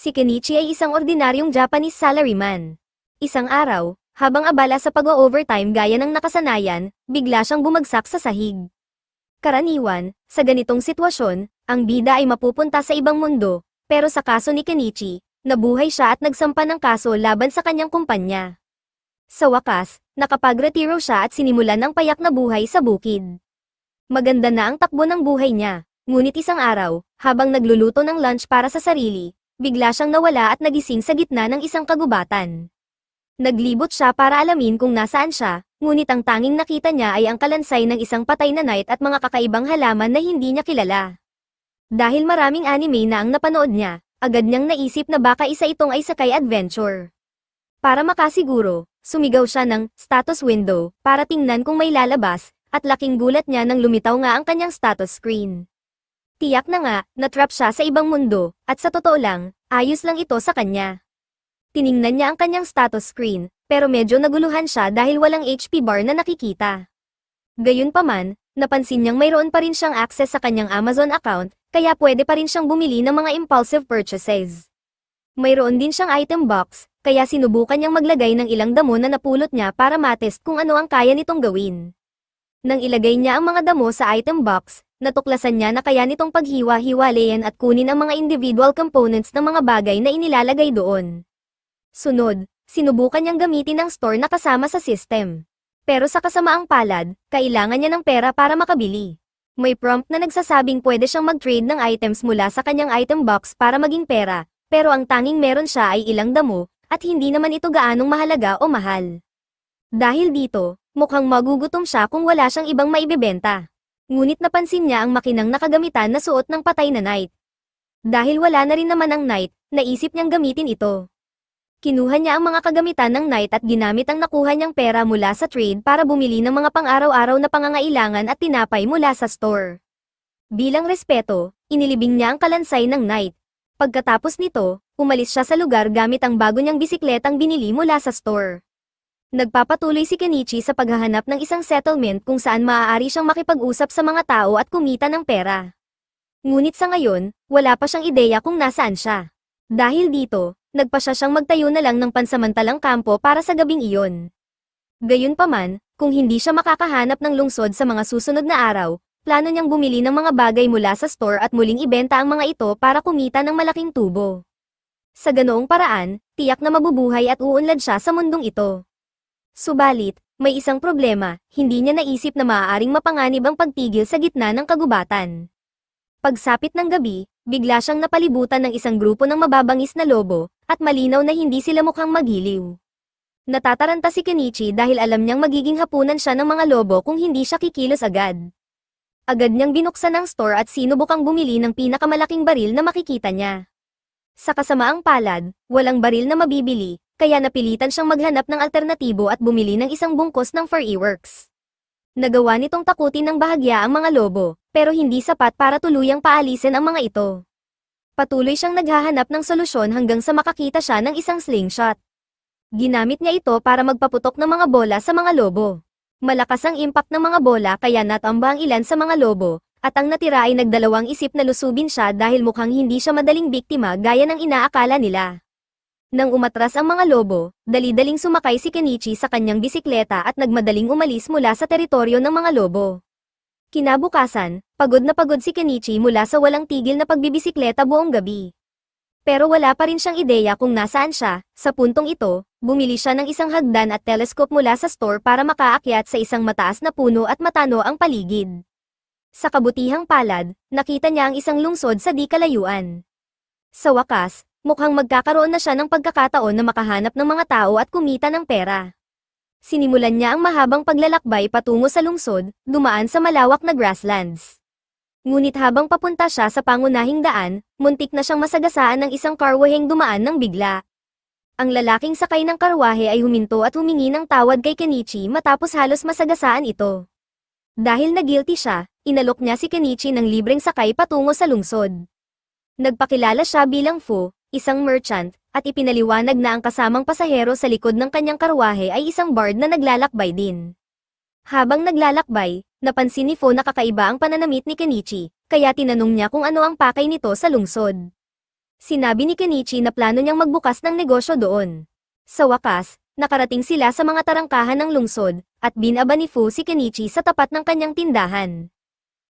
Si Kenichi ay isang ordinaryong Japanese salaryman. Isang araw, habang abala sa pag-o-overtime gaya ng nakasanayan, bigla siyang bumagsak sa sahig. Karaniwan, sa ganitong sitwasyon, ang bida ay mapupunta sa ibang mundo, pero sa kaso ni Kenichi, nabuhay siya at nagsampa ng kaso laban sa kanyang kumpanya. Sa wakas, nakapagretiro siya at sinimulan ng payak na buhay sa bukid. Maganda na ang takbo ng buhay niya, ngunit isang araw, habang nagluluto ng lunch para sa sarili, bigla siyang nawala at nagising sa gitna ng isang kagubatan. Naglibot siya para alamin kung nasaan siya, ngunit ang tanging nakita niya ay ang kalansay ng isang patay na knight at mga kakaibang halaman na hindi niya kilala. Dahil maraming anime na ang napanood niya, agad niyang naisip na baka isa itong isekai adventure. Para makasiguro, sumigaw siya ng status window para tingnan kung may lalabas, at laking gulat niya nang lumitaw nga ang kanyang status screen. Tiyak na nga, natrap siya sa ibang mundo, at sa totoo lang, ayos lang ito sa kanya. Tiningnan niya ang kanyang status screen, pero medyo naguluhan siya dahil walang HP bar na nakikita. Gayunpaman, napansin niyang mayroon pa rin siyang access sa kanyang Amazon account, kaya pwede pa rin siyang bumili ng mga impulsive purchases. Mayroon din siyang item box, kaya sinubukan niyang maglagay ng ilang damo na napulot niya para matest kung ano ang kaya nitong gawin. Nang ilagay niya ang mga damo sa item box, natuklasan niya na kaya nitong paghiwa-hiwalayan at kunin ang mga individual components ng mga bagay na inilalagay doon. Sunod, sinubukan niyang gamitin ang store na kasama sa system. Pero sa kasamaang palad, kailangan niya ng pera para makabili. May prompt na nagsasabing pwede siyang mag-trade ng items mula sa kanyang item box para maging pera, pero ang tanging meron siya ay ilang damo, at hindi naman ito gaanong mahalaga o mahal. Dahil dito, mukhang magugutom siya kung wala siyang ibang maibebenta. Ngunit napansin niya ang makinang nakagamitan na suot ng patay na knight. Dahil wala na rin naman ang knight, naisip niyang gamitin ito. Kinuha niya ang mga kagamitan ng knight at ginamit ang nakuha niyang pera mula sa trade para bumili ng mga pang-araw-araw na pangangailangan at tinapay mula sa store. Bilang respeto, inilibing niya ang kalansay ng knight. Pagkatapos nito, umalis siya sa lugar gamit ang bago niyang bisikletang binili mula sa store. Nagpapatuloy si Kenichi sa paghahanap ng isang settlement kung saan maaari siyang makipag-usap sa mga tao at kumita ng pera. Ngunit sa ngayon, wala pa siyang ideya kung nasaan siya. Dahil dito, nagpasya siyang magtayo na lang ng pansamantalang kampo para sa gabing iyon. Gayunpaman, kung hindi siya makakahanap ng lungsod sa mga susunod na araw, plano niyang bumili ng mga bagay mula sa store at muling ibenta ang mga ito para kumita ng malaking tubo. Sa ganoong paraan, tiyak na mabubuhay at uunlad siya sa mundong ito. Subalit, may isang problema, hindi niya naisip na maaaring mapanganib ang pagtigil sa gitna ng kagubatan. Pagsapit ng gabi, bigla siyang napalibutan ng isang grupo ng mababangis na lobo, at malinaw na hindi sila mukhang magiliw. Natataranta si Kenichi dahil alam niyang magiging hapunan siya ng mga lobo kung hindi siya kikilos agad. Agad niyang binuksan ang store at sinubukang bumili ng pinakamalaking baril na makikita niya. Sa kasamaang palad, walang baril na mabibili, kaya napilitan siyang maghanap ng alternatibo at bumili ng isang bungkos ng fireworks. Nagawa nitong takutin ng bahagya ang mga lobo, pero hindi sapat para tuluyang paalisin ang mga ito. Patuloy siyang naghahanap ng solusyon hanggang sa makakita siya ng isang slingshot. Ginamit niya ito para magpaputok ng mga bola sa mga lobo. Malakas ang impact ng mga bola kaya natamba ang ilan sa mga lobo, at ang natira ay nagdalawang isip na lusubin siya dahil mukhang hindi siya madaling biktima gaya ng inaakala nila. Nang umatras ang mga lobo, dali-daling sumakay si Kenichi sa kanyang bisikleta at nagmadaling umalis mula sa teritoryo ng mga lobo. Kinabukasan, pagod na pagod si Kenichi mula sa walang tigil na pagbibisikleta buong gabi. Pero wala pa rin siyang ideya kung nasaan siya. Sa puntong ito, bumili siya ng isang hagdan at telescope mula sa store para makaakyat sa isang mataas na puno at matano ang paligid. Sa kabutihang palad, nakita niya ang isang lungsod sa di kalayuan. Sa wakas, mukhang magkakaroon na siya ng pagkakataon na makahanap ng mga tao at kumita ng pera. Sinimulan niya ang mahabang paglalakbay patungo sa lungsod, dumaan sa malawak na grasslands. Ngunit habang papunta siya sa pangunahing daan, muntik na siyang masagasaan ng isang karwaheng dumaan ng bigla. Ang lalaking sakay ng karwahe ay huminto at humingi ng tawad kay Kenichi matapos halos masagasaan ito. Dahil na-guilty siya, inalok niya si Kenichi ng libreng sakay patungo sa lungsod. Nagpakilala siya bilang Fu, isang merchant, at ipinaliwanag na ang kasamang pasahero sa likod ng kanyang karwahe ay isang bard na naglalakbay din. Habang naglalakbay, napansin ni Fu na kakaiba ang pananamit ni Kenichi, kaya tinanong niya kung ano ang pakay nito sa lungsod. Sinabi ni Kenichi na plano niyang magbukas ng negosyo doon. Sa wakas, nakarating sila sa mga tarangkahan ng lungsod, at binaba ni Fu si Kenichi sa tapat ng kanyang tindahan.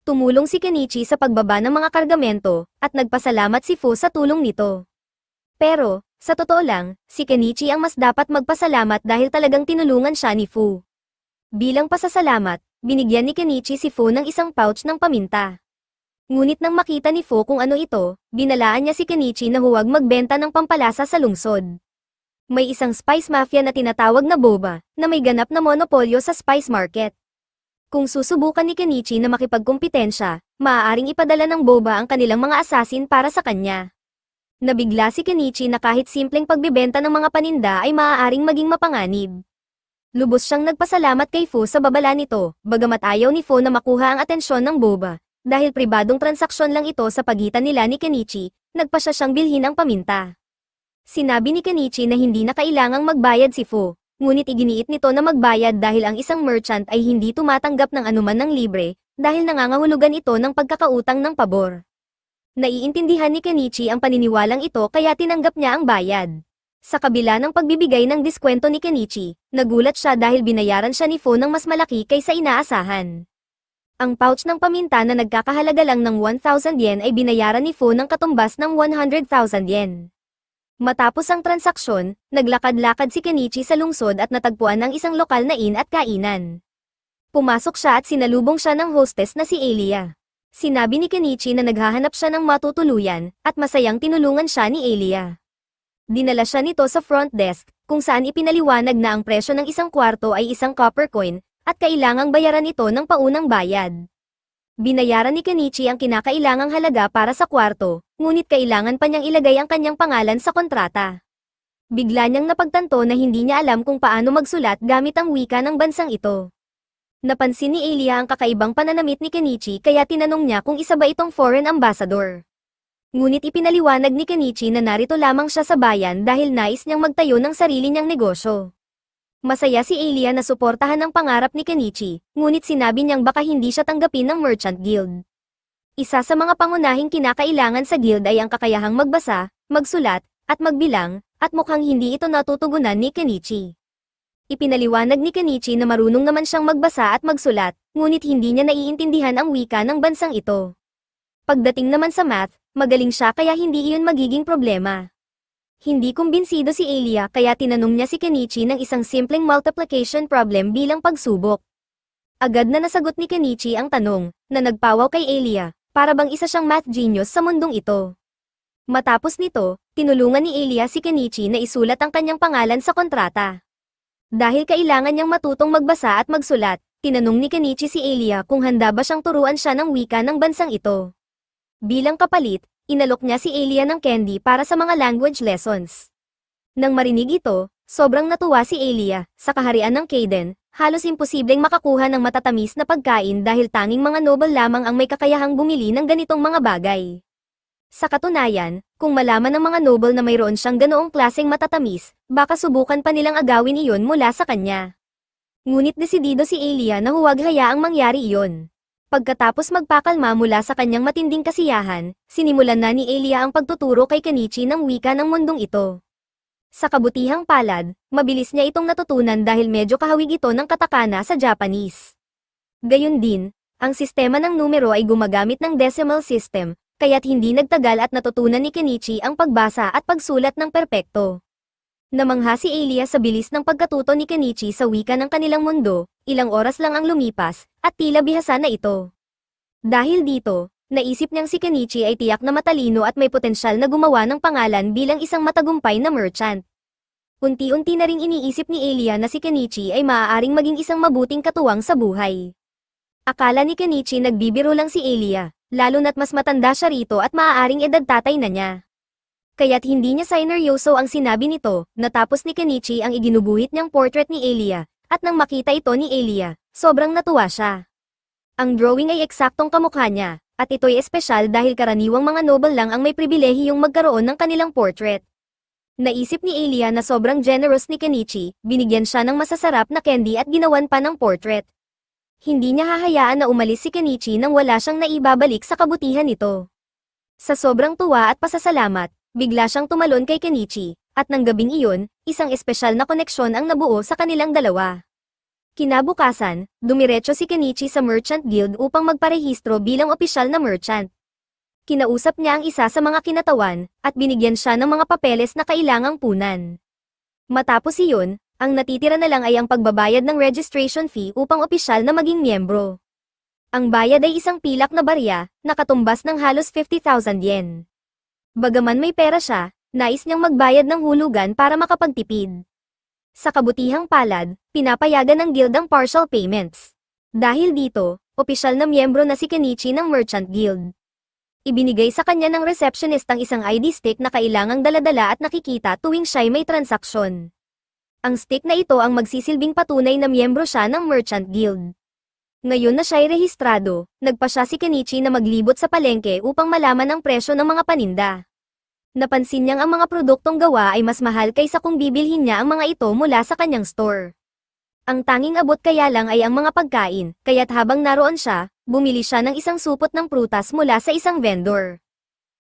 Tumulong si Kenichi sa pagbaba ng mga kargamento, at nagpasalamat si Fu sa tulong nito. Pero, sa totoo lang, si Kenichi ang mas dapat magpasalamat dahil talagang tinulungan siya ni Fu. Bilang pasasalamat, binigyan ni Kenichi si Fu ng isang pouch ng paminta. Ngunit nang makita ni Fu kung ano ito, binalaan niya si Kenichi na huwag magbenta ng pampalasa sa lungsod. May isang spice mafia na tinatawag na boba, na may ganap na monopolyo sa spice market. Kung susubukan ni Kenichi na makipagkumpitensya, maaaring ipadala ng boba ang kanilang mga assassin para sa kanya. Nabigla si Kenichi na kahit simpleng pagbibenta ng mga paninda ay maaaring maging mapanganib. Lubos siyang nagpasalamat kay Fu sa babala nito, bagamat ayaw ni Fu na makuha ang atensyon ng boba. Dahil pribadong transaksyon lang ito sa pagitan nila ni Kenichi, nagpasya siyang bilhin ang paminta. Sinabi ni Kenichi na hindi na kailangang magbayad si Fu, ngunit iginiit nito na magbayad dahil ang isang merchant ay hindi tumatanggap ng anuman ng libre, dahil nangangahulugan ito ng pagkakautang ng pabor. Naiintindihan ni Kenichi ang paniniwalang ito kaya tinanggap niya ang bayad. Sa kabila ng pagbibigay ng diskwento ni Kenichi, nagulat siya dahil binayaran siya ni Fu ng mas malaki kaysa inaasahan. Ang pouch ng paminta na nagkakahalaga lang ng 1,000 yen ay binayaran ni Fu ng katumbas ng 100,000 yen. Matapos ang transaksyon, naglakad-lakad si Kenichi sa lungsod at natagpuan ng isang lokal na inn at kainan. Pumasok siya at sinalubong siya ng hostess na si Elia. Sinabi ni Kenichi na naghahanap siya ng matutuluyan, at masayang tinulungan siya ni Elia. Dinala siya nito sa front desk, kung saan ipinaliwanag na ang presyo ng isang kwarto ay isang copper coin, at kailangang bayaran ito ng paunang bayad. Binayaran ni Kenichi ang kinakailangang halaga para sa kwarto, ngunit kailangan pa niyang ilagay ang kanyang pangalan sa kontrata. Bigla niyang napagtanto na hindi niya alam kung paano magsulat gamit ang wika ng bansang ito. Napansin ni Elia ang kakaibang pananamit ni Kenichi kaya tinanong niya kung isa ba itong foreign ambassador. Ngunit ipinaliwanag ni Kenichi na narito lamang siya sa bayan dahil nais niyang magtayo ng sarili niyang negosyo. Masaya si Elia na suportahan ang pangarap ni Kenichi, ngunit sinabi niyang baka hindi siya tanggapin ng Merchant Guild. Isa sa mga pangunahing kinakailangan sa guild ay ang kakayahang magbasa, magsulat, at magbilang, at mukhang hindi ito natutugunan ni Kenichi. Ipinaliwanag ni Kenichi na marunong naman siyang magbasa at magsulat, ngunit hindi niya naiintindihan ang wika ng bansang ito. Pagdating naman sa math, magaling siya kaya hindi iyon magiging problema. Hindi kumbinsido si Elia kaya tinanong niya si Kenichi ng isang simpleng multiplication problem bilang pagsubok. Agad na nasagot ni Kenichi ang tanong, na nagpawaw kay Elia, para bang isa siyang math genius sa mundong ito. Matapos nito, tinulungan ni Elia si Kenichi na isulat ang kanyang pangalan sa kontrata. Dahil kailangan niyang matutong magbasa at magsulat, tinanong ni Kenichi si Elia kung handa ba siyang turuan siya ng wika ng bansang ito. Bilang kapalit, inalok niya si Elia ng candy para sa mga language lessons. Nang marinig ito, sobrang natuwa si Elia. Sa kaharian ng Kaden, halos imposibleng makakuha ng matatamis na pagkain dahil tanging mga noble lamang ang may kakayahang bumili ng ganitong mga bagay. Sa katunayan, kung malaman ng mga noble na mayroon siyang ganoong klaseng matatamis, baka subukan pa nilang agawin iyon mula sa kanya. Ngunit desidido si Elia na huwag hayaang mangyari iyon. Pagkatapos magpakalma mula sa kanyang matinding kasiyahan, sinimulan na ni Elia ang pagtuturo kay Kenichi ng wika ng mundong ito. Sa kabutihang palad, mabilis niya itong natutunan dahil medyo kahawig ito ng katakana sa Japanese. Gayun din, ang sistema ng numero ay gumagamit ng decimal system, kaya't hindi nagtagal at natutunan ni Kenichi ang pagbasa at pagsulat ng perpekto. Namangha si Elia sa bilis ng pagkatuto ni Kenichi sa wika ng kanilang mundo, ilang oras lang ang lumipas, at tila bihasa na ito. Dahil dito, naisip niyang si Kenichi ay tiyak na matalino at may potensyal na gumawa ng pangalan bilang isang matagumpay na merchant. Unti-unti na ring iniisip ni Elia na si Kenichi ay maaaring maging isang mabuting katuwang sa buhay. Akala ni Kenichi nagbibiro lang si Elia, lalo na't mas matanda siya rito at maaaring edad tatay na niya. Kaya't hindi niya sineryoso ang sinabi nito, natapos ni Kenichi ang iginubuhit niyang portrait ni Elia, at nang makita ito ni Elia, sobrang natuwa siya. Ang drawing ay eksaktong kamukha niya, at ito'y espesyal dahil karaniwang mga noble lang ang may pribilehiyong magkaroon ng kanilang portrait. Naisip ni Elia na sobrang generous ni Kenichi, binigyan siya ng masasarap na candy at ginawan pa ng portrait. Hindi niya hahayaan na umalis si Kenichi nang wala siyang naibabalik sa kabutihan nito. Sa sobrang tuwa at pasasalamat, bigla siyang tumalon kay Kenichi, at nang gabing iyon, isang espesyal na koneksyon ang nabuo sa kanilang dalawa. Kinabukasan, dumiretso si Kenichi sa Merchant Guild upang magparehistro bilang opisyal na merchant. Kinausap niya ang isa sa mga kinatawan, at binigyan siya ng mga papeles na kailangang punan. Matapos iyon, ang natitira na lang ay ang pagbabayad ng registration fee upang opisyal na maging miyembro. Ang bayad ay isang pilak na barya, na katumbas ng halos 50,000 yen. Bagaman may pera siya, nais niyang magbayad ng hulugan para makapagtipid. Sa kabutihang palad, pinapayagan ng guild ang partial payments. Dahil dito, opisyal na miyembro na si Kenichi ng Merchant Guild. Ibinigay sa kanya ng receptionist ang isang ID stick na kailangang daladala at nakikita tuwing siya'y may transaksyon. Ang stick na ito ang magsisilbing patunay na miyembro siya ng Merchant Guild. Ngayon na siya'y rehistrado, nagpa siya si Kenichi na maglibot sa palengke upang malaman ang presyo ng mga paninda. Napansin niyang ang mga produktong gawa ay mas mahal kaysa kung bibilhin niya ang mga ito mula sa kanyang store. Ang tanging abot kaya lang ay ang mga pagkain, kaya't habang naroon siya, bumili siya ng isang supot ng prutas mula sa isang vendor.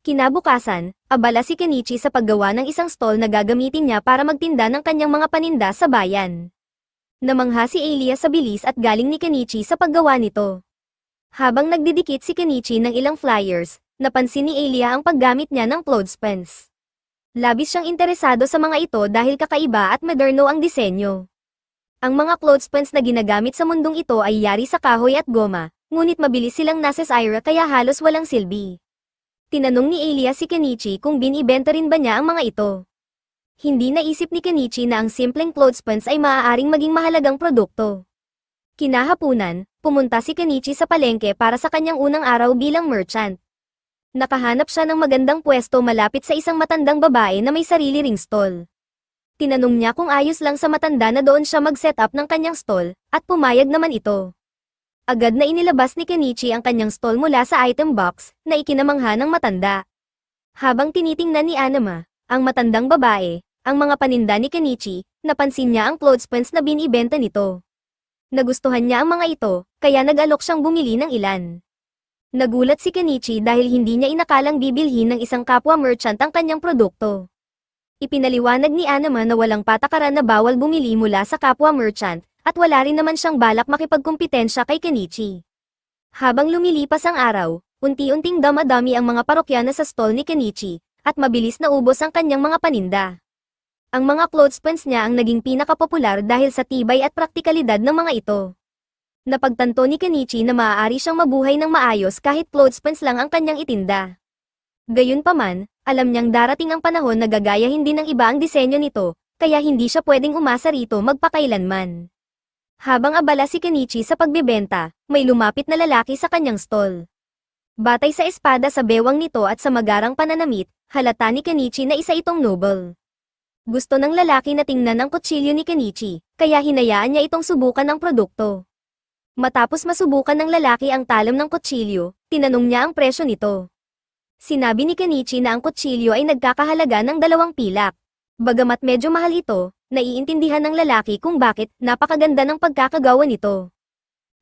Kinabukasan, abala si Kenichi sa paggawa ng isang stall na gagamitin niya para magtinda ng kanyang mga paninda sa bayan. Namangha si Elia sa bilis at galing ni Kenichi sa paggawa nito. Habang nagdidikit si Kenichi ng ilang flyers, napansin ni Elia ang paggamit niya ng clothespins. Labis siyang interesado sa mga ito dahil kakaiba at moderno ang disenyo. Ang mga clothespins na ginagamit sa mundong ito ay yari sa kahoy at goma, ngunit mabilis silang nasasira kaya halos walang silbi. Tinanong ni Elia si Kenichi kung binibenta rin ba niya ang mga ito. Hindi naisip ni Kenichi na ang simpleng clothespins ay maaaring maging mahalagang produkto. Kinahapunan, pumunta si Kenichi sa palengke para sa kanyang unang araw bilang merchant. Nakahanap siya ng magandang pwesto malapit sa isang matandang babae na may sarili ring stall. Tinanong niya kung ayos lang sa matanda na doon siya mag-set up ng kanyang stall, at pumayag naman ito. Agad na inilabas ni Kenichi ang kanyang stall mula sa item box, na ikinamangha ng matanda. Habang tinitingnan ni Anama, ang matandang babae, ang mga paninda ni Kenichi, napansin niya ang clothespins na binibenta nito. Nagustuhan niya ang mga ito, kaya nag-alok siyang bumili ng ilan. Nagulat si Kenichi dahil hindi niya inakalang bibilhin ng isang kapwa merchant ang kanyang produkto. Ipinaliwanag ni Anama na walang patakaran na bawal bumili mula sa kapwa merchant, at wala rin naman siyang balak makipagkumpitensya kay Kenichi. Habang lumilipas ang araw, unti-unting damadami ang mga parokyana sa stall ni Kenichi, at mabilis na ubos ang kanyang mga paninda. Ang mga clothespins niya ang naging pinakapopular dahil sa tibay at praktikalidad ng mga ito. Napagtanto ni Kenichi na maaari siyang mabuhay ng maayos kahit clothespins lang ang kanyang itinda. Gayunpaman, alam niyang darating ang panahon na gagayahin din ng iba ang disenyo nito, kaya hindi siya pwedeng umasa rito magpakailanman. Habang abala si Kenichi sa pagbebenta, may lumapit na lalaki sa kanyang stall. Batay sa espada sa bewang nito at sa magarang pananamit, halata ni Kenichi na isa itong noble. Gusto ng lalaki na tingnan ang kutsilyo ni Kenichi, kaya hinayaan niya itong subukan ang produkto. Matapos masubukan ng lalaki ang talam ng kutsilyo, tinanong niya ang presyo nito. Sinabi ni Kenichi na ang kutsilyo ay nagkakahalaga ng 2 pilak. Bagamat medyo mahal ito, naiintindihan ng lalaki kung bakit napakaganda ng pagkakagawa nito.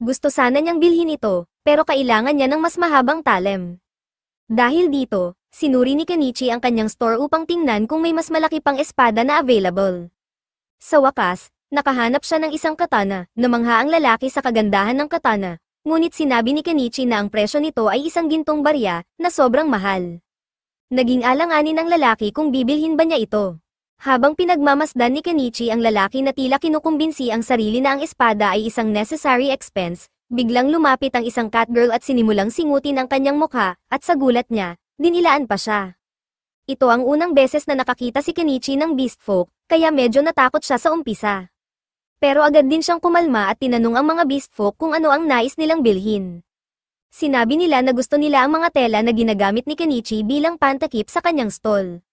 Gusto sana niyang bilhin ito, pero kailangan niya ng mas mahabang talim. Dahil dito, sinuri ni Kenichi ang kanyang store upang tingnan kung may mas malaki pang espada na available. Sa wakas, nakahanap siya ng isang katana, namangha ang lalaki sa kagandahan ng katana, ngunit sinabi ni Kenichi na ang presyo nito ay 1 gintong barya, na sobrang mahal. Naging alanganin ng lalaki kung bibilhin ba niya ito. Habang pinagmamasdan ni Kenichi ang lalaki na tila kinukumbinsi ang sarili na ang espada ay isang necessary expense, biglang lumapit ang isang catgirl at sinimulang singutin ang kanyang mukha, at sa gulat niya, dinilaan pa siya. Ito ang unang beses na nakakita si Kenichi ng beast folk, kaya medyo natakot siya sa umpisa. Pero agad din siyang kumalma at tinanong ang mga beast folk kung ano ang nais nilang bilhin. Sinabi nila na gusto nila ang mga tela na ginagamit ni Kenichi bilang pantakip sa kanyang stall.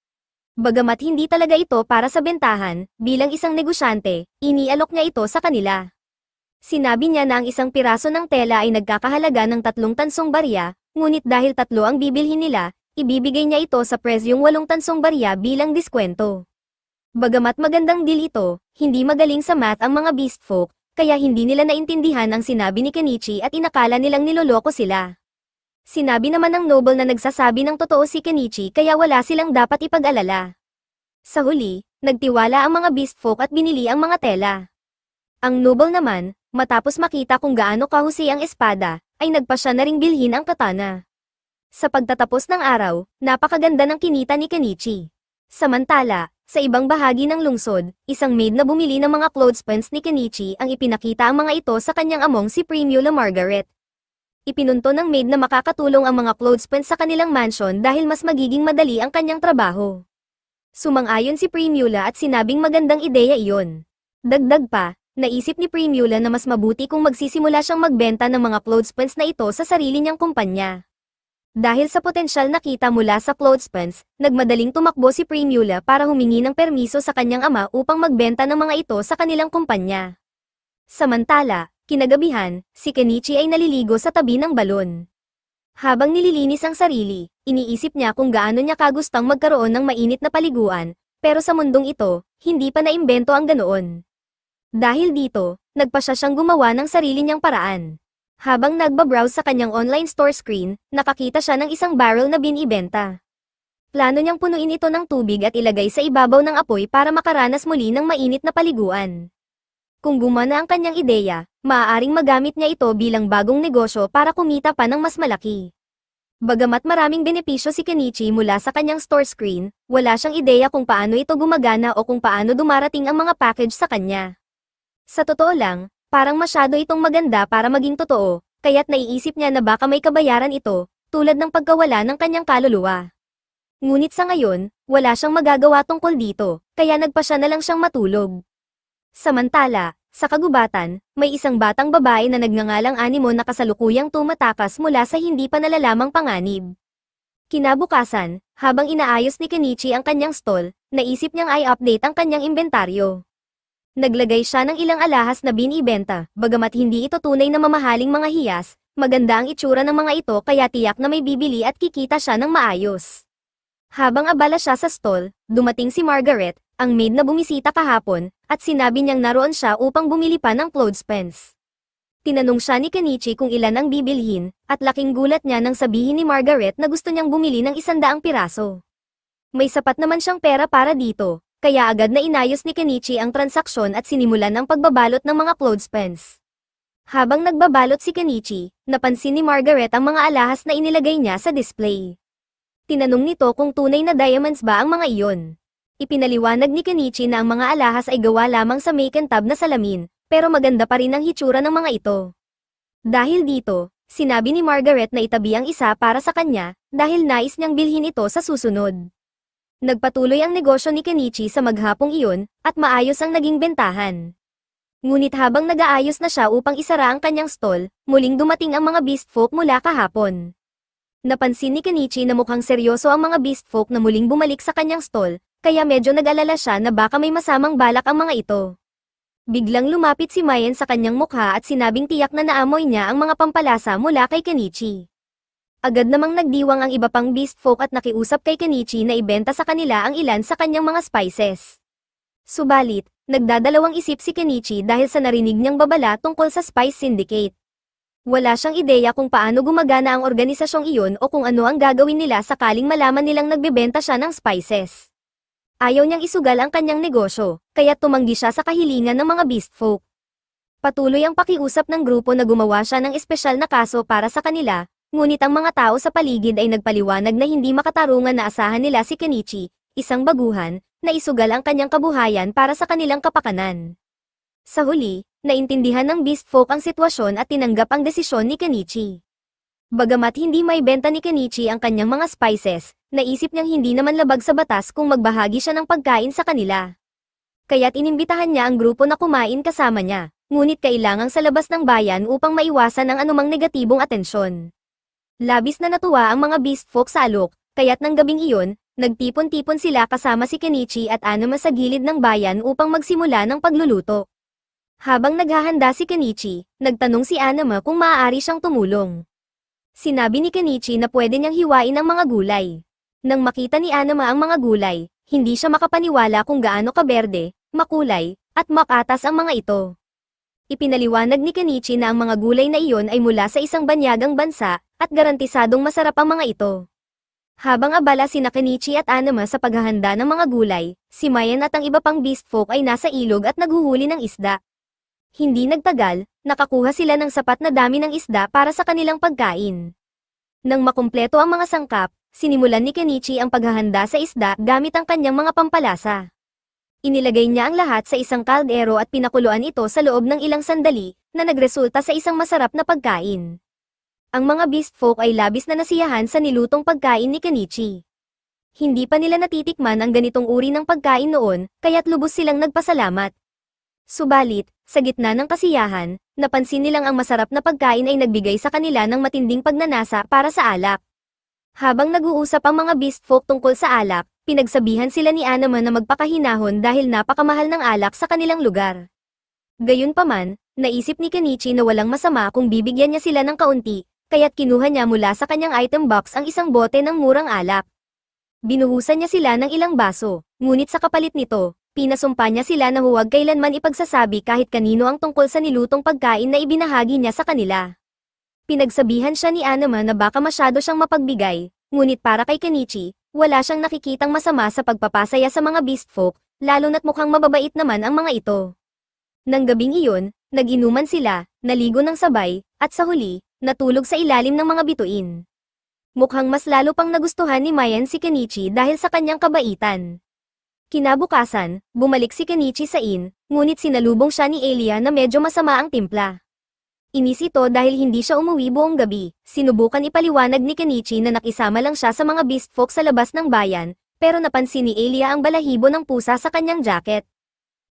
Bagamat hindi talaga ito para sa bentahan, bilang isang negosyante, inialok niya ito sa kanila. Sinabi niya na ang isang piraso ng tela ay nagkakahalaga ng 3 tansong barya, ngunit dahil 3 ang bibilhin nila, ibibigay niya ito sa presyong 8 tansong barya bilang diskwento. Bagamat magandang deal ito, hindi magaling sa math ang mga beast folk, kaya hindi nila naintindihan ang sinabi ni Kenichi at inakala nilang niloloko sila. Sinabi naman ng noble na nagsasabi ng totoo si Kenichi kaya wala silang dapat ipag-alala. Sa huli, nagtiwala ang mga beast folk at binili ang mga tela. Ang noble naman, matapos makita kung gaano kahusay ang espada, ay nagpasya na ring bilhin ang katana. Sa pagtatapos ng araw, napakaganda ng kinita ni Kenichi. Samantala, sa ibang bahagi ng lungsod, isang maid na bumili ng mga clothespins ni Kenichi ang ipinakita ang mga ito sa kanyang among si Primula Margaret. Ipinunto ng maid na makakatulong ang mga clothespins sa kanilang mansion dahil mas magiging madali ang kanyang trabaho. Sumang-ayon si Primula at sinabing magandang ideya iyon. Dagdag pa, naisip ni Primula na mas mabuti kung magsisimula siyang magbenta ng mga clothespins na ito sa sarili niyang kumpanya. Dahil sa potensyal na kita mula sa clothespins, nagmadaling tumakbo si Primula para humingi ng permiso sa kanyang ama upang magbenta ng mga ito sa kanilang kumpanya. Samantala, kinagabihan, si Kenichi ay naliligo sa tabi ng balon. Habang nililinis ang sarili, iniisip niya kung gaano niya kagustang magkaroon ng mainit na paliguan, pero sa mundong ito, hindi pa naimbento ang ganoon. Dahil dito, nagpasya siyang gumawa ng sarili niyang paraan. Habang nagbabrowse sa kanyang online store screen, nakakita siya ng isang barrel na binibenta. Plano niyang punuin ito ng tubig at ilagay sa ibabaw ng apoy para makaranas muli ng mainit na paliguan. Kung gumana ang kanyang ideya, maaaring magamit niya ito bilang bagong negosyo para kumita pa ng mas malaki. Bagamat maraming benepisyo si Kenichi mula sa kanyang store screen, wala siyang ideya kung paano ito gumagana o kung paano dumarating ang mga package sa kanya. Sa totoo lang, parang masyado itong maganda para maging totoo, kaya't naiisip niya na baka may kabayaran ito, tulad ng pagkawala ng kanyang kaluluwa. Ngunit sa ngayon, wala siyang magagawa tungkol dito, kaya nagpasya na lang siyang matulog. Samantala, sa kagubatan, may isang batang babae na nagngangalang Animo na kasalukuyang tumatakas mula sa hindi pa nalalamang panganib. Kinabukasan, habang inaayos ni Kenichi ang kanyang stall, naisip niyang i-update ang kanyang inventaryo. Naglagay siya ng ilang alahas na binibenta, bagamat hindi ito tunay na mamahaling mga hiyas, maganda ang itsura ng mga ito kaya tiyak na may bibili at kikita siya ng maayos. Habang abala siya sa stall, dumating si Margaret, ang maid na bumisita kahapon, at sinabi niyang naroon siya upang bumili pa ng clothespins. Tinanong siya ni Kenichi kung ilan ang bibilhin, at laking gulat niya nang sabihin ni Margaret na gusto niyang bumili ng 100 piraso. May sapat naman siyang pera para dito, kaya agad na inayos ni Kenichi ang transaksyon at sinimulan ang pagbabalot ng mga clothespins. Habang nagbabalot si Kenichi, napansin ni Margaret ang mga alahas na inilagay niya sa display. Tinanong nito kung tunay na diamonds ba ang mga iyon. Ipinaliwanag ni Kenichi na ang mga alahas ay gawa lamang sa makintab na salamin, pero maganda pa rin ang hitsura ng mga ito. Dahil dito, sinabi ni Margaret na itabi ang isa para sa kanya, dahil nais niyang bilhin ito sa susunod. Nagpatuloy ang negosyo ni Kenichi sa maghapong iyon, at maayos ang naging bentahan. Ngunit habang nag-aayos na siya upang isara ang kanyang stall, muling dumating ang mga beast folk mula kahapon. Napansin ni Kenichi na mukhang seryoso ang mga beast folk na muling bumalik sa kanyang stall, kaya medyo nag-alala siya na baka may masamang balak ang mga ito. Biglang lumapit si Mayen sa kanyang mukha at sinabing tiyak na naamoy niya ang mga pampalasa mula kay Kenichi. Agad namang nagdiwang ang iba pang beast folk at nakiusap kay Kenichi na ibenta sa kanila ang ilan sa kanyang mga spices. Subalit, nagdadalawang isip si Kenichi dahil sa narinig niyang babala tungkol sa Spice Syndicate. Wala siyang ideya kung paano gumagana ang organisasyong iyon o kung ano ang gagawin nila sakaling malaman nilang nagbebenta siya ng spices. Ayaw niyang isugal ang kanyang negosyo, kaya tumanggi siya sa kahilingan ng mga beast folk. Patuloy ang pakiusap ng grupo na gumawa siya ng espesyal na kaso para sa kanila, ngunit ang mga tao sa paligid ay nagpaliwanag na hindi makatarungan na asahan nila si Kenichi, isang baguhan, na isugal ang kanyang kabuhayan para sa kanilang kapakanan. Sa huli, naintindihan ng beast folk ang sitwasyon at tinanggap ang desisyon ni Kenichi. Bagamat hindi may benta ni Kenichi ang kanyang mga spices, naisip niyang hindi naman labag sa batas kung magbahagi siya ng pagkain sa kanila. Kaya't inimbitahan niya ang grupo na kumain kasama niya, ngunit kailangang sa labas ng bayan upang maiwasan ang anumang negatibong atensyon. Labis na natuwa ang mga beast folk sa alok, kaya't nang gabing iyon, nagtipon-tipon sila kasama si Kenichi at Anima sa gilid ng bayan upang magsimula ng pagluluto. Habang naghahanda si Kenichi, nagtanong si Anima kung maaari siyang tumulong. Sinabi ni Kenichi na pwede niyang hiwain ang mga gulay. Nang makita ni Anima ang mga gulay, hindi siya makapaniwala kung gaano kaberde, makulay, at makatas ang mga ito. Ipinaliwanag ni Kenichi na ang mga gulay na iyon ay mula sa isang banyagang bansa, at garantisadong masarap ang mga ito. Habang abala sina Kenichi at Anama sa paghahanda ng mga gulay, si Mayan at ang iba pang beast folk ay nasa ilog at naghuhuli ng isda. Hindi nagtagal, nakakuha sila ng sapat na dami ng isda para sa kanilang pagkain. Nang makumpleto ang mga sangkap, sinimulan ni Kenichi ang paghahanda sa isda gamit ang kanyang mga pampalasa. Inilagay niya ang lahat sa isang kaldero at pinakuluan ito sa loob ng ilang sandali, na nagresulta sa isang masarap na pagkain. Ang mga beast folk ay labis na nasiyahan sa nilutong pagkain ni Kenichi. Hindi pa nila natitikman ang ganitong uri ng pagkain noon, kaya't lubos silang nagpasalamat. Subalit, sa gitna ng kasiyahan, napansin nilang ang masarap na pagkain ay nagbigay sa kanila ng matinding pagnanasa para sa alak. Habang nag-uusap ang mga beast folk tungkol sa alak, pinagsabihan sila ni Anama na magpakahinahon dahil napakamahal ng alak sa kanilang lugar. Gayunpaman, naisip ni Kenichi na walang masama kung bibigyan niya sila ng kaunti, kaya't kinuha niya mula sa kanyang item box ang isang bote ng murang alak. Binuhusan niya sila ng ilang baso, ngunit sa kapalit nito, pinasumpa niya sila na huwag kailanman ipagsasabi kahit kanino ang tungkol sa nilutong pagkain na ibinahagi niya sa kanila. Pinagsabihan siya ni Anama na baka masyado siyang mapagbigay, ngunit para kay Kenichi, wala siyang nakikitang masama sa pagpapasaya sa mga beast folk, lalo na't mukhang mababait naman ang mga ito. Nang gabing iyon, nag-inuman sila, naligo ng sabay, at sa huli, natulog sa ilalim ng mga bituin. Mukhang mas lalo pang nagustuhan ni Mayan si Kenichi dahil sa kanyang kabaitan. Kinabukasan, bumalik si Kenichi sa inn, ngunit sinalubong siya ni Elia na medyo masama ang timpla. Inis ito dahil hindi siya umuwi buong gabi. Sinubukan ipaliwanag ni Kenichi na nakisama lang siya sa mga beast folk sa labas ng bayan, pero napansin ni Elia ang balahibo ng pusa sa kanyang jacket.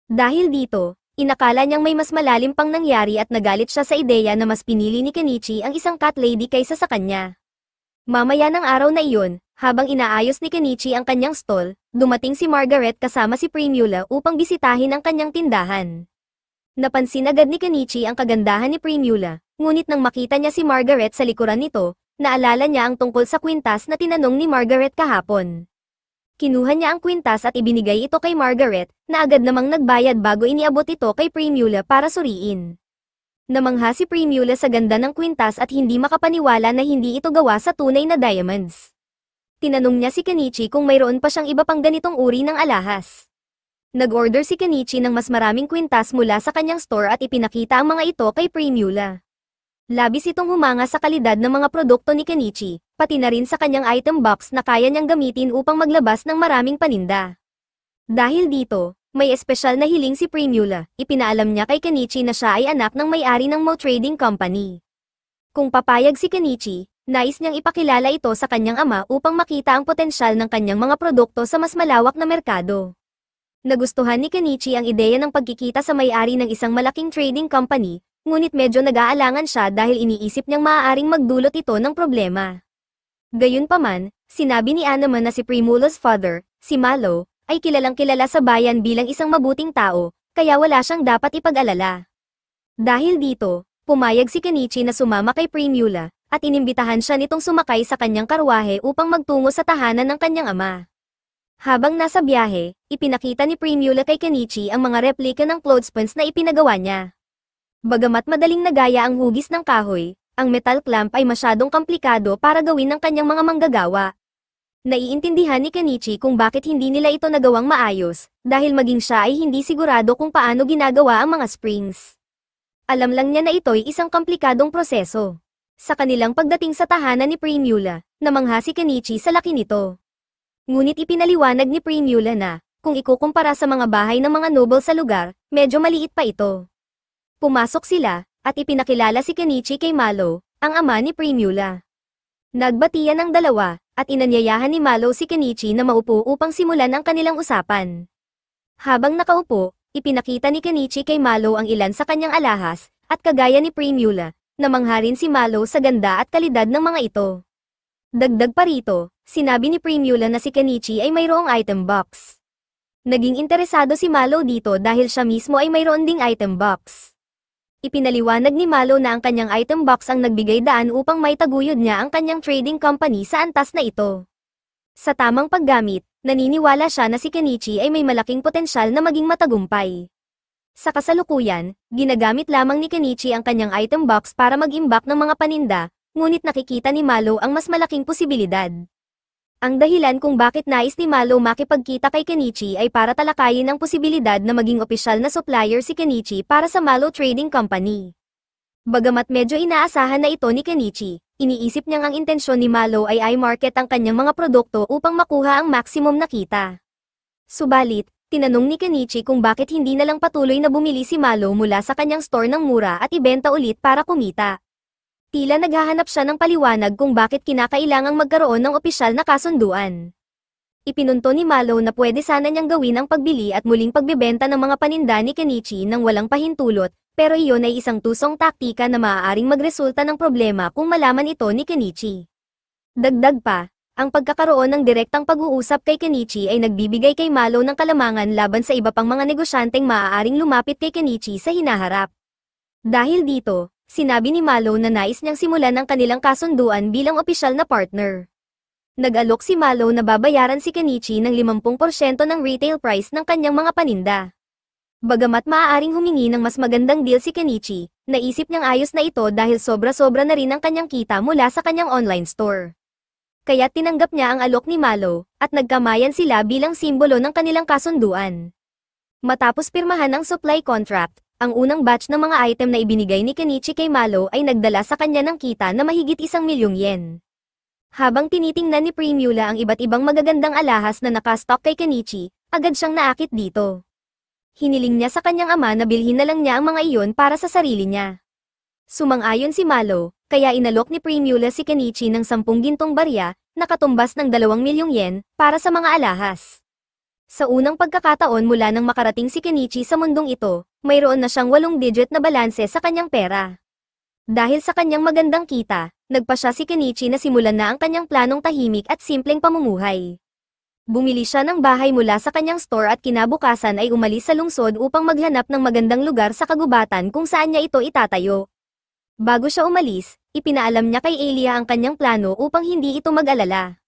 Dahil dito, inakala niyang may mas malalim pang nangyari at nagalit siya sa ideya na mas pinili ni Kenichi ang isang cat lady kaysa sa kanya. Mamaya ng araw na iyon, habang inaayos ni Kenichi ang kanyang stall, dumating si Margaret kasama si Primula upang bisitahin ang kanyang tindahan. Napansin agad ni Kenichi ang kagandahan ni Primula, ngunit nang makita niya si Margaret sa likuran nito, naalala niya ang tungkol sa kwintas na tinanong ni Margaret kahapon. Kinuha niya ang kwintas at ibinigay ito kay Margaret, na agad namang nagbayad bago iniabot ito kay Primula para suriin. Namangha si Primula sa ganda ng kwintas at hindi makapaniwala na hindi ito gawa sa tunay na diamonds. Tinanong niya si Kenichi kung mayroon pa siyang iba pang ganitong uri ng alahas. Nag-order si Kenichi ng mas maraming kwintas mula sa kanyang store at ipinakita ang mga ito kay Primula. Labis itong humanga sa kalidad ng mga produkto ni Kenichi, pati na rin sa kanyang item box na kaya niyang gamitin upang maglabas ng maraming paninda. Dahil dito, may espesyal na hiling si Primula, ipinaalam niya kay Kenichi na siya ay anak ng may-ari ng Mo Trading Company. Kung papayag si Kenichi, nais niyang ipakilala ito sa kanyang ama upang makita ang potensyal ng kanyang mga produkto sa mas malawak na merkado. Nagustuhan ni Kenichi ang ideya ng pagkikita sa may-ari ng isang malaking trading company, ngunit medyo nag-aalangan siya dahil iniisip niyang maaaring magdulot ito ng problema. Gayunpaman, sinabi ni Anama na si Primula's father, si Malo, ay kilalang-kilala sa bayan bilang isang mabuting tao, kaya wala siyang dapat ipag-alala. Dahil dito, pumayag si Kenichi na sumama kay Primula, at inimbitahan siya nitong sumakay sa kanyang karwahe upang magtungo sa tahanan ng kanyang ama. Habang nasa biyahe, ipinakita ni Primula kay Kenichi ang mga replika ng clothespins na ipinagawa niya. Bagamat madaling nagaya ang hugis ng kahoy, ang metal clamp ay masyadong komplikado para gawin ng kanyang mga manggagawa. Naiintindihan ni Kenichi kung bakit hindi nila ito nagawang maayos, dahil maging siya ay hindi sigurado kung paano ginagawa ang mga springs. Alam lang niya na ito'y isang komplikadong proseso. Sa kanilang pagdating sa tahanan ni Primula, namangha si Kenichi sa laki nito. Ngunit ipinaliwanag ni Primula na, kung ikukumpara sa mga bahay ng mga noble sa lugar, medyo maliit pa ito. Pumasok sila, at ipinakilala si Kenichi kay Malo, ang ama ni Primula. Nagbatian ang dalawa, at inanyayahan ni Malo si Kenichi na maupo upang simulan ang kanilang usapan. Habang nakaupo, ipinakita ni Kenichi kay Malo ang ilan sa kanyang alahas, at kagaya ni Primula, namangha rin si Malo sa ganda at kalidad ng mga ito. Dagdag pa rito, sinabi ni Primula na si Kenichi ay mayroong item box. Naging interesado si Malo dito dahil siya mismo ay mayroon ding item box. Ipinaliwanag ni Malo na ang kanyang item box ang nagbigay daan upang maitaguyod niya ang kanyang trading company sa antas na ito. Sa tamang paggamit, naniniwala siya na si Kenichi ay may malaking potensyal na maging matagumpay. Sa kasalukuyan, ginagamit lamang ni Kenichi ang kanyang item box para mag-imbak ng mga paninda, ngunit nakikita ni Malo ang mas malaking posibilidad. Ang dahilan kung bakit nais ni Malo makipagkita kay Kenichi ay para talakayin ang posibilidad na maging opisyal na supplier si Kenichi para sa Malo Trading Company. Bagamat medyo inaasahan na ito ni Kenichi, iniisip niyang ang intensyon ni Malo ay i-market ang kanyang mga produkto upang makuha ang maximum na kita. Subalit, tinanong ni Kenichi kung bakit hindi na lang patuloy na bumili si Malo mula sa kanyang store ng mura at ibenta ulit para kumita. Tila naghahanap siya ng paliwanag kung bakit kinakailangang magkaroon ng opisyal na kasunduan. Ipinunto ni Malo na pwede sana niyang gawin ang pagbili at muling pagbebenta ng mga paninda ni Kenichi nang walang pahintulot, pero iyon ay isang tusong taktika na maaaring magresulta ng problema kung malaman ito ni Kenichi. Dagdag pa, ang pagkakaroon ng direktang pag-uusap kay Kenichi ay nagbibigay kay Malo ng kalamangan laban sa iba pang mga negosyanteng maaaring lumapit kay Kenichi sa hinaharap. Dahil dito, sinabi ni Malo na nais niyang simulan ang kanilang kasunduan bilang opisyal na partner. Nag-alok si Malo na babayaran si Kenichi ng 50% ng retail price ng kanyang mga paninda. Bagamat maaaring humingi ng mas magandang deal si Kenichi, naisip niyang ayos na ito dahil sobra-sobra na rin ang kanyang kita mula sa kanyang online store. Kaya tinanggap niya ang alok ni Malo, at nagkamayan sila bilang simbolo ng kanilang kasunduan. Matapos pirmahan ang supply contract, ang unang batch ng mga item na ibinigay ni Kenichi kay Malo ay nagdala sa kanya ng kita na mahigit 1,000,000 yen. Habang tinitingnan ni Primula ang iba't ibang magagandang alahas na nakastock kay Kenichi, agad siyang naakit dito. Hiniling niya sa kanyang ama na bilhin na lang niya ang mga iyon para sa sarili niya. Sumang-ayon si Malo, kaya inalok ni Primula si Kenichi ng 10 gintong barya, na katumbas ng 2,000,000 yen, para sa mga alahas. Sa unang pagkakataon mula nang makarating si Kenichi sa mundong ito, mayroon na siyang 8-digit na balanse sa kanyang pera. Dahil sa kanyang magandang kita, nagpa siya si Kenichi na simulan na ang kanyang planong tahimik at simpleng pamumuhay. Bumili siya ng bahay mula sa kanyang store at kinabukasan ay umalis sa lungsod upang maghanap ng magandang lugar sa kagubatan kung saan niya ito itatayo. Bago siya umalis, ipinaalam niya kay Elia ang kanyang plano upang hindi ito mag-alala.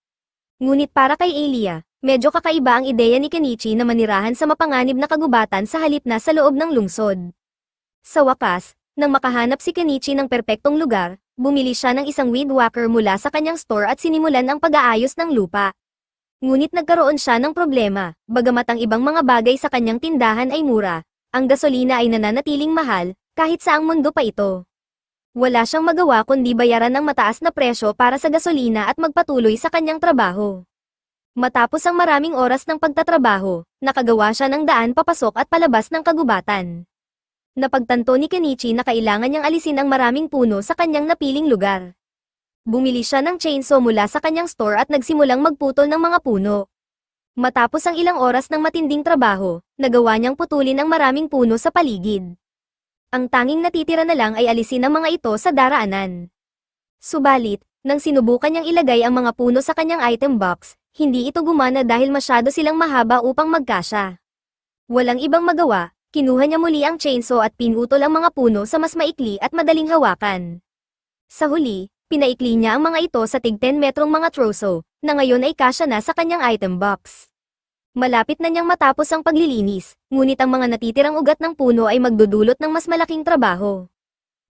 Ngunit para kay Elia, medyo kakaiba ang ideya ni Kenichi na manirahan sa mapanganib na kagubatan sa halip na sa loob ng lungsod. Sa wakas, nang makahanap si Kenichi ng perpektong lugar, bumili siya ng isang weed whacker mula sa kanyang store at sinimulan ang pag-aayos ng lupa. Ngunit nagkaroon siya ng problema, bagamat ang ibang mga bagay sa kanyang tindahan ay mura, ang gasolina ay nananatiling mahal, kahit saang mundo pa ito. Wala siyang magawa kundi bayaran ng mataas na presyo para sa gasolina at magpatuloy sa kanyang trabaho. Matapos ang maraming oras ng pagtatrabaho, nakagawa siya ng daan papasok at palabas ng kagubatan. Napagtanto ni Kenichi na kailangan niyang alisin ang maraming puno sa kanyang napiling lugar. Bumili siya ng chainsaw mula sa kanyang store at nagsimulang magputol ng mga puno. Matapos ang ilang oras ng matinding trabaho, nagawa niyang putulin ang maraming puno sa paligid. Ang tanging natitira na lang ay alisin ang mga ito sa daraanan. Subalit, nang sinubukan niyang ilagay ang mga puno sa kanyang item box, hindi ito gumana dahil masyado silang mahaba upang magkasya. Walang ibang magawa, kinuha niya muli ang chainsaw at pinutol ang mga puno sa mas maikli at madaling hawakan. Sa huli, pinaikli niya ang mga ito sa tig 10 metrong mga troso, na ngayon ay kasya na sa kanyang item box. Malapit na niyang matapos ang paglilinis, ngunit ang mga natitirang ugat ng puno ay magdudulot ng mas malaking trabaho.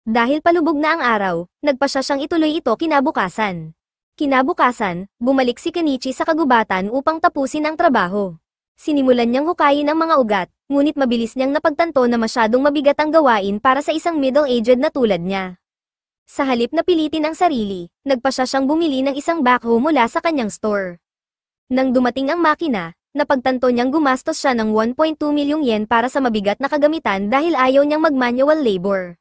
Dahil palubog na ang araw, nagpa siya siyang ituloy ito kinabukasan. Kinabukasan, bumalik si Kenichi sa kagubatan upang tapusin ang trabaho. Sinimulan niyang hukayin ang mga ugat, ngunit mabilis niyang napagtanto na masyadong mabigat ang gawain para sa isang middle-aged na tulad niya. Sa halip na pilitin ang sarili, nagpa siya siyang bumili ng isang backhoe mula sa kanyang store. Nang dumating ang makina, napagtanto niyang gumastos siya ng 1.2 milyong yen para sa mabigat na kagamitan dahil ayaw niyang mag-manual labor.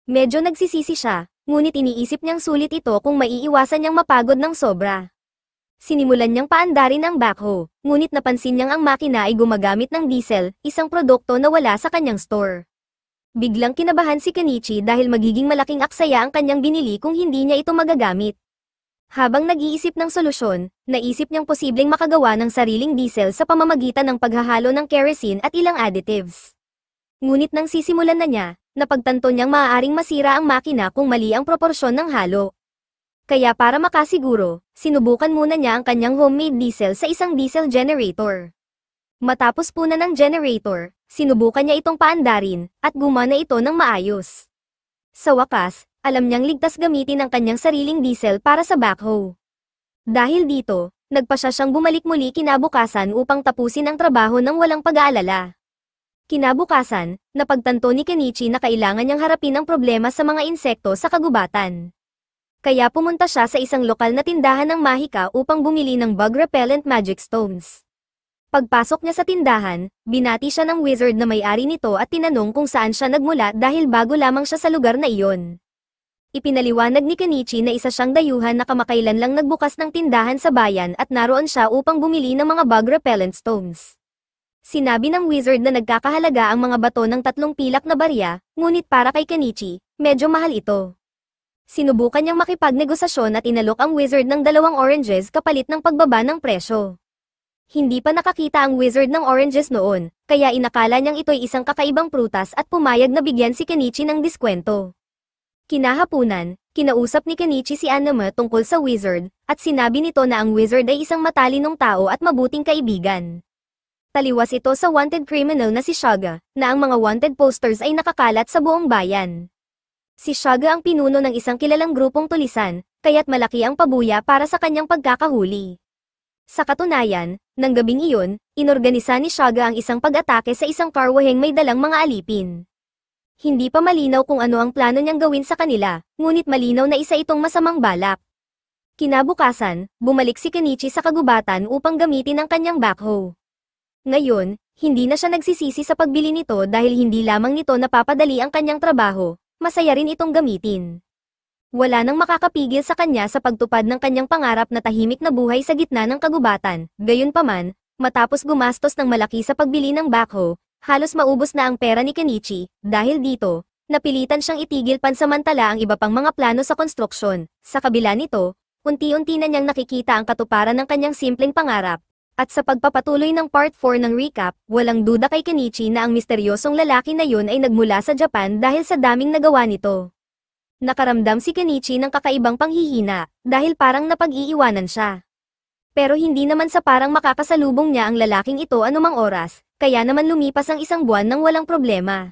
Medyo nagsisisi siya, ngunit iniisip niyang sulit ito kung maiiwasan niyang mapagod ng sobra. Sinimulan niyang paandarin ang backhoe, ngunit napansin niyang ang makina ay gumagamit ng diesel, isang produkto na wala sa kanyang store. Biglang kinabahan si Kenichi dahil magiging malaking aksaya ang kanyang binili kung hindi niya ito magagamit. Habang nag-iisip ng solusyon, naisip niyang posibleng makagawa ng sariling diesel sa pamamagitan ng paghahalo ng kerosene at ilang additives. Ngunit nang sisimulan na niya, napagtanto niyang maaaring masira ang makina kung mali ang proporsyon ng halo. Kaya para makasiguro, sinubukan muna niya ang kanyang homemade diesel sa isang diesel generator. Matapos punan ng generator, sinubukan niya itong paandarin, at gumana ito ng maayos. Sa wakas, Alam niyang ligtas gamitin ang kanyang sariling diesel para sa backhoe. Dahil dito, nagpa siya siyang bumalik muli kinabukasan upang tapusin ang trabaho ng walang pag-aalala. Kinabukasan, napagtanto ni Kenichi na kailangan niyang harapin ang problema sa mga insekto sa kagubatan. Kaya pumunta siya sa isang lokal na tindahan ng mahika upang bumili ng bug repellent magic stones. Pagpasok niya sa tindahan, binati siya ng wizard na may-ari nito at tinanong kung saan siya nagmula dahil bago lamang siya sa lugar na iyon. Ipinaliwanag ni Kenichi na isa siyang dayuhan na kamakailan lang nagbukas ng tindahan sa bayan at naroon siya upang bumili ng mga bug repellent stones. Sinabi ng wizard na nagkakahalaga ang mga bato ng 3 pilak na barya, ngunit para kay Kenichi, medyo mahal ito. Sinubukan niyang makipagnegosasyon at inalok ang wizard ng 2 oranges kapalit ng pagbaba ng presyo. Hindi pa nakakita ang wizard ng oranges noon, kaya inakala niyang ito'y isang kakaibang prutas at pumayag na bigyan si Kenichi ng diskwento. Kinahapunan, kinausap ni Kenichi si Anama tungkol sa wizard, at sinabi nito na ang wizard ay isang matalinong tao at mabuting kaibigan. Taliwas ito sa wanted criminal na si Shaga, na ang mga wanted posters ay nakakalat sa buong bayan. Si Shaga ang pinuno ng isang kilalang grupong tulisan, kaya't malaki ang pabuya para sa kanyang pagkakahuli. Sa katunayan, nang gabing iyon, inorganisa ni Shaga ang isang pag-atake sa isang karwaheng may dalang mga alipin. Hindi pa malinaw kung ano ang plano niyang gawin sa kanila, ngunit malinaw na isa itong masamang balak. Kinabukasan, bumalik si Kenichi sa kagubatan upang gamitin ang kanyang backhoe. Ngayon, hindi na siya nagsisisi sa pagbili nito dahil hindi lamang nito napapadali ang kanyang trabaho, masaya rin itong gamitin. Wala nang makakapigil sa kanya sa pagtupad ng kanyang pangarap na tahimik na buhay sa gitna ng kagubatan. Gayunpaman, matapos gumastos ng malaki sa pagbili ng backhoe, halos maubos na ang pera ni Kenichi. Dahil dito, napilitan siyang itigil pansamantala ang iba pang mga plano sa konstruksyon. Sa kabila nito, unti-unti na niyang nakikita ang katuparan ng kanyang simpleng pangarap. At sa pagpapatuloy ng Part 4 ng recap, walang duda kay Kenichi na ang misteryosong lalaki na yun ay nagmula sa Japan dahil sa daming nagawa nito. Nakaramdam si Kenichi ng kakaibang panghihina, dahil parang napag-iiwanan siya. Pero hindi naman sa parang makakasalubong niya ang lalaking ito anumang oras, kaya naman lumipas ang 1 buwan nang walang problema.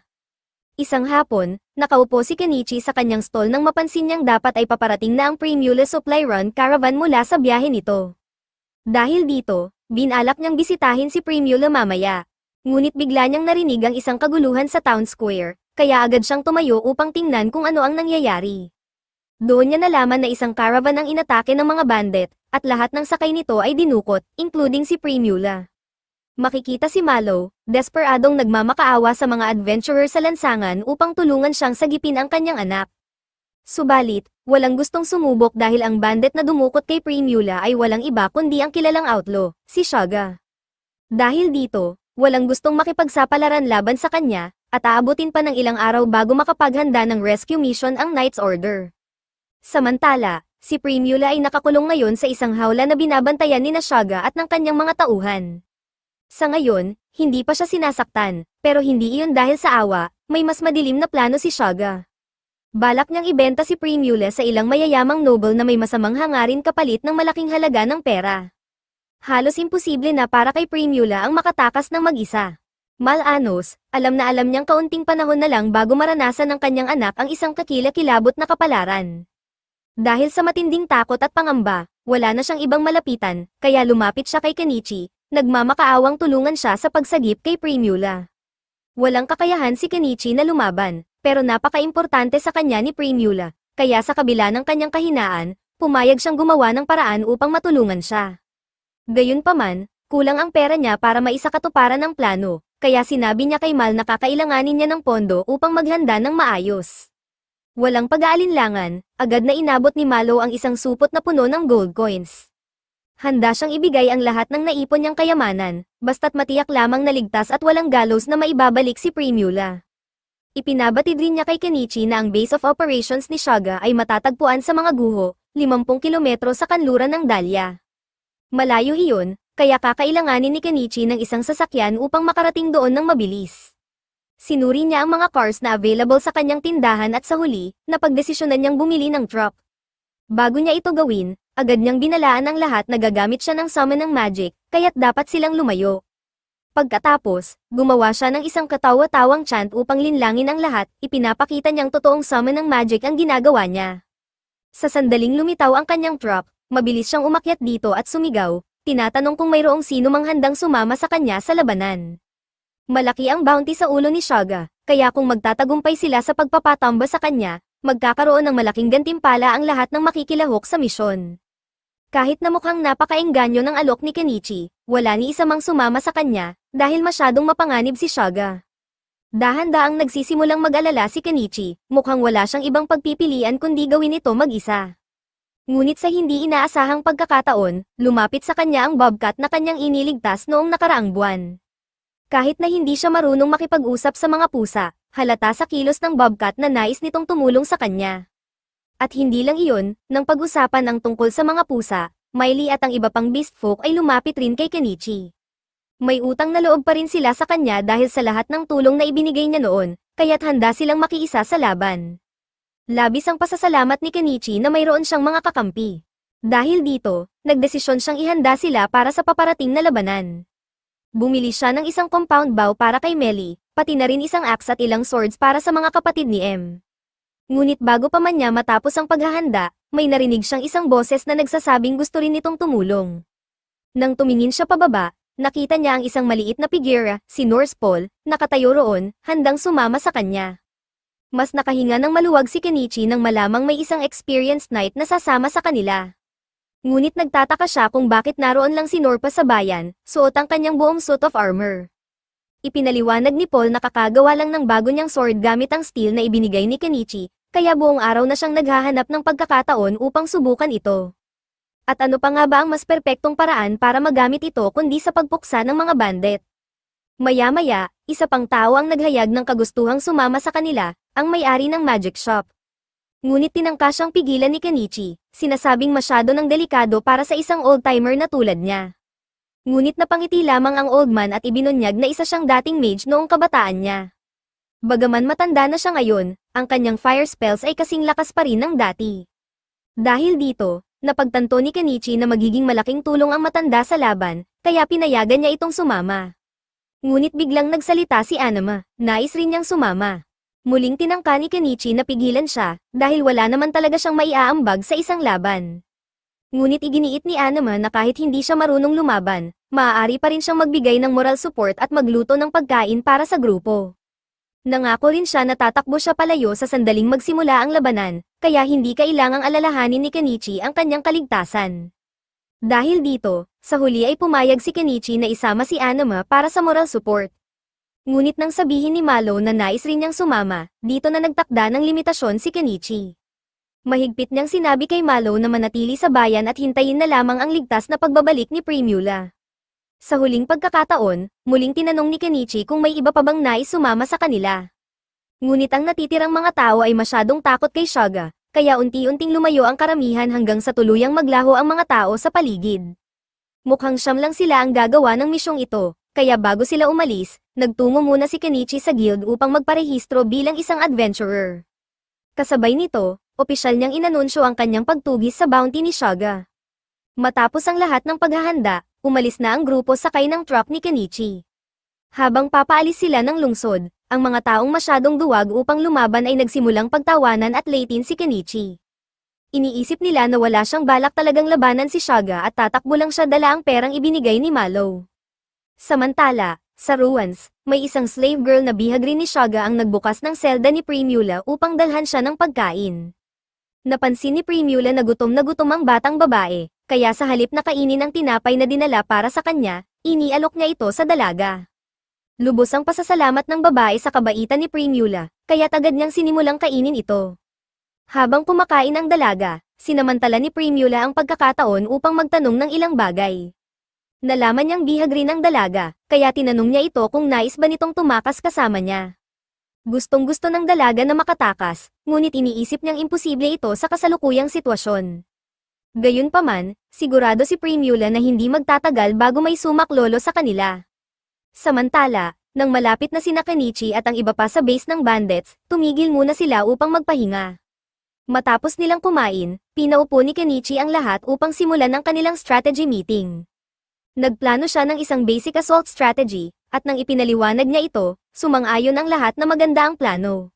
Isang hapon, nakaupo si Kenichi sa kanyang stall nang mapansin niyang dapat ay paparating na ang Primula Supply Run Caravan mula sa biyahe nito. Dahil dito, binalak niyang bisitahin si Primula mamaya. Ngunit bigla niyang narinig ang isang kaguluhan sa town square, kaya agad siyang tumayo upang tingnan kung ano ang nangyayari. Doon niya nalaman na isang caravan ang inatake ng mga bandit, at lahat ng sakay nito ay dinukot, including si Primula. Makikita si Malo, desperadong nagmamakaawa sa mga adventurer sa lansangan upang tulungan siyang sagipin ang kanyang anak. Subalit, walang gustong sumubok dahil ang bandit na dumukot kay Primula ay walang iba kundi ang kilalang outlaw, si Shaga. Dahil dito, walang gustong makipagsapalaran laban sa kanya, at aabutin pa ng ilang araw bago makapaghanda ng rescue mission ang Knight's Order. Samantala, si Primula ay nakakulong ngayon sa isang hawla na binabantayan ni Shaga at ng kanyang mga tauhan. Sa ngayon, hindi pa siya sinasaktan, pero hindi iyon dahil sa awa, may mas madilim na plano si Shaga. Balak niyang ibenta si Primula sa ilang mayayamang noble na may masamang hangarin kapalit ng malaking halaga ng pera. Halos imposible na para kay Primula ang makatakas ng mag-isa. Mal-anos, alam niyang kaunting panahon na lang bago maranasan ng kanyang anak ang isang kakilakilabot na kapalaran. Dahil sa matinding takot at pangamba, wala na siyang ibang malapitan, kaya lumapit siya kay Kenichi, nagmamakaawang tulungan siya sa pagsagip kay Primula. Walang kakayahan si Kenichi na lumaban, pero napaka-importante sa kanya ni Primula, kaya sa kabila ng kanyang kahinaan, pumayag siyang gumawa ng paraan upang matulungan siya. Gayunpaman, kulang ang pera niya para maisakatuparan ang plano, kaya sinabi niya kay Mal na kakailanganin niya ng pondo upang maghanda ng maayos. Walang pag-aalinlangan, agad na inabot ni Malo ang isang supot na puno ng gold coins. Handa siyang ibigay ang lahat ng naipon niyang kayamanan, basta't matiyak lamang na ligtas at walang gallows na maibabalik si Primula. Ipinabatid rin niya kay Kenichi na ang base of operations ni Shaga ay matatagpuan sa mga guho, 50 kilometro sa kanluran ng Dahlia. Malayo iyon, kaya kakailanganin ni Kenichi ng isang sasakyan upang makarating doon ng mabilis. Sinuri niya ang mga cars na available sa kanyang tindahan at sa huli, napagdesisyonan niyang bumili ng truck. Bago niya ito gawin, agad niyang binalaan ang lahat na gagamit siya ng summon ng magic, kaya't dapat silang lumayo. Pagkatapos, gumawa siya ng isang katawa-tawang chant upang linlangin ang lahat, ipinapakita niyang totoong summon ng magic ang ginagawa niya. Sa sandaling lumitaw ang kanyang truck, mabilis siyang umakyat dito at sumigaw, tinatanong kung mayroong sino mang handang sumama sa kanya sa labanan. Malaki ang bounty sa ulo ni Shaga, kaya kung magtatagumpay sila sa pagpapatamba sa kanya, magkakaroon ng malaking gantimpala ang lahat ng makikilahok sa misyon. Kahit na mukhang napakaengganyo ng alok ni Kenichi, wala ni isa mang sumama sa kanya, dahil masyadong mapanganib si Shaga. Dahan-daang nagsisimulang mag-alala si Kenichi, mukhang wala siyang ibang pagpipilian kundi gawin ito mag-isa. Ngunit sa hindi inaasahang pagkakataon, lumapit sa kanya ang bobcat na kanyang iniligtas noong nakaraang buwan. Kahit na hindi siya marunong makipag-usap sa mga pusa, halata sa kilos ng bobcat na nais nitong tumulong sa kanya. At hindi lang iyon, nang pag-usapan ang tungkol sa mga pusa, Miley at ang iba pang beast folk ay lumapit rin kay Kenichi. May utang na loob pa rin sila sa kanya dahil sa lahat ng tulong na ibinigay niya noon, kaya't handa silang makiisa sa laban. Labis ang pasasalamat ni Kenichi na mayroon siyang mga kakampi. Dahil dito, nagdesisyon siyang ihanda sila para sa paparating na labanan. Bumili siya ng isang compound bow para kay Melly, pati na rin isang axe at ilang swords para sa mga kapatid ni M. Ngunit bago pa man niya matapos ang paghahanda, may narinig siyang isang boses na nagsasabing gusto rin nitong tumulong. Nang tumingin siya pababa, nakita niya ang isang maliit na figura, si Norse Paul, nakatayo roon, handang sumama sa kanya. Mas nakahinga ng maluwag si Kenichi nang malamang may isang experienced knight na sasama sa kanila. Ngunit nagtataka siya kung bakit naroon lang si Norpa sa bayan, suot ang kanyang buong suit of armor. Ipinaliwanag ni Paul na kakagawa lang ng bago niyang sword gamit ang steel na ibinigay ni Kenichi, kaya buong araw na siyang naghahanap ng pagkakataon upang subukan ito. At ano pa nga ba ang mas perpektong paraan para magamit ito kundi sa pagpuksa ng mga bandit? Maya-maya, isa pang tao ang naghayag ng kagustuhang sumama sa kanila, ang may-ari ng magic shop. Ngunit tinangka siyang pigilan ni Kenichi, sinasabing masyado ng delikado para sa isang old-timer na tulad niya. Ngunit napangiti lamang ang old man at ibinunyag na isa siyang dating mage noong kabataan niya. Bagaman matanda na siya ngayon, ang kanyang fire spells ay kasing lakas pa rin ng dati. Dahil dito, napagtanto ni Kenichi na magiging malaking tulong ang matanda sa laban, kaya pinayagan niya itong sumama. Ngunit biglang nagsalita si Anama, nais rin niyang sumama. Muling tinangka ni Kenichi na pigilan siya, dahil wala naman talaga siyang maiaambag sa isang laban. Ngunit iginiit ni Anama na kahit hindi siya marunong lumaban, maaari pa rin siyang magbigay ng moral support at magluto ng pagkain para sa grupo. Nangako rin siya na tatakbo siya palayo sa sandaling magsimula ang labanan, kaya hindi kailangang alalahanin ni Kenichi ang kanyang kaligtasan. Dahil dito, sa huli ay pumayag si Kenichi na isama si Anama para sa moral support. Ngunit nang sabihin ni Malo na nais rin niyang sumama, dito na nagtakda ng limitasyon si Kenichi. Mahigpit niyang sinabi kay Malo na manatili sa bayan at hintayin na lamang ang ligtas na pagbabalik ni Primula. Sa huling pagkakataon, muling tinanong ni Kenichi kung may iba pa bang nais sumama sa kanila. Ngunit ang natitirang mga tao ay masyadong takot kay Shaga, kaya unti-unting lumayo ang karamihan hanggang sa tuluyang maglaho ang mga tao sa paligid. Mukhang siyam lang sila ang gagawa ng misyong ito, kaya bago sila umalis, nagtungo muna si Kenichi sa guild upang magparehistro bilang isang adventurer. Kasabay nito, opisyal niyang inanunsyo ang kanyang pagtugis sa bounty ni Shaga. Matapos ang lahat ng paghahanda, umalis na ang grupo sakay ng truck ni Kenichi. Habang papaalis sila ng lungsod, ang mga taong masyadong duwag upang lumaban ay nagsimulang pagtawanan at latin si Kenichi. Iniisip nila na wala siyang balak talagang labanan si Shaga at tatakbo lang siya dala ang perang ibinigay ni Malo. Samantala, sa ruins, may isang slave girl na bihag rin ni Shaga ang nagbukas ng selda ni Primula upang dalhan siya ng pagkain. Napansin ni Primula na gutom ang batang babae, kaya sa halip na kainin ang tinapay na dinala para sa kanya, inialok niya ito sa dalaga. Lubos ang pasasalamat ng babae sa kabaitan ni Primula, kaya agad niyang sinimulang kainin ito. Habang kumakain ang dalaga, sinamantala ni Primula ang pagkakataon upang magtanong ng ilang bagay. Nalaman niyang bihag rin ang dalaga, kaya tinanong niya ito kung nais ba nitong tumakas kasama niya. Gustong-gusto ng dalaga na makatakas, ngunit iniisip niyang imposible ito sa kasalukuyang sitwasyon. Gayunpaman, sigurado si Primula na hindi magtatagal bago may sumaklolo sa kanila. Samantala, nang malapit na sina Kenichi at ang iba pa sa base ng bandits, tumigil muna sila upang magpahinga. Matapos nilang kumain, pinaupo ni Kenichi ang lahat upang simulan ang kanilang strategy meeting. Nagplano siya ng isang basic assault strategy, at nang ipinaliwanag niya ito, sumang-ayon ang lahat na maganda ang plano.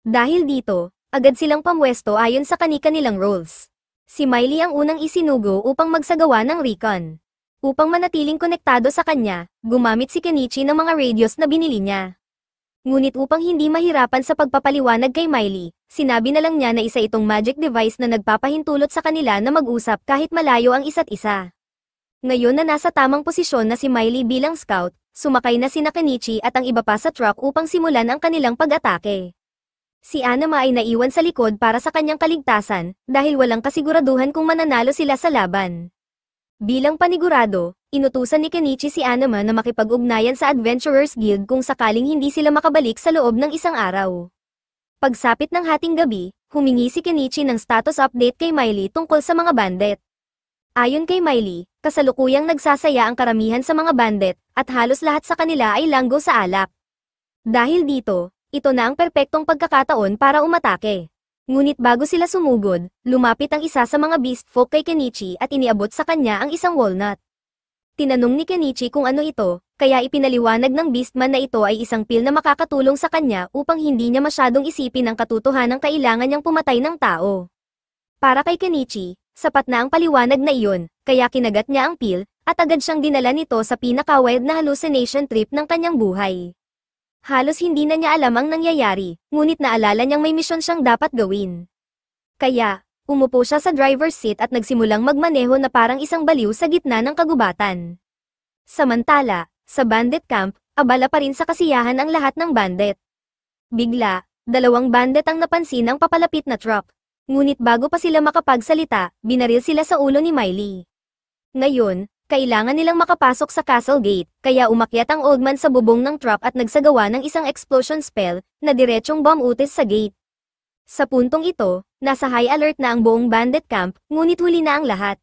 Dahil dito, agad silang pamwesto ayon sa kani-kanilang roles. Si Miley ang unang isinugo upang magsagawa ng recon. Upang manatiling konektado sa kanya, gumamit si Kenichi ng mga radios na binili niya. Ngunit upang hindi mahirapan sa pagpapaliwanag kay Miley, sinabi na lang niya na isa itong magic device na nagpapahintulot sa kanila na mag-usap kahit malayo ang isa't isa. Ngayon na nasa tamang posisyon na si Miley bilang scout, sumakay na sina Kenichi at ang iba pa sa truck upang simulan ang kanilang pag-atake. Si Anama ay naiwan sa likod para sa kanyang kaligtasan, dahil walang kasiguraduhan kung mananalo sila sa laban. Bilang panigurado, inutusan ni Kenichi si Anama na makipag-ugnayan sa Adventurers Guild kung sakaling hindi sila makabalik sa loob ng isang araw. Pagsapit ng hating gabi, humingi si Kenichi ng status update kay Miley tungkol sa mga bandit. Ayon kay Miley, kasalukuyang nagsasaya ang karamihan sa mga bandit, at halos lahat sa kanila ay langgo sa alak. Dahil dito, ito na ang perpektong pagkakataon para umatake. Ngunit bago sila sumugod, lumapit ang isa sa mga beast folk kay Kenichi at iniabot sa kanya ang isang walnut. Tinanong ni Kenichi kung ano ito, kaya ipinaliwanag ng beastman na ito ay isang pil na makakatulong sa kanya upang hindi niya masyadong isipin ang katotohanang kailangan niyang pumatay ng tao. Para kay Kenichi, sapat na ang paliwanag na iyon, kaya kinagat niya ang pil, at agad siyang dinala nito sa pinaka-wild na hallucination trip ng kanyang buhay. Halos hindi na niya alam ang nangyayari, ngunit naalala niyang may misyon siyang dapat gawin. Kaya, umupo siya sa driver's seat at nagsimulang magmaneho na parang isang baliw sa gitna ng kagubatan. Samantala, sa bandit camp, abala pa rin sa kasiyahan ang lahat ng bandit. Bigla, dalawang bandit ang napansin ng papalapit na truck. Ngunit bago pa sila makapagsalita, binaril sila sa ulo ni Miley. Ngayon, kailangan nilang makapasok sa castle gate, kaya umakyat ang old man sa bubong ng truck at nagsagawa ng isang explosion spell, na diretsyong bomb utis sa gate. Sa puntong ito, nasa high alert na ang buong bandit camp, ngunit huli na ang lahat.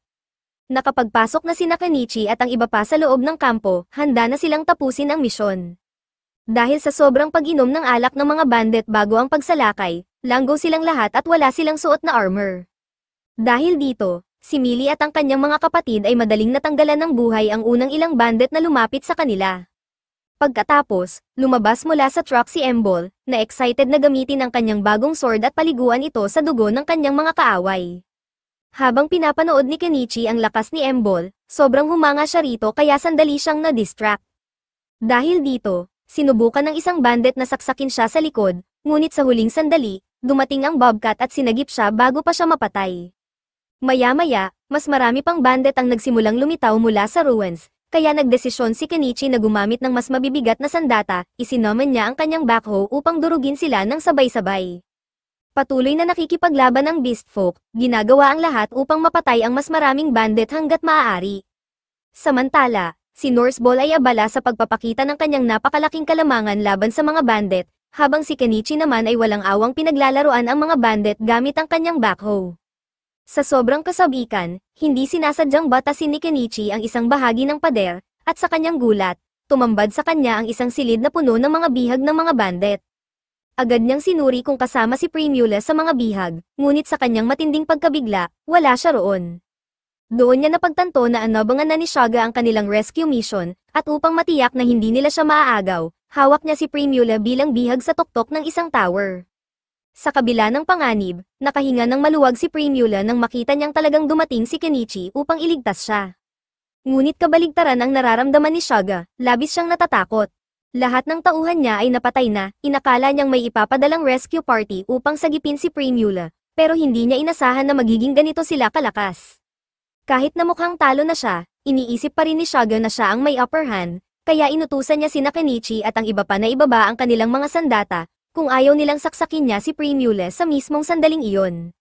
Nakapagpasok na sina Kenichi at ang iba pa sa loob ng kampo, handa na silang tapusin ang misyon. Dahil sa sobrang pag-inom ng alak ng mga bandit bago ang pagsalakay, langgo silang lahat at wala silang suot na armor. Dahil dito, si Millie at ang kanyang mga kapatid ay madaling natanggalan ng buhay ang unang ilang bandit na lumapit sa kanila. Pagkatapos, lumabas mula sa truck si Embol, na excited na gamitin ang kanyang bagong sword at paliguan ito sa dugo ng kanyang mga kaaway. Habang pinapanood ni Kenichi ang lakas ni Embol, sobrang humanga siya rito kaya sandali siyang na-distract. Dahil dito, sinubukan ng isang bandit na saksakin siya sa likod, ngunit sa huling sandali, dumating ang bobcat at sinagip siya bago pa siya mapatay. Maya-maya, mas marami pang bandit ang nagsimulang lumitaw mula sa ruins, kaya nagdesisyon si Kenichi na gumamit ng mas mabibigat na sandata, isinummon niya ang kanyang backhoe upang durugin sila ng sabay-sabay. Patuloy na nakikipaglaban ang beast folk, ginagawa ang lahat upang mapatay ang mas maraming bandit hanggat maaari. Samantala, si Norse Ball ay abala sa pagpapakita ng kanyang napakalaking kalamangan laban sa mga bandit, habang si Kenichi naman ay walang awang pinaglalaruan ang mga bandit gamit ang kanyang backhoe. Sa sobrang kasabikan, hindi sinasadyang batasin ni Kenichi ang isang bahagi ng pader, at sa kanyang gulat, tumambad sa kanya ang isang silid na puno ng mga bihag ng mga bandit. Agad niyang sinuri kung kasama si Primula sa mga bihag, ngunit sa kanyang matinding pagkabigla, wala siya roon. Doon niya napagtanto na inabangan na ni Shaga ang kanilang rescue mission, at upang matiyak na hindi nila siya maaagaw, hawak niya si Primula bilang bihag sa tuktok ng isang tower. Sa kabila ng panganib, nakahinga ng maluwag si Primula nang makita niyang talagang dumating si Kenichi upang iligtas siya. Ngunit kabaligtaran ang nararamdaman ni Shaga, labis siyang natatakot. Lahat ng tauhan niya ay napatay na, inakala niyang may ipapadalang rescue party upang sagipin si Primula, pero hindi niya inasahan na magiging ganito sila kalakas. Kahit na mukhang talo na siya, iniisip pa rin ni Shaga na siya ang may upper hand, kaya inutusan niya sina Kenichi at ang iba pa na ibaba ang kanilang mga sandata, kung ayaw nilang saksakin niya si Primula sa mismong sandaling iyon.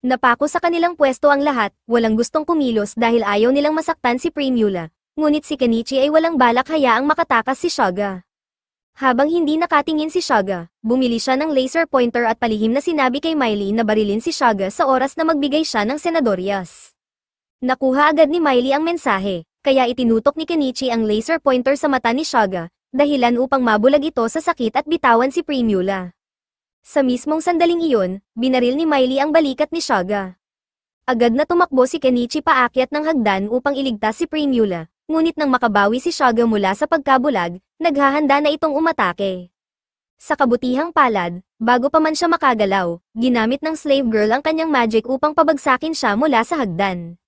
Napako sa kanilang pwesto ang lahat, walang gustong kumilos dahil ayaw nilang masaktan si Primula, ngunit si Kenichi ay walang balak hayaang makatakas si Shaga. Habang hindi nakatingin si Shaga, bumili siya ng laser pointer at palihim na sinabi kay Miley na barilin si Shaga sa oras na magbigay siya ng senadoryas. Nakuha agad ni Miley ang mensahe, kaya itinutok ni Kenichi ang laser pointer sa mata ni Shaga, dahilan upang mabulag ito sa sakit at bitawan si Primula. Sa mismong sandaling iyon, binaril ni Miley ang balikat ni Shaga. Agad na tumakbo si Kenichi paakyat ng hagdan upang iligtas si Primula, ngunit nang makabawi si Shaga mula sa pagkabulag, naghahanda na itong umatake. Sa kabutihang palad, bago pa man siya makagalaw, ginamit ng slave girl ang kanyang magic upang pabagsakin siya mula sa hagdan.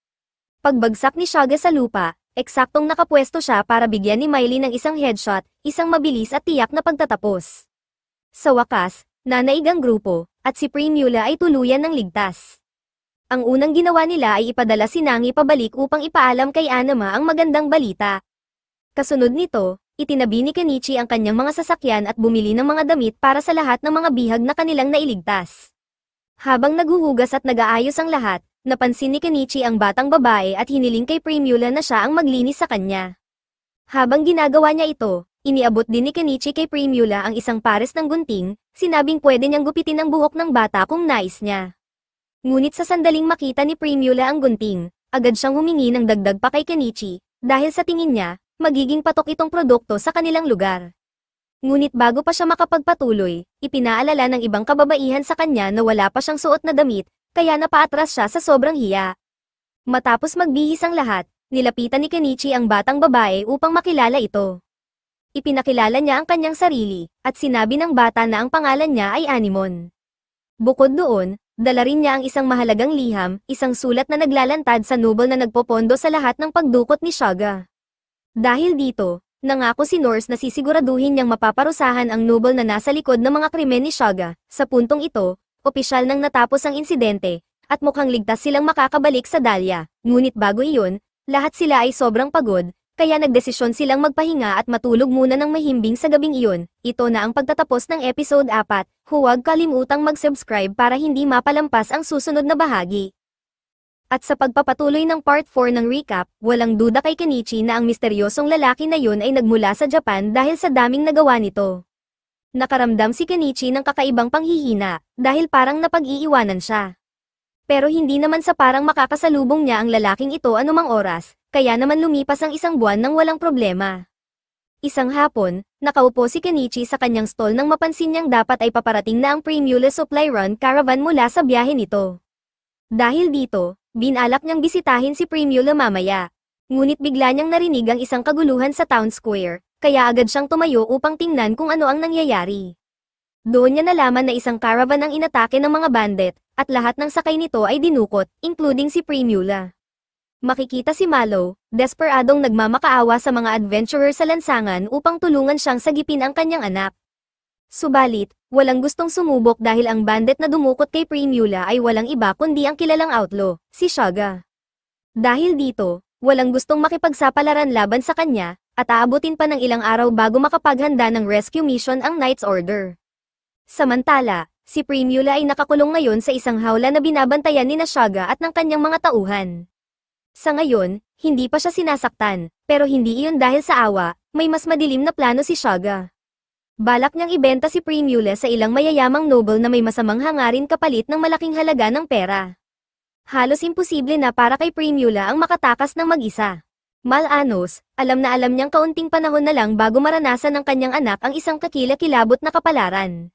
Pagbagsak ni Shaga sa lupa, eksaktong nakapwesto siya para bigyan ni Miley ng isang headshot, isang mabilis at tiyak na pagtatapos. Sa wakas, nanaig ang grupo, at si Primula ay tuluyan ng ligtas. Ang unang ginawa nila ay ipadala si Nangi pabalik upang ipaalam kay Anama ang magandang balita. Kasunod nito, itinabi ni Kenichi ang kanyang mga sasakyan at bumili ng mga damit para sa lahat ng mga bihag na kanilang nailigtas. Habang naghuhugas at nag-aayos ang lahat, napansin ni Kenichi ang batang babae at hiniling kay Primula na siya ang maglinis sa kanya. Habang ginagawa niya ito, iniabot din ni Kenichi kay Primula ang isang pares ng gunting, sinabing pwede niyang gupitin ang buhok ng bata kung nais niya. Ngunit sa sandaling makita ni Primula ang gunting, agad siyang humingi ng dagdag pa kay Kenichi, dahil sa tingin niya, magiging patok itong produkto sa kanilang lugar. Ngunit bago pa siya makapagpatuloy, ipinaalala ng ibang kababaihan sa kanya na wala pa siyang suot na damit, kaya napaatras siya sa sobrang hiya. Matapos magbihis ang lahat, nilapitan ni Kenichi ang batang babae upang makilala ito. Ipinakilala niya ang kanyang sarili, at sinabi ng bata na ang pangalan niya ay Anemone. Bukod doon, dala rin niya ang isang mahalagang liham, isang sulat na naglalantad sa noble na nagpopondo sa lahat ng pagdukot ni Shaga. Dahil dito, nangako si Norse na sisiguraduhin niyang mapaparusahan ang noble na nasa likod ng mga krimen ni Shaga. Sa puntong ito, opisyal nang natapos ang insidente, at mukhang ligtas silang makakabalik sa Dahlia. Ngunit bago iyon, lahat sila ay sobrang pagod, kaya nagdesisyon silang magpahinga at matulog muna ng mahimbing sa gabing iyon. Ito na ang pagtatapos ng episode 4, huwag kalimutang mag-subscribe para hindi mapalampas ang susunod na bahagi. At sa pagpapatuloy ng part 4 ng recap, walang duda kay Kenichi na ang misteryosong lalaki na yun ay nagmula sa Japan dahil sa daming nagawa nito. Nakaramdam si Kenichi ng kakaibang panghihina, dahil parang napag-iiwanan siya. Pero hindi naman sa parang makakasalubong niya ang lalaking ito anumang oras, kaya naman lumipas ang isang buwan nang walang problema. Isang hapon, nakaupo si Kenichi sa kanyang stall nang mapansin niyang dapat ay paparating na ang Primula Supply Run Caravan mula sa biyahe nito. Dahil dito, binalak niyang bisitahin si Primula mamaya. Ngunit bigla niyang narinig ang isang kaguluhan sa town square, kaya agad siyang tumayo upang tingnan kung ano ang nangyayari. Doon niya nalaman na isang caravan ang inatake ng mga bandit, at lahat ng sakay nito ay dinukot, including si Primula. Makikita si Malo, desperadong nagmamakaawa sa mga adventurer sa lansangan upang tulungan siyang sagipin ang kanyang anak. Subalit, walang gustong sumubok dahil ang bandit na dumukot kay Primula ay walang iba kundi ang kilalang outlaw, si Shaga. Dahil dito, walang gustong makipagsapalaran laban sa kanya, at aabutin pa ng ilang araw bago makapaghanda ng rescue mission ang Knight's Order. Samantala, si Primula ay nakakulong ngayon sa isang hawla na binabantayan ni Shaga at ng kanyang mga tauhan. Sa ngayon, hindi pa siya sinasaktan, pero hindi iyon dahil sa awa, may mas madilim na plano si Shaga. Balak niyang ibenta si Primula sa ilang mayayamang noble na may masamang hangarin kapalit ng malaking halaga ng pera. Halos imposible na para kay Primula ang makatakas ng mag-isa. Mal-anos, alam na alam niyang kaunting panahon na lang bago maranasan ng kanyang anak ang isang kakilakilabot na kapalaran.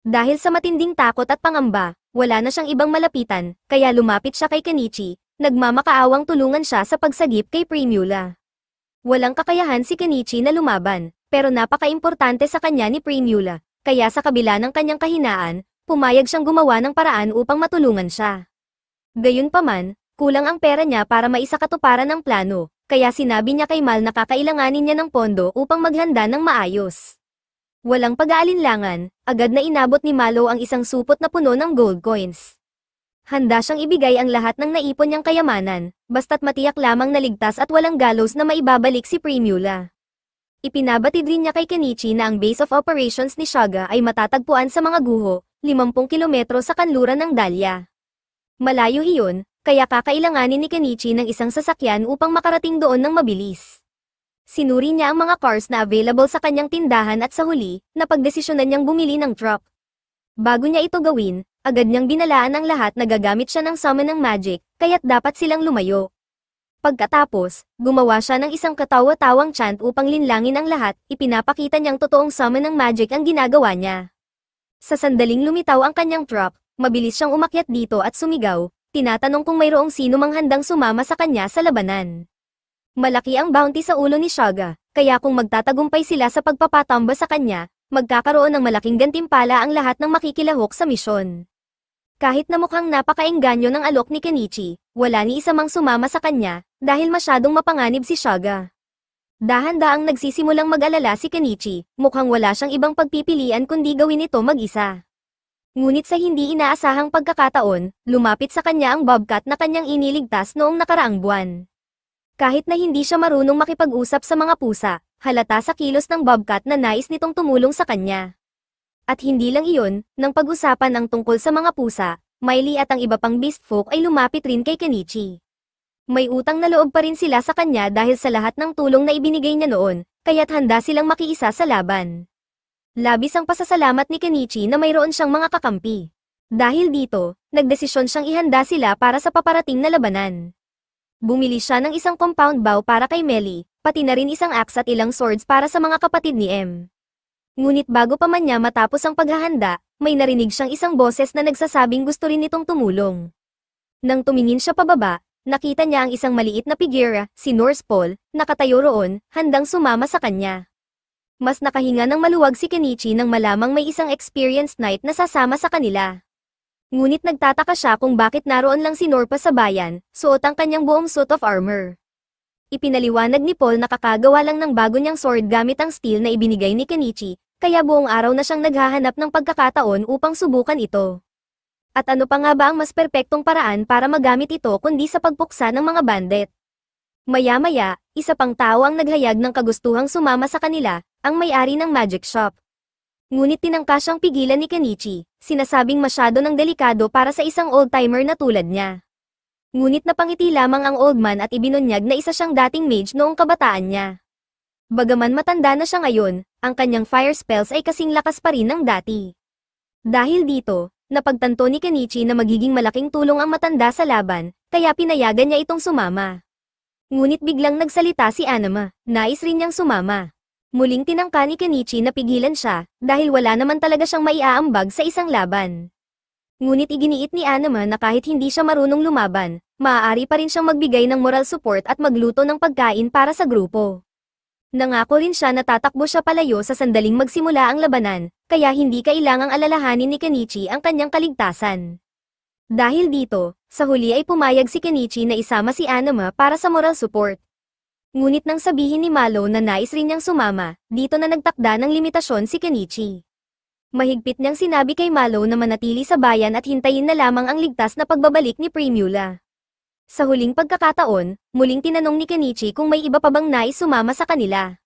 Dahil sa matinding takot at pangamba, wala na siyang ibang malapitan, kaya lumapit siya kay Kenichi, nagmamakaawang tulungan siya sa pagsagip kay Primula. Walang kakayahan si Kenichi na lumaban, pero napaka-importante sa kanya ni Primula, kaya sa kabila ng kanyang kahinaan, pumayag siyang gumawa ng paraan upang matulungan siya. Gayunpaman, kulang ang pera niya para maisakatuparan ang plano, kaya sinabi niya kay Mal na kakailanganin niya ng pondo upang maghanda ng maayos. Walang pag-aalinlangan, agad na inabot ni Malo ang isang supot na puno ng gold coins. Handa siyang ibigay ang lahat ng naipon niyang kayamanan, basta't matiyak lamang na ligtas at walang gallows na maibabalik si Primula. Ipinabatid rin niya kay Kenichi na ang base of operations ni Shaga ay matatagpuan sa mga guho, 50 kilometro sa kanluran ng Dahlia. Malayo iyon, kaya kakailanganin ni Kenichi ng isang sasakyan upang makarating doon ng mabilis. Sinuri niya ang mga cars na available sa kanyang tindahan at sa huli, napagdesisyonan niyang bumili ng truck. Bago niya ito gawin, agad niyang binalaan ang lahat na gagamit siya ng summon ng magic, kaya't dapat silang lumayo. Pagkatapos, gumawa siya ng isang katawa-tawang chant upang linlangin ang lahat, ipinapakita niyang totoong summon ng magic ang ginagawa niya. Sa sandaling lumitaw ang kanyang truck, mabilis siyang umakyat dito at sumigaw, tinatanong kung mayroong sino mang handang sumama sa kanya sa labanan. Malaki ang bounty sa ulo ni Shaga, kaya kung magtatagumpay sila sa pagpapatamba sa kanya, magkakaroon ng malaking gantimpala ang lahat ng makikilahok sa misyon. Kahit na mukhang napakaengganyo ng alok ni Kenichi, wala ni isa mang sumama sa kanya, dahil masyadong mapanganib si Shaga. Dahan-daang nagsisimulang mag-alala si Kenichi, mukhang wala siyang ibang pagpipilian kundi gawin ito mag-isa. Ngunit sa hindi inaasahang pagkakataon, lumapit sa kanya ang bobcat na kanyang iniligtas noong nakaraang buwan. Kahit na hindi siya marunong makipag-usap sa mga pusa, halata sa kilos ng bobcat na nais nitong tumulong sa kanya. At hindi lang iyon, nang pag-usapan ang tungkol sa mga pusa, Miley at ang iba pang beast folk ay lumapit rin kay Kenichi. May utang na loob pa rin sila sa kanya dahil sa lahat ng tulong na ibinigay niya noon, kaya't handa silang makiisa sa laban. Labis ang pasasalamat ni Kenichi na mayroon siyang mga kakampi. Dahil dito, nagdesisyon siyang ihanda sila para sa paparating na labanan. Bumili siya ng isang compound bow para kay Melly, pati na rin isang axe at ilang swords para sa mga kapatid ni M. Ngunit bago pa man niya matapos ang paghahanda, may narinig siyang isang boses na nagsasabing gusto rin nitong tumulong. Nang tumingin siya pababa, nakita niya ang isang maliit na figura, si Norse Paul, nakatayo roon, handang sumama sa kanya. Mas nakahinga ng maluwag si Kenichi nang malamang may isang experienced knight na sasama sa kanila. Ngunit nagtataka siya kung bakit naroon lang si Norpa sa bayan, suot ang kanyang buong suit of armor. Ipinaliwanag ni Paul na kakagawa lang ng bago niyang sword gamit ang steel na ibinigay ni Kenichi, kaya buong araw na siyang naghahanap ng pagkakataon upang subukan ito. At ano pa nga ba ang mas perpektong paraan para magamit ito kundi sa pagpuksa ng mga bandit? Maya-maya, isa pang tao ang naghayag ng kagustuhang sumama sa kanila, ang may-ari ng magic shop. Ngunit tinangka siyang pigilan ni Kenichi, sinasabing masyado ng delikado para sa isang old-timer na tulad niya. Ngunit napangiti lamang ang old man at ibinunyag na isa siyang dating mage noong kabataan niya. Bagaman matanda na siya ngayon, ang kanyang fire spells ay kasing lakas pa rin ng dati. Dahil dito, napagtanto ni Kenichi na magiging malaking tulong ang matanda sa laban, kaya pinayagan niya itong sumama. Ngunit biglang nagsalita si Anama, nais rin niyang sumama. Muling tinangka ni Kenichi na pigilan siya, dahil wala naman talaga siyang maiaambag sa isang laban. Ngunit iginiit ni Anama na kahit hindi siya marunong lumaban, maaari pa rin siyang magbigay ng moral support at magluto ng pagkain para sa grupo. Nangako rin siya na tatakbo siya palayo sa sandaling magsimula ang labanan, kaya hindi kailangang alalahanin ni Kenichi ang kanyang kaligtasan. Dahil dito, sa huli ay pumayag si Kenichi na isama si Anama para sa moral support. Ngunit nang sabihin ni Malo na nais rin niyang sumama, dito na nagtakda ng limitasyon si Kenichi. Mahigpit niyang sinabi kay Malo na manatili sa bayan at hintayin na lamang ang ligtas na pagbabalik ni Primula. Sa huling pagkakataon, muling tinanong ni Kenichi kung may iba pa bang nais sumama sa kanila.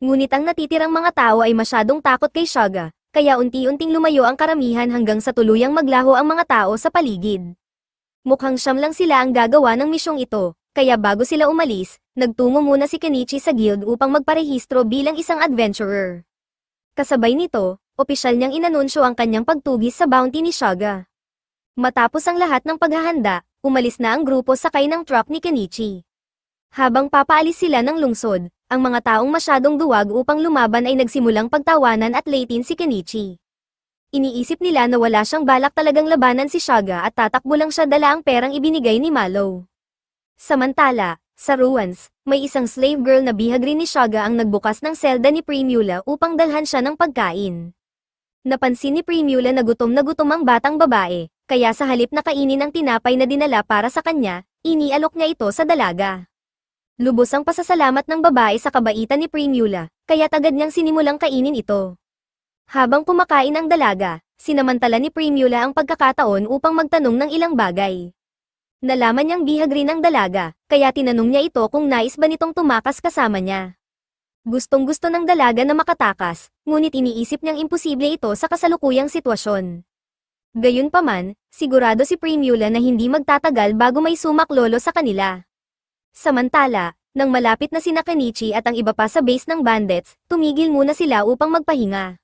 Ngunit ang natitirang mga tao ay masyadong takot kay Shaga, kaya unti-unting lumayo ang karamihan hanggang sa tuluyang maglaho ang mga tao sa paligid. Mukhang siyam lang sila ang gagawa ng misyong ito, kaya bago sila umalis, nagtungo muna si Kenichi sa guild upang magparehistro bilang isang adventurer. Kasabay nito, opisyal niyang inanunsyo ang kanyang pagtugis sa bounty ni Shaga. Matapos ang lahat ng paghahanda, umalis na ang grupo sakay ng truck ni Kenichi. Habang papaalis sila ng lungsod, ang mga taong masyadong duwag upang lumaban ay nagsimulang pagtawanan at latin si Kenichi. Iniisip nila na wala siyang balak talagang labanan si Shaga at tatakbo lang siya dala ang perang ibinigay ni Malo. Samantala, sa ruins, may isang slave girl na bihag rin ni Shaga ang nagbukas ng selda ni Primula upang dalhan siya ng pagkain. Napansin ni Primula na gutom ang batang babae, kaya sa halip na kainin ang tinapay na dinala para sa kanya, inialok niya ito sa dalaga. Lubos ang pasasalamat ng babae sa kabaitan ni Primula, kaya agad niyang sinimulang kainin ito. Habang kumakain ang dalaga, sinamantala ni Primula ang pagkakataon upang magtanong ng ilang bagay. Nalaman niyang bihag rin ang dalaga, kaya tinanong niya ito kung nais ba nitong tumakas kasama niya. Gustong-gusto ng dalaga na makatakas, ngunit iniisip niyang imposible ito sa kasalukuyang sitwasyon. Gayunpaman, sigurado si Primula na hindi magtatagal bago may sumaklolo sa kanila. Samantala, nang malapit na sina Kenichi at ang iba pa sa base ng bandits, tumigil muna sila upang magpahinga.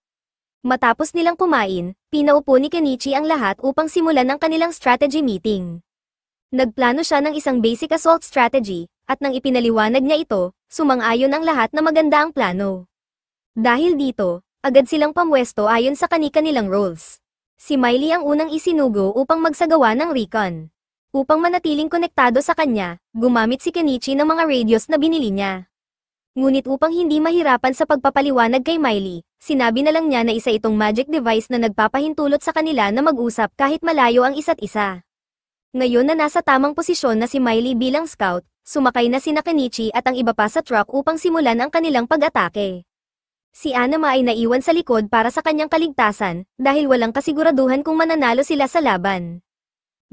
Matapos nilang kumain, pinaupo ni Kenichi ang lahat upang simulan ang kanilang strategy meeting. Nagplano siya ng isang basic assault strategy, at nang ipinaliwanag niya ito, sumang-ayon ang lahat na maganda ang plano. Dahil dito, agad silang pamwesto ayon sa kani-kanilang roles. Si Miley ang unang isinugo upang magsagawa ng recon. Upang manatiling konektado sa kanya, gumamit si Kenichi ng mga radios na binili niya. Ngunit upang hindi mahirapan sa pagpapaliwanag kay Miley, sinabi na lang niya na isa itong magic device na nagpapahintulot sa kanila na mag-usap kahit malayo ang isa't isa. Ngayon na nasa tamang posisyon na si Miley bilang scout, sumakay na sina Kenichi at ang iba pa sa truck upang simulan ang kanilang pag-atake. Si Anama ay naiwan sa likod para sa kanyang kaligtasan, dahil walang kasiguraduhan kung mananalo sila sa laban.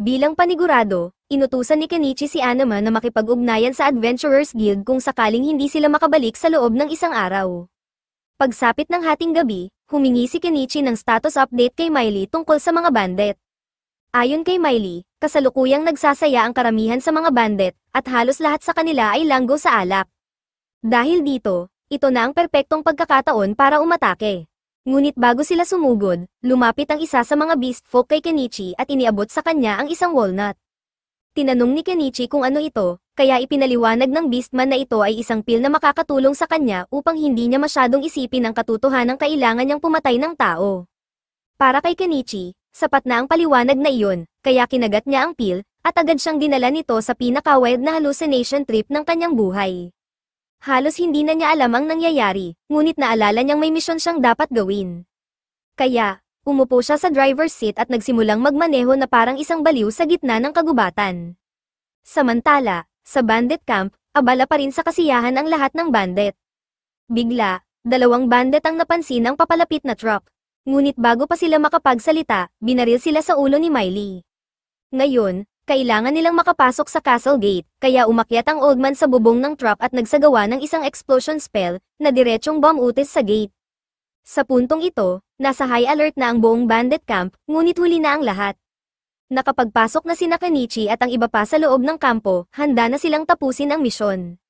Bilang panigurado, inutusan ni Kenichi si Anama na makipag-ugnayan sa Adventurers Guild kung sakaling hindi sila makabalik sa loob ng isang araw. Pagsapit ng hating gabi, humingi si Kenichi ng status update kay Miley tungkol sa mga bandit. Ayon kay Miley, kasalukuyang nagsasaya ang karamihan sa mga bandit, at halos lahat sa kanila ay langgo sa alak. Dahil dito, ito na ang perpektong pagkakataon para umatake. Ngunit bago sila sumugod, lumapit ang isa sa mga beast folk kay Kenichi at iniabot sa kanya ang isang walnut. Tinanong ni Kenichi kung ano ito, kaya ipinaliwanag ng beastman na ito ay isang pil na makakatulong sa kanya upang hindi niya masyadong isipin ang katotohanang kailangan niyang pumatay ng tao. Para kay Kenichi, sapat na ang paliwanag na iyon, kaya kinagat niya ang pil, at agad siyang dinala nito sa pinaka-wild na hallucination trip ng kanyang buhay. Halos hindi na niya alam ang nangyayari, ngunit naalala niyang may misyon siyang dapat gawin. Kaya, umupo siya sa driver's seat at nagsimulang magmaneho na parang isang baliw sa gitna ng kagubatan. Samantala, sa bandit camp, abala pa rin sa kasiyahan ang lahat ng bandit. Bigla, dalawang bandit ang napansin ng papalapit na truck. Ngunit bago pa sila makapagsalita, binaril sila sa ulo ni Miley. Ngayon, kailangan nilang makapasok sa castle gate, kaya umakyat ang old man sa bubong ng truck at nagsagawa ng isang explosion spell, na diretsyong bomb utis sa gate. Sa puntong ito, nasa high alert na ang buong bandit camp, ngunit huli na ang lahat. Nakapagpasok na sina Kenichi at ang iba pa sa loob ng kampo, handa na silang tapusin ang misyon.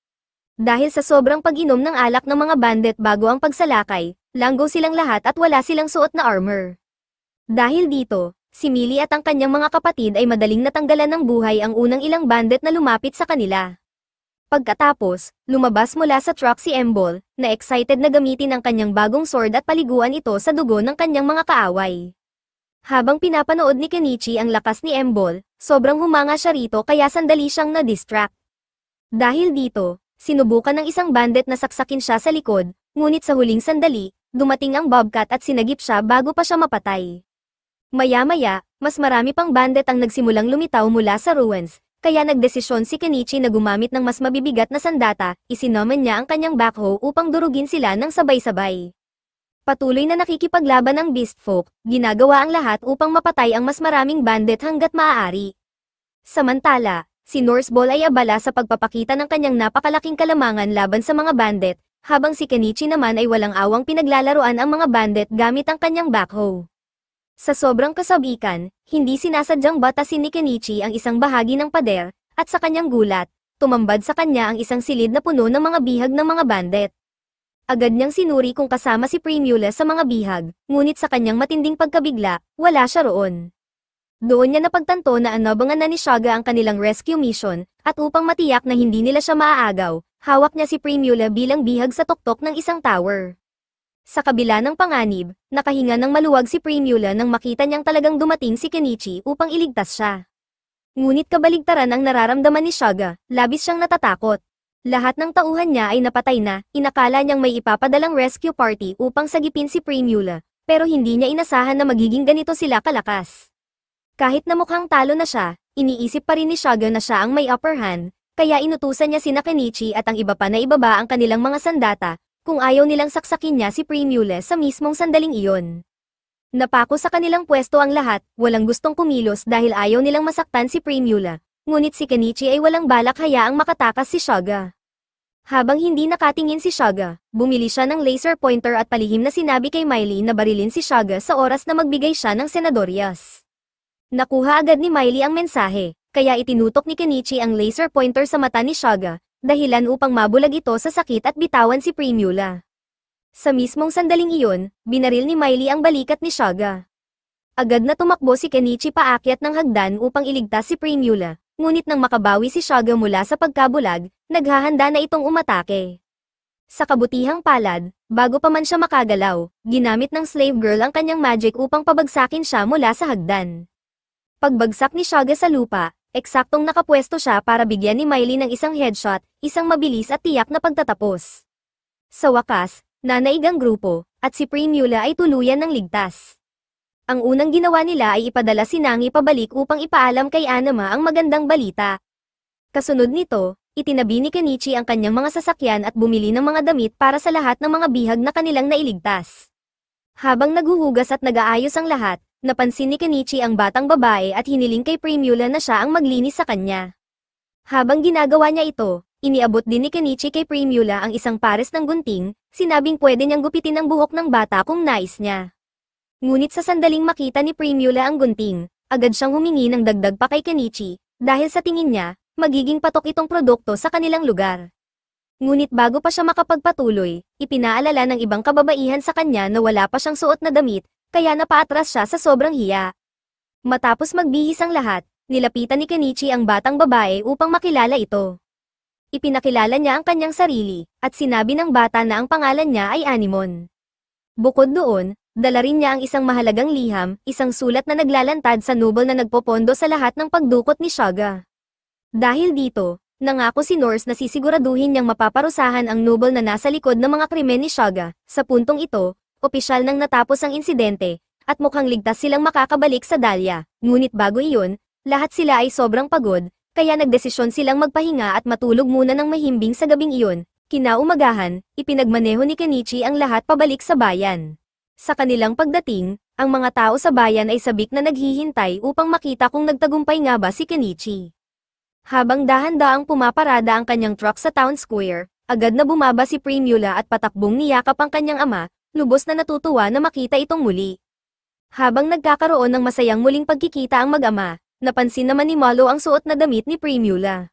Dahil sa sobrang pag-inom ng alak ng mga bandit bago ang pagsalakay, langgo silang lahat at wala silang suot na armor. Dahil dito, si Millie at ang kanyang mga kapatid ay madaling natanggalan ng buhay ang unang ilang bandit na lumapit sa kanila. Pagkatapos, lumabas mula sa truck si Embol, na excited na gamitin ang kanyang bagong sword at paliguan ito sa dugo ng kanyang mga kaaway. Habang pinapanood ni Kenichi ang lakas ni Embol, sobrang humanga siya rito kaya sandali siyang na-distract. Dahil dito, sinubukan ng isang bandit na saksakin siya sa likod, ngunit sa huling sandali, dumating ang bobcat at sinagip siya bago pa siya mapatay. Maya-maya, mas marami pang bandit ang nagsimulang lumitaw mula sa ruins, kaya nagdesisyon si Kenichi na gumamit ng mas mabibigat na sandata, isinummon niya ang kanyang backhoe upang durugin sila ng sabay-sabay. Patuloy na nakikipaglaban ang beast folk, ginagawa ang lahat upang mapatay ang mas maraming bandit hanggat maaari. Samantala, si Norse Ball ay abala sa pagpapakita ng kanyang napakalaking kalamangan laban sa mga bandit, habang si Kenichi naman ay walang awang pinaglalaruan ang mga bandit gamit ang kanyang backhoe. Sa sobrang kasabikan, hindi sinasadyang batasin ni Kenichi ang isang bahagi ng pader, at sa kanyang gulat, tumambad sa kanya ang isang silid na puno ng mga bihag ng mga bandit. Agad niyang sinuri kung kasama si Primula sa mga bihag, ngunit sa kanyang matinding pagkabigla, wala siya roon. Doon niya napagtanto na inabangan na ni Shaga ang kanilang rescue mission, at upang matiyak na hindi nila siya maaagaw, hawak niya si Primula bilang bihag sa tuktok ng isang tower. Sa kabila ng panganib, nakahinga ng maluwag si Primula nang makita niyang talagang dumating si Kenichi upang iligtas siya. Ngunit kabaligtaran ang nararamdaman ni Shaga, labis siyang natatakot. Lahat ng tauhan niya ay napatay na, inakala niyang may ipapadalang rescue party upang sagipin si Primula, pero hindi niya inasahan na magiging ganito sila kalakas. Kahit na mukhang talo na siya, iniisip pa rin ni Shaga na siya ang may upper hand, kaya inutusan niya sina Kenichi at ang iba pa na ibaba ang kanilang mga sandata, kung ayaw nilang saksakin niya si Primula sa mismong sandaling iyon. Napako sa kanilang pwesto ang lahat, walang gustong kumilos dahil ayaw nilang masaktan si Primula, ngunit si Kenichi ay walang balak hayaang makatakas si Shaga. Habang hindi nakatingin si Shaga, bumili siya ng laser pointer at palihim na sinabi kay Miley na barilin si Shaga sa oras na magbigay siya ng senadoryas. Nakuha agad ni Miley ang mensahe, kaya itinutok ni Kenichi ang laser pointer sa mata ni Shaga, dahilan upang mabulag ito sa sakit at bitawan si Primula. Sa mismong sandaling iyon, binaril ni Miley ang balikat ni Shaga. Agad na tumakbo si Kenichi paakyat ng hagdan upang iligtas si Primula, ngunit nang makabawi si Shaga mula sa pagkabulag, naghahanda na itong umatake. Sa kabutihang palad, bago pa man siya makagalaw, ginamit ng slave girl ang kanyang magic upang pabagsakin siya mula sa hagdan. Pagbagsak ni Shaga sa lupa, Eksaktong nakapwesto siya para bigyan ni Miley ng isang headshot, isang mabilis at tiyak na pagtatapos. Sa wakas, nanaig ang grupo, at si Primula ay tuluyan ng ligtas. Ang unang ginawa nila ay ipadala si Nangi pabalik upang ipaalam kay Anama ang magandang balita. Kasunod nito, itinabi ni Kenichi ang kanyang mga sasakyan at bumili ng mga damit para sa lahat ng mga bihag na kanilang nailigtas. Habang naghuhugas at nag-aayos ang lahat, napansin ni Kenichi ang batang babae at hiniling kay Primula na siya ang maglinis sa kanya. Habang ginagawa niya ito, iniabot din ni Kenichi kay Primula ang isang pares ng gunting, sinabing pwede niyang gupitin ang buhok ng bata kung nais niya. Ngunit sa sandaling makita ni Primula ang gunting, agad siyang humingi ng dagdag pa kay Kenichi, dahil sa tingin niya, magiging patok itong produkto sa kanilang lugar. Ngunit bago pa siya makapagpatuloy, ipinaalala ng ibang kababaihan sa kanya na wala pa siyang suot na damit, kaya napaatras siya sa sobrang hiya. Matapos magbihis ang lahat, nilapitan ni Kenichi ang batang babae upang makilala ito. Ipinakilala niya ang kanyang sarili, at sinabi ng bata na ang pangalan niya ay Anemon. Bukod doon, dala rin niya ang isang mahalagang liham, isang sulat na naglalantad sa noble na nagpopondo sa lahat ng pagdukot ni Shaga. Dahil dito, nangako si Norse na sisiguraduhin niyang mapaparusahan ang noble na nasa likod ng mga krimen ni Shaga. Sa puntong ito, opisyal nang natapos ang insidente, at mukhang ligtas silang makakabalik sa Dahlia. Ngunit bago iyon, lahat sila ay sobrang pagod, kaya nagdesisyon silang magpahinga at matulog muna ng mahimbing sa gabing iyon. Kinaumagahan, ipinagmaneho ni Kenichi ang lahat pabalik sa bayan. Sa kanilang pagdating, ang mga tao sa bayan ay sabik na naghihintay upang makita kung nagtagumpay nga ba si Kenichi. Habang dahan-daang pumaparada ang kanyang truck sa town square, agad na bumaba si Primula at patakbong niyakap ang kanyang ama, lubos na natutuwa na makita itong muli. Habang nagkakaroon ng masayang muling pagkikita ang mag-ama, napansin naman ni Malo ang suot na damit ni Primula.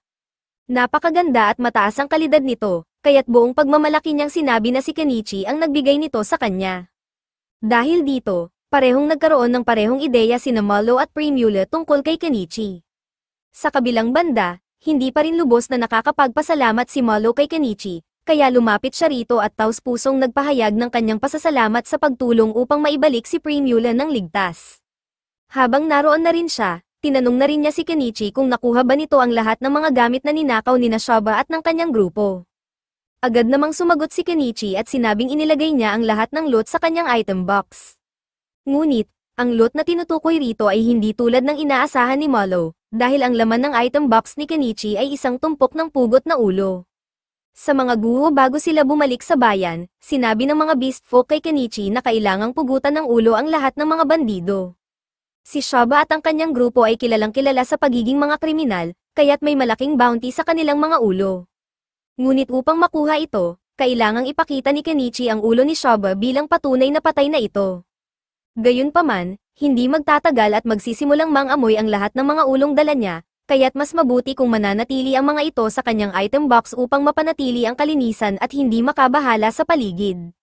Napakaganda at mataas ang kalidad nito, kaya't buong pagmamalaki niyang sinabi na si Kenichi ang nagbigay nito sa kanya. Dahil dito, parehong nagkaroon ng parehong ideya sina Malo at Primula tungkol kay Kenichi. Sa kabilang banda, hindi pa rin lubos na nakakapagpasalamat si Malo kay Kenichi, kaya lumapit siya rito at taus-pusong nagpahayag ng kanyang pasasalamat sa pagtulong upang maibalik si Primula ng ligtas. Habang naroon na rin siya, tinanong na rin niya si Kenichi kung nakuha ba nito ang lahat ng mga gamit na ninakaw ni Shaba at ng kanyang grupo. Agad namang sumagot si Kenichi at sinabing inilagay niya ang lahat ng loot sa kanyang item box. Ngunit, ang loot na tinutukoy rito ay hindi tulad ng inaasahan ni Malo, dahil ang laman ng item box ni Kenichi ay isang tumpok ng pugot na ulo. Sa mga guho bago sila bumalik sa bayan, sinabi ng mga beast folk kay Kenichi na kailangang pugutan ng ulo ang lahat ng mga bandido. Si Shaba at ang kanyang grupo ay kilalang kilala sa pagiging mga kriminal, kaya't may malaking bounty sa kanilang mga ulo. Ngunit upang makuha ito, kailangang ipakita ni Kenichi ang ulo ni Shaba bilang patunay na patay na ito. Gayunpaman, hindi magtatagal at magsisimulang mang-amoy ang lahat ng mga ulong dala niya, kaya't mas mabuti kung mananatili ang mga ito sa kanyang item box upang mapanatili ang kalinisan at hindi makabahala sa paligid.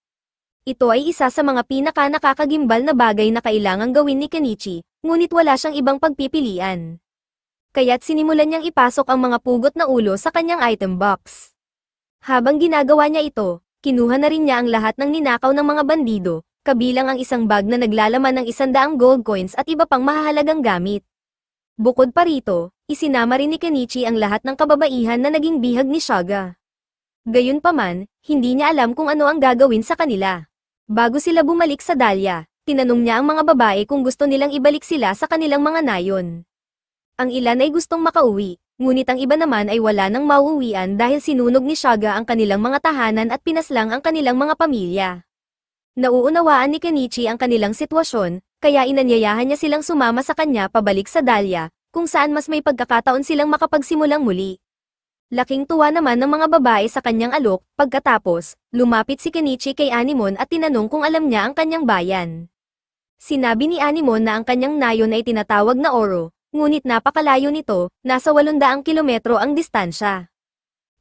Ito ay isa sa mga pinaka-nakakagimbal na bagay na kailangang gawin ni Kenichi, ngunit wala siyang ibang pagpipilian. Kaya't sinimulan niyang ipasok ang mga pugot na ulo sa kanyang item box. Habang ginagawa niya ito, kinuha na rin niya ang lahat ng ninakaw ng mga bandido, kabilang ang isang bag na naglalaman ng 100 gold coins at iba pang mahahalagang gamit. Bukod pa rito, isinama rin ni Kenichi ang lahat ng kababaihan na naging bihag ni Shaga. Gayunpaman, hindi niya alam kung ano ang gagawin sa kanila. Bago sila bumalik sa Dahlia, tinanong niya ang mga babae kung gusto nilang ibalik sila sa kanilang mga nayon. Ang ilan ay gustong makauwi, ngunit ang iba naman ay wala nang mauuwian dahil sinunog ni Shaga ang kanilang mga tahanan at pinaslang ang kanilang mga pamilya. Nauunawaan ni Kenichi ang kanilang sitwasyon, kaya inanyayahan niya silang sumama sa kanya pabalik sa Dahlia, kung saan mas may pagkakataon silang makapagsimulang muli. Laking tuwa naman ng mga babae sa kanyang alok, pagkatapos, lumapit si Kenichi kay Anemon at tinanong kung alam niya ang kanyang bayan. Sinabi ni Anemon na ang kanyang nayon ay tinatawag na Oro, ngunit napakalayo nito, nasa 800 kilometro ang distansya.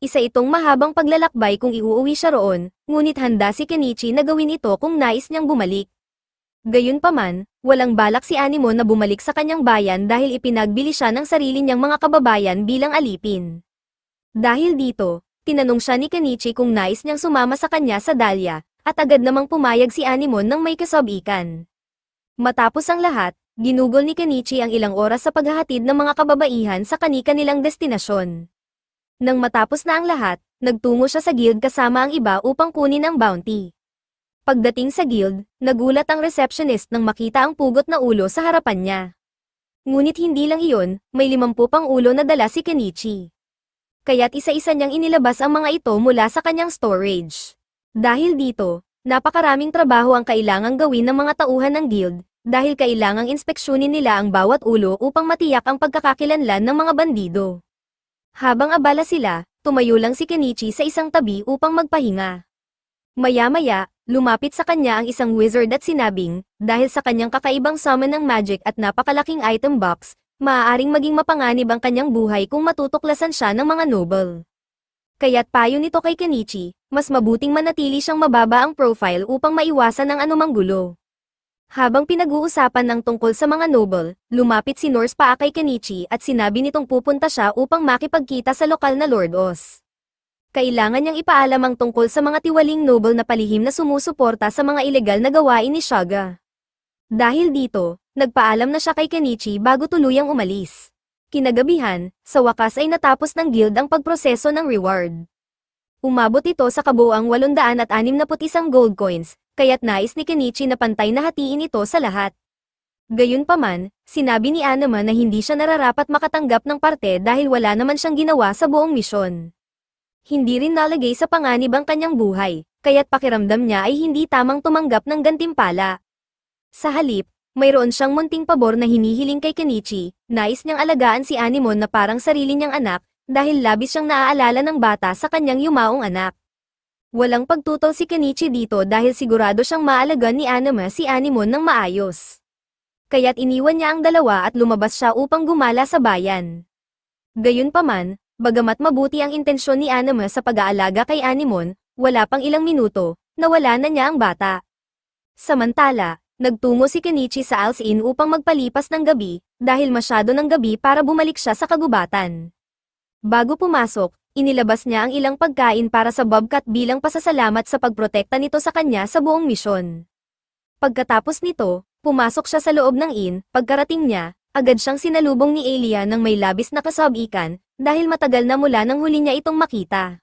Isa itong mahabang paglalakbay kung iuuwi siya roon, ngunit handa si Kenichi na gawin ito kung nais niyang bumalik. Gayunpaman, walang balak si Anemon na bumalik sa kanyang bayan dahil ipinagbili siya ng sarili niyang mga kababayan bilang alipin. Dahil dito, tinanong siya ni Kenichi kung nais niyang sumama sa kanya sa Dahlia, at agad namang pumayag si Anemon ng may kasabikan. Matapos ang lahat, Ginugol ni Kenichi ang ilang oras sa paghahatid ng mga kababaihan sa kani-kanilang destinasyon. Nang matapos na ang lahat, nagtungo siya sa guild kasama ang iba upang kunin ang bounty. Pagdating sa guild, nagulat ang receptionist nang makita ang pugot na ulo sa harapan niya. Ngunit hindi lang iyon, may 50 pang ulo na dala si Kenichi. Kaya't isa-isa niyang inilabas ang mga ito mula sa kanyang storage. Dahil dito, napakaraming trabaho ang kailangang gawin ng mga tauhan ng guild, dahil kailangang inspeksyonin nila ang bawat ulo upang matiyak ang pagkakakilanlan ng mga bandido. Habang abala sila, tumayo lang si Kenichi sa isang tabi upang magpahinga. Maya-maya, lumapit sa kanya ang isang wizard at sinabing, dahil sa kanyang kakaibang summon ng magic at napakalaking item box, maaaring maging mapanganib ang kanyang buhay kung matutuklasan siya ng mga noble. Kaya't payo nito kay Kenichi, mas mabuting manatili siyang mababa ang profile upang maiwasan ang anumang gulo. Habang pinag-uusapan ng tungkol sa mga noble, lumapit si Norse pa kay Kenichi at sinabi nitong pupunta siya upang makipagkita sa lokal na Lord Oz. Kailangan niyang ipaalam ang tungkol sa mga tiwaling noble na palihim na sumusuporta sa mga ilegal na gawain ni Shaga. Dahil dito, nagpaalam na siya kay Kenichi bago tuluyang umalis. Kinagabihan, sa wakas ay natapos ng guild ang pagproseso ng reward. Umabot ito sa kabuuang 861 gold coins, kaya't nais ni Kenichi na pantay na hatiin ito sa lahat. Gayunpaman, sinabi ni Anima na hindi siya nararapat makatanggap ng parte dahil wala naman siyang ginawa sa buong misyon. Hindi rin nalagay sa panganib ang kanyang buhay, kaya't pakiramdam niya ay hindi tamang tumanggap ng gantimpala. Sa halip, mayroon siyang munting pabor na hinihiling kay Kenichi, nais niyang alagaan si Anemone na parang sarili niyang anak, dahil labis siyang naaalala ng bata sa kanyang yumaong anak. Walang pagtutol si Kenichi dito dahil sigurado siyang maalagaan ni Anima si Anemone ng maayos. Kaya't iniwan niya ang dalawa at lumabas siya upang gumala sa bayan. Gayunpaman, bagamat mabuti ang intensyon ni Anima sa pag-aalaga kay Anemone, wala pang ilang minuto, nawala na niya ang bata. Samantala, nagtungo si Kenichi sa Al's Inn upang magpalipas ng gabi, dahil masyado ng gabi para bumalik siya sa kagubatan. Bago pumasok, inilabas niya ang ilang pagkain para sa Bobcat bilang pasasalamat sa pagprotekta nito sa kanya sa buong misyon. Pagkatapos nito, pumasok siya sa loob ng inn, pagkarating niya, agad siyang sinalubong ni Elia ng may labis na kasabikan, dahil matagal na mula nang huli niya itong makita.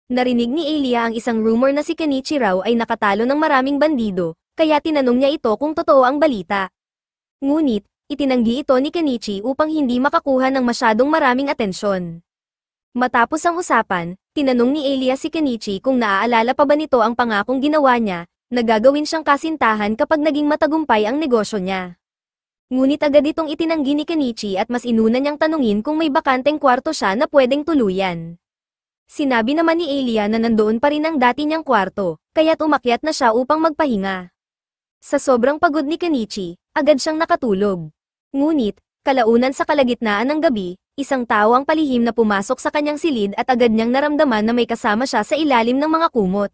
Narinig ni Elia ang isang rumor na si Kenichi raw ay nakatalo ng maraming bandido, kaya tinanong niya ito kung totoo ang balita. Ngunit, itinanggi ito ni Kenichi upang hindi makakuha ng masyadong maraming atensyon. Matapos ang usapan, tinanong ni Elia si Kenichi kung naaalala pa ba nito ang pangakong ginawa niya, na gagawin siyang kasintahan kapag naging matagumpay ang negosyo niya. Ngunit agad itong itinanggi ni Kenichi at mas inuna niyang tanungin kung may bakanteng kwarto siya na pwedeng tuluyan. Sinabi naman ni Elia na nandoon pa rin ang dati niyang kwarto, kaya't umakyat na siya upang magpahinga. Sa sobrang pagod ni Kenichi, agad siyang nakatulog. Ngunit, kalaunan sa kalagitnaan ng gabi, isang tao ang palihim na pumasok sa kanyang silid at agad niyang naramdaman na may kasama siya sa ilalim ng mga kumot.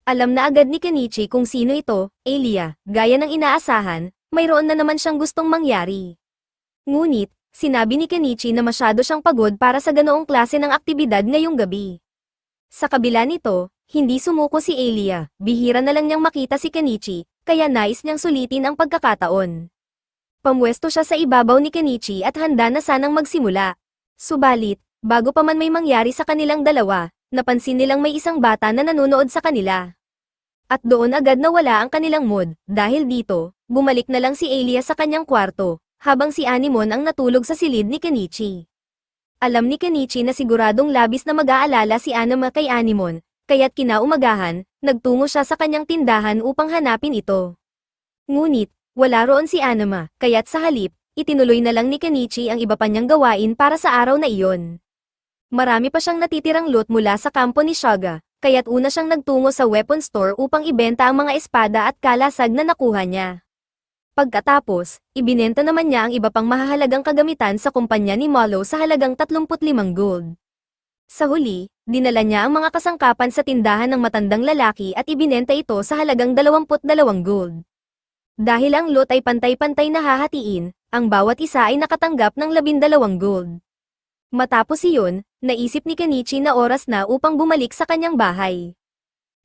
Alam na agad ni Kenichi kung sino ito, Elia, gaya ng inaasahan, mayroon na naman siyang gustong mangyari. Ngunit, sinabi ni Kenichi na masyado siyang pagod para sa ganoong klase ng aktibidad ngayong gabi. Sa kabila nito, hindi sumuko si Elia, bihira na lang niyang makita si Kenichi, kaya nais niyang sulitin ang pagkakataon. Pamwesto siya sa ibabaw ni Kenichi at handa na sanang magsimula. Subalit, bago pa man may mangyari sa kanilang dalawa, napansin nilang may isang bata na nanonood sa kanila. At doon agad nawala ang kanilang mood, dahil dito, bumalik na lang si Elia sa kanyang kwarto, habang si Anemone ang natulog sa silid ni Kenichi. Alam ni Kenichi na siguradong labis na mag-aalala si Anima kay Anemone, kaya't kinaumagahan, nagtungo siya sa kanyang tindahan upang hanapin ito. Ngunit, wala roon si Anima, kaya't sa halip, itinuloy na lang ni Kenichi ang iba pa niyang gawain para sa araw na iyon. Marami pa siyang natitirang loot mula sa kampo ni Shaga, kaya't una siyang nagtungo sa weapon store upang ibenta ang mga espada at kalasag na nakuha niya. Pagkatapos, ibinenta naman niya ang iba pang mahahalagang kagamitan sa kumpanya ni Malo sa halagang 35 gold. Sa huli, dinala niya ang mga kasangkapan sa tindahan ng matandang lalaki at ibinenta ito sa halagang 22 gold. Dahil ang loot ay pantay-pantay na hahatiin, ang bawat isa ay nakatanggap ng 12 gold. Matapos iyon, naisip ni Kenichi na oras na upang bumalik sa kanyang bahay.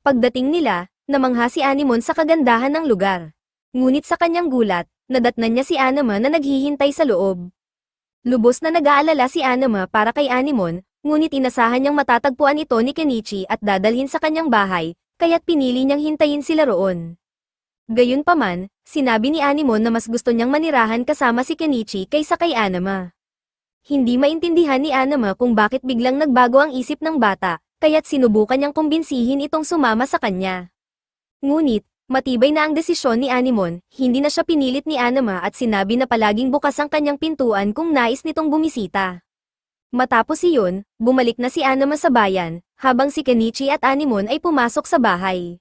Pagdating nila, namangha si Anemone sa kagandahan ng lugar. Ngunit sa kanyang gulat, nadatnan niya si Anima na naghihintay sa loob. Lubos na nag-aalala si Anima para kay Anemon, ngunit inasahan niyang matatagpuan ito ni Kenichi at dadalhin sa kanyang bahay, kaya't pinili niyang hintayin sila roon. Gayunpaman, sinabi ni Anemon na mas gusto niyang manirahan kasama si Kenichi kaysa kay Anima. Hindi maintindihan ni Anima kung bakit biglang nagbago ang isip ng bata, kaya't sinubukan niyang kumbinsihin itong sumama sa kanya. Ngunit, matibay na ang desisyon ni Anemon, hindi na siya pinilit ni Anima at sinabi na palaging bukas ang kanyang pintuan kung nais nitong bumisita. Matapos iyon, bumalik na si Anima sa bayan, habang si Kenichi at Anemon ay pumasok sa bahay.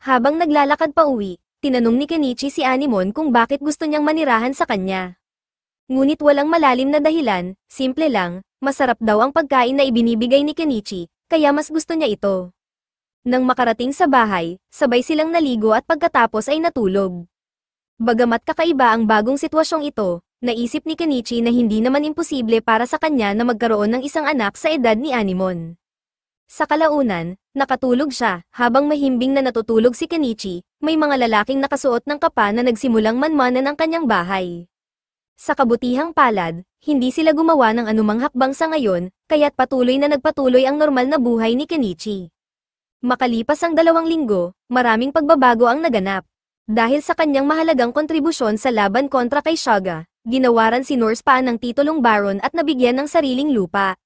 Habang naglalakad pa uwi, tinanong ni Kenichi si Anemon kung bakit gusto niyang manirahan sa kanya. Ngunit walang malalim na dahilan, simple lang, masarap daw ang pagkain na ibinibigay ni Kenichi, kaya mas gusto niya ito. Nang makarating sa bahay, sabay silang naligo at pagkatapos ay natulog. Bagamat kakaiba ang bagong sitwasyong ito, naisip ni Kenichi na hindi naman imposible para sa kanya na magkaroon ng isang anak sa edad ni Anemon. Sa kalaunan, nakatulog siya, habang mahimbing na natutulog si Kenichi, may mga lalaking nakasuot ng kapa na nagsimulang manmanan ang kanyang bahay. Sa kabutihang palad, hindi sila gumawa ng anumang hakbang sa ngayon, kaya't patuloy na nagpatuloy ang normal na buhay ni Kenichi. Makalipas ang 2 linggo, maraming pagbabago ang naganap. Dahil sa kanyang mahalagang kontribusyon sa laban kontra kay Shaga, ginawaran si Norspan ng titulong baron at nabigyan ng sariling lupa.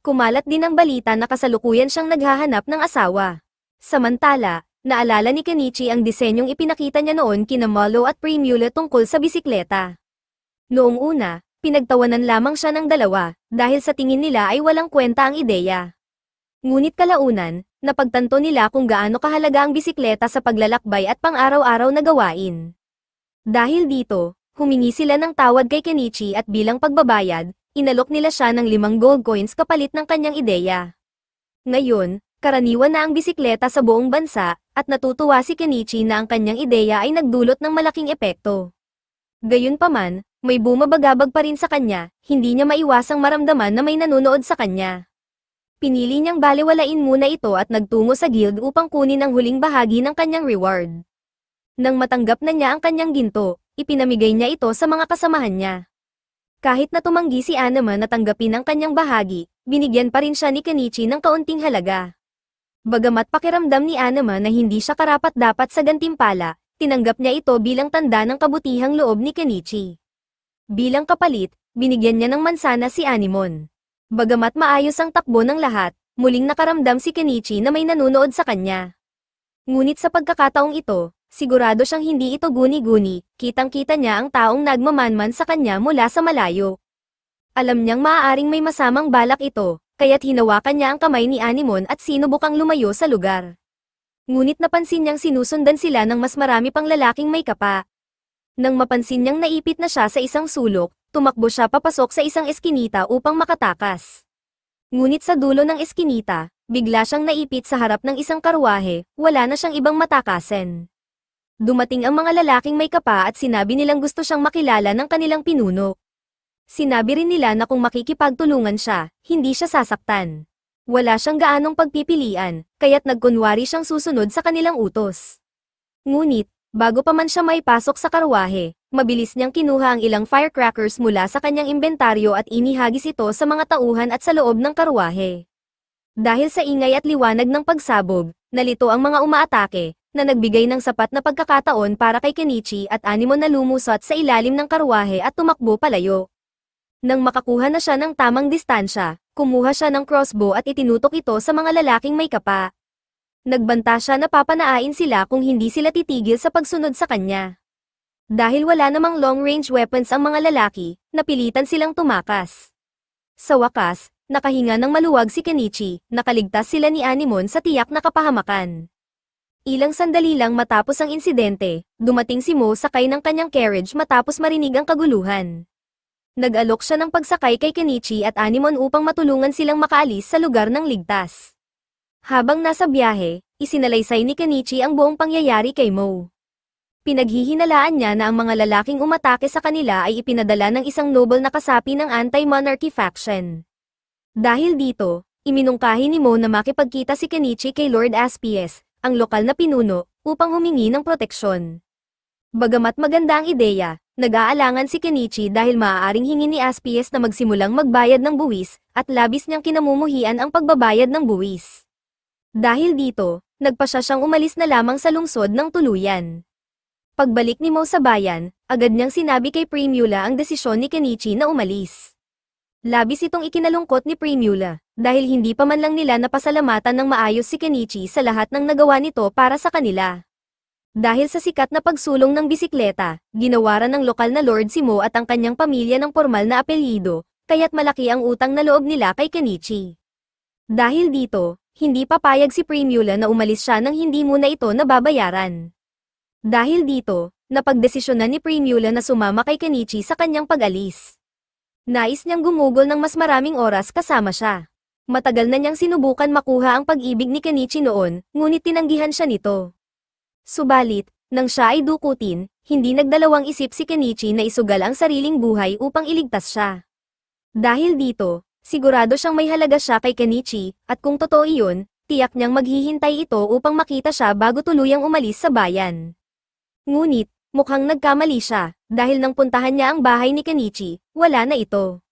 Kumalat din ang balita na kasalukuyan siyang naghahanap ng asawa. Samantala, naalala ni Kenichi ang disenyong ipinakita niya noon kina Malo at Primula tungkol sa bisikleta. Noong una, pinagtawanan lamang siya ng dalawa, dahil sa tingin nila ay walang kwenta ang ideya. Ngunit kalaunan, napagtanto nila kung gaano kahalaga ang bisikleta sa paglalakbay at pang-araw-araw na gawain. Dahil dito, humingi sila ng tawad kay Kenichi at bilang pagbabayad, inalok nila siya ng 5 gold coins kapalit ng kanyang ideya. Ngayon, karaniwan na ang bisikleta sa buong bansa, at natutuwa si Kenichi na ang kanyang ideya ay nagdulot ng malaking epekto. Gayunpaman, may bumabagabag pa rin sa kanya, hindi niya maiwasang maramdaman na may nanonood sa kanya. Pinili niyang balewalain muna ito at nagtungo sa guild upang kunin ang huling bahagi ng kanyang reward. Nang matanggap na niya ang kanyang ginto, ipinamigay niya ito sa mga kasamahan niya. Kahit na tumanggi si Anima na tanggapin ang kanyang bahagi, binigyan pa rin siya ni Kenichi ng kaunting halaga. Bagamat pakiramdam ni Anima na hindi siya karapat-dapat sa gantimpala, tinanggap niya ito bilang tanda ng kabutihang loob ni Kenichi. Bilang kapalit, binigyan niya ng mansana si Anemon. Bagamat maayos ang takbo ng lahat, muling nakaramdam si Kenichi na may nanonood sa kanya. Ngunit sa pagkakataong ito, sigurado siyang hindi ito guni-guni, kitang-kita niya ang taong nagmamanman sa kanya mula sa malayo. Alam niyang maaaring may masamang balak ito, kaya't hinawakan niya ang kamay ni Anemon at sinubukang lumayo sa lugar. Ngunit napansin niyang sinusundan sila ng mas marami pang lalaking may kapa. Nang mapansin niyang naipit na siya sa isang sulok, tumakbo siya papasok sa isang eskinita upang makatakas. Ngunit sa dulo ng eskinita, bigla siyang naipit sa harap ng isang karwahe, wala na siyang ibang matakasin. Dumating ang mga lalaking may kapa at sinabi nilang gusto siyang makilala ng kanilang pinuno. Sinabi rin nila na kung makikipagtulungan siya, hindi siya sasaktan. Wala siyang gaanong pagpipilian, kaya't nagkunwari siyang susunod sa kanilang utos. Ngunit, bago pa man siya maipasok sa karwahe, mabilis niyang kinuha ang ilang firecrackers mula sa kanyang inventaryo at inihagis ito sa mga tauhan at sa loob ng karwahe. Dahil sa ingay at liwanag ng pagsabog, nalito ang mga umaatake, na nagbigay ng sapat na pagkakataon para kay Kenichi at Anemon na lumusot sa ilalim ng karwahe at tumakbo palayo. Nang makakuha na siya ng tamang distansya, kumuha siya ng crossbow at itinutok ito sa mga lalaking may kapa. Nagbanta siya na papanaain sila kung hindi sila titigil sa pagsunod sa kanya. Dahil wala namang long-range weapons ang mga lalaki, napilitan silang tumakas. Sa wakas, nakahinga ng maluwag si Kenichi, nakaligtas sila ni Anemon sa tiyak na kapahamakan. Ilang sandali lang matapos ang insidente, dumating si Mo sakay ng kanyang carriage matapos marinig ang kaguluhan. Nag-alok siya ng pagsakay kay Kenichi at Anemon upang matulungan silang makaalis sa lugar ng ligtas. Habang nasa biyahe, isinalaysay ni Kenichi ang buong pangyayari kay Mo. Pinaghihinalaan niya na ang mga lalaking umatake sa kanila ay ipinadala ng isang noble na kasapi ng anti-monarchy faction. Dahil dito, iminungkahi ni Mo na makipagkita si Kenichi kay Lord Aspies, ang lokal na pinuno, upang humingi ng proteksyon. Bagamat maganda ang ideya, nag-aalangan si Kenichi dahil maaaring hingin ni Aspies na magsimulang magbayad ng buwis, at labis niyang kinamumuhian ang pagbabayad ng buwis. Dahil dito, nagpasya siyang umalis na lamang sa lungsod ng tuluyan. Pagbalik ni Mo sa bayan, agad niyang sinabi kay Primula ang desisyon ni Kenichi na umalis. Labis itong ikinalungkot ni Primula, dahil hindi pa man lang nila napasalamatan ng maayos si Kenichi sa lahat ng nagawa nito para sa kanila. Dahil sa sikat na pagsulong ng bisikleta, ginawaran ng lokal na Lord si Mo at ang kanyang pamilya ng formal na apelyido, kaya't malaki ang utang na loob nila kay Kenichi. Dahil dito, hindi papayag si Primula na umalis siya nang hindi muna ito nababayaran. Dahil dito, napagdesisyonan ni Primula na sumama kay Kenichi sa kanyang pag-alis. Nais niyang gumugol ng mas maraming oras kasama siya. Matagal na niyang sinubukan makuha ang pag-ibig ni Kenichi noon, ngunit tinanggihan siya nito. Subalit, nang siya ay dukutin, hindi nagdalawang isip si Kenichi na isugal ang sariling buhay upang iligtas siya. Dahil dito, sigurado siyang may halaga siya kay Kenichi, at kung totoo iyon, tiyak niyang maghihintay ito upang makita siya bago tuluyang umalis sa bayan. Ngunit, mukhang nagkamali siya, dahil nang puntahan niya ang bahay ni Kenichi, wala na ito.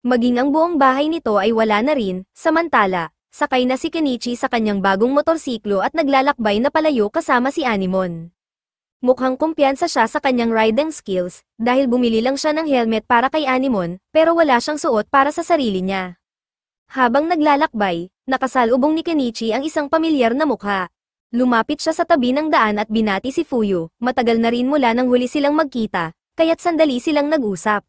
Maging ang buong bahay nito ay wala na rin, samantala, sakay na si Kenichi sa kanyang bagong motorsiklo at naglalakbay na palayo kasama si Anemon. Mukhang kumpiyansa siya sa kanyang riding skills, dahil bumili lang siya ng helmet para kay Anemon, pero wala siyang suot para sa sarili niya. Habang naglalakbay, nakasalubong ni Kenichi ang isang pamilyar na mukha. Lumapit siya sa tabi ng daan at binati si Fuyu, matagal na rin mula nang huli silang magkita, kaya't sandali silang nag-usap.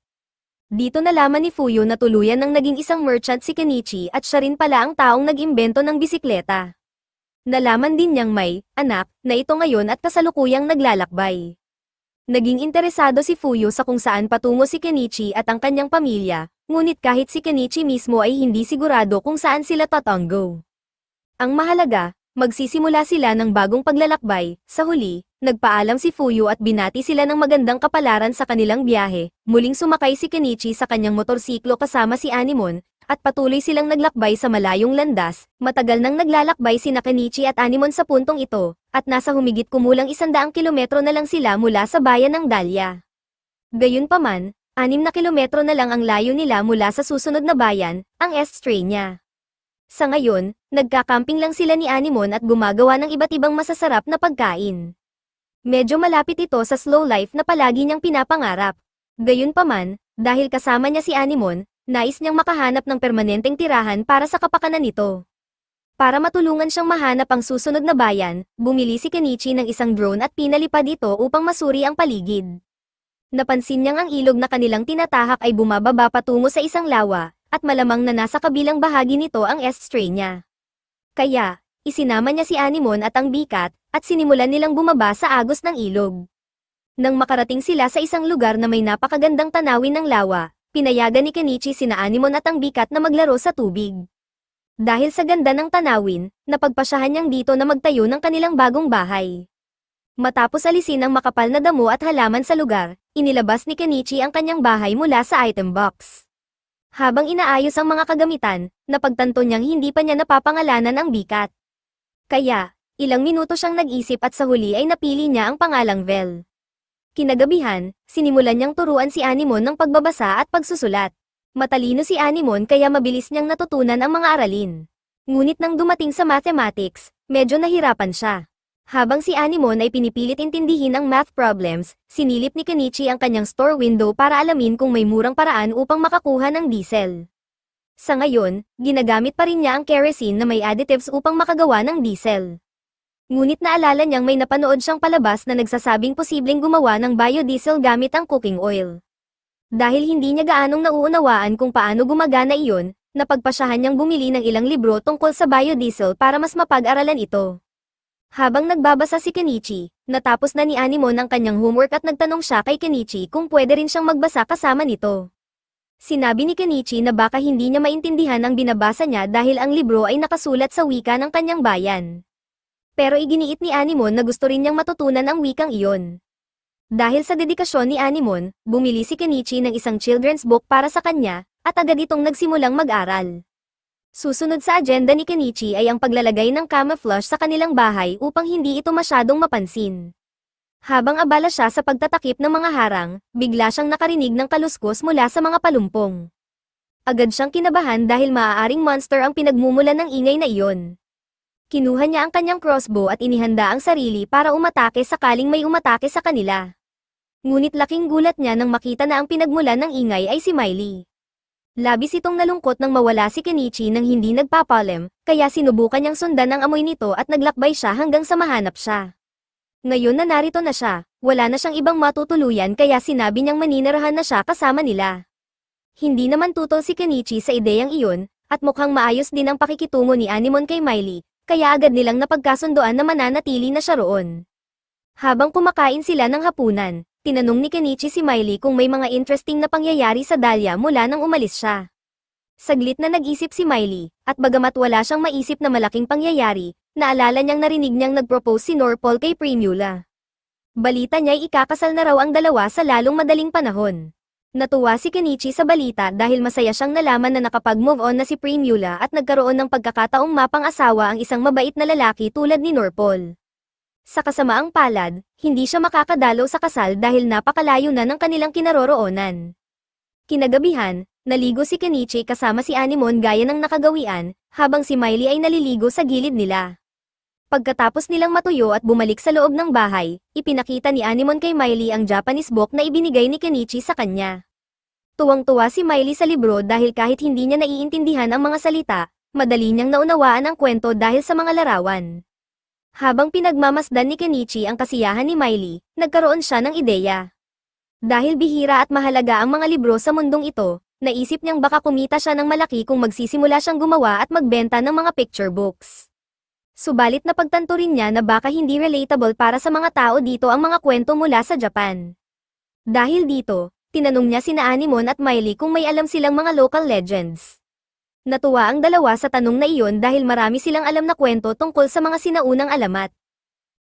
Dito nalaman ni Fuyu na tuluyan ng naging isang merchant si Kenichi at siya rin pala ang taong nag-imbento ng bisikleta. Nalaman din niyang may anak na ito ngayon at kasalukuyang naglalakbay. Naging interesado si Fuyu sa kung saan patungo si Kenichi at ang kanyang pamilya, ngunit kahit si Kenichi mismo ay hindi sigurado kung saan sila tatanggo. Ang mahalaga, magsisimula sila ng bagong paglalakbay. Sa huli, nagpaalam si Fuyu at binati sila ng magandang kapalaran sa kanilang biyahe. Muling sumakay si Kenichi sa kanyang motorsiklo kasama si Anemon, at patuloy silang naglakbay sa malayong landas. Matagal nang naglalakbay sina Kenichi at Anemon sa puntong ito, at nasa humigit kumulang 100 kilometro na lang sila mula sa bayan ng Dahlia. Gayunpaman, 6 na kilometro na lang ang layo nila mula sa susunod na bayan, ang Estrella. Sa ngayon, nagkakamping lang sila ni Anemon at gumagawa ng iba't ibang masasarap na pagkain. Medyo malapit ito sa slow life na palagi niyang pinapangarap. Gayunpaman, dahil kasama niya si Anemon, nais niyang makahanap ng permanenteng tirahan para sa kapakanan nito. Para matulungan siyang mahanap ang susunod na bayan, bumili si Kenichi ng isang drone at pinalipad ito upang masuri ang paligid. Napansin niyang ang ilog na kanilang tinatahak ay bumababa patungo sa isang lawa, at malamang na nasa kabilang bahagi nito ang Estrella. Kaya, isinama niya si Anemon at ang bikat, at sinimulan nilang bumaba sa agos ng ilog. Nang makarating sila sa isang lugar na may napakagandang tanawin ng lawa, pinayagan ni Kenichi sina Anemon at ang bikat na maglaro sa tubig. Dahil sa ganda ng tanawin, napagpasyahan niyang dito na magtayo ng kanilang bagong bahay. Matapos alisin ang makapal na damo at halaman sa lugar, inilabas ni Kenichi ang kanyang bahay mula sa item box. Habang inaayos ang mga kagamitan, napagtanto niyang hindi pa niya napapangalanan ang bikat. Kaya, ilang minuto siyang nag-isip at sa huli ay napili niya ang pangalang Vel. Kinagabihan, sinimulan niyang turuan si Anemon ng pagbabasa at pagsusulat. Matalino si Anemon kaya mabilis niyang natutunan ang mga aralin. Ngunit nang dumating sa mathematics, medyo nahirapan siya. Habang si Anemon ay pinipilit intindihin ang math problems, sinilip ni Kenichi ang kanyang store window para alamin kung may murang paraan upang makakuha ng diesel. Sa ngayon, ginagamit pa rin niya ang kerosene na may additives upang makagawa ng diesel. Ngunit naalala niyang may napanood siyang palabas na nagsasabing posibleng gumawa ng biodiesel gamit ang cooking oil. Dahil hindi niya gaanong nauunawaan kung paano gumagana iyon, napagpasyahan niyang bumili ng ilang libro tungkol sa biodiesel para mas mapag-aralan ito. Habang nagbabasa si Kenichi, natapos na ni Anemon ang kanyang homework at nagtanong siya kay Kenichi kung pwede rin siyang magbasa kasama nito. Sinabi ni Kenichi na baka hindi niya maintindihan ang binabasa niya dahil ang libro ay nakasulat sa wika ng kanyang bayan. Pero iginiit ni Anemon na gusto rin niyang matutunan ang wikang iyon. Dahil sa dedikasyon ni Anemon, bumili si Kenichi ng isang children's book para sa kanya, at agad itong nagsimulang mag-aral. Susunod sa agenda ni Kenichi ay ang paglalagay ng camouflage sa kanilang bahay upang hindi ito masyadong mapansin. Habang abala siya sa pagtatakip ng mga harang, bigla siyang nakarinig ng kaluskos mula sa mga palumpong. Agad siyang kinabahan dahil maaaring monster ang pinagmumulan ng ingay na iyon. Kinuha niya ang kanyang crossbow at inihanda ang sarili para umatake sakaling may umatake sa kanila. Ngunit laking gulat niya nang makita na ang pinagmulan ng ingay ay si Miley. Labis itong nalungkot nang mawala si Kenichi nang hindi nagpapalem, kaya sinubukan niyang sundan ang amoy nito at naglakbay siya hanggang sa mahanap siya. Ngayon na narito na siya, wala na siyang ibang matutuluyan kaya sinabi niyang maninirahan na siya kasama nila. Hindi naman tutol si Kenichi sa ideyang iyon, at mukhang maayos din ang pakikitungo ni Anemon kay Miley, kaya agad nilang napagkasundoan na mananatili na siya roon. Habang kumakain sila ng hapunan, tinanong ni Kenichi si Miley kung may mga interesting na pangyayari sa Dahlia mula nang umalis siya. Saglit na nag-isip si Miley, at bagamat wala siyang maisip na malaking pangyayari, naalala niyang narinig niyang nag-propose si Norpol kay Primula. Balita niya'y ikakasal na raw ang dalawa sa lalong madaling panahon. Natuwa si Kenichi sa balita dahil masaya siyang nalaman na nakapag-move on na si Primula at nagkaroon ng pagkakataong mapang-asawa ang isang mabait na lalaki tulad ni Norpol. Sa kasamaang palad, hindi siya makakadalo sa kasal dahil napakalayo na ng kanilang kinaroroonan. Kinagabihan, naligo si Kenichi kasama si Anemon gaya ng nakagawian, habang si Miley ay naliligo sa gilid nila. Pagkatapos nilang matuyo at bumalik sa loob ng bahay, ipinakita ni Anemon kay Miley ang Japanese book na ibinigay ni Kenichi sa kanya. Tuwang-tuwa si Miley sa libro dahil kahit hindi niya naiintindihan ang mga salita, madali niyang naunawaan ang kwento dahil sa mga larawan. Habang pinagmamasdan ni Kenichi ang kasiyahan ni Miley, nagkaroon siya ng ideya. Dahil bihira at mahalaga ang mga libro sa mundong ito, naisip niyang baka kumita siya ng malaki kung magsisimula siyang gumawa at magbenta ng mga picture books. Subalit napagtanto rin niya na baka hindi relatable para sa mga tao dito ang mga kwento mula sa Japan. Dahil dito, tinanong niya sina Anemon at Miley kung may alam silang mga local legends. Natuwa ang dalawa sa tanong na iyon dahil marami silang alam na kwento tungkol sa mga sinaunang alamat.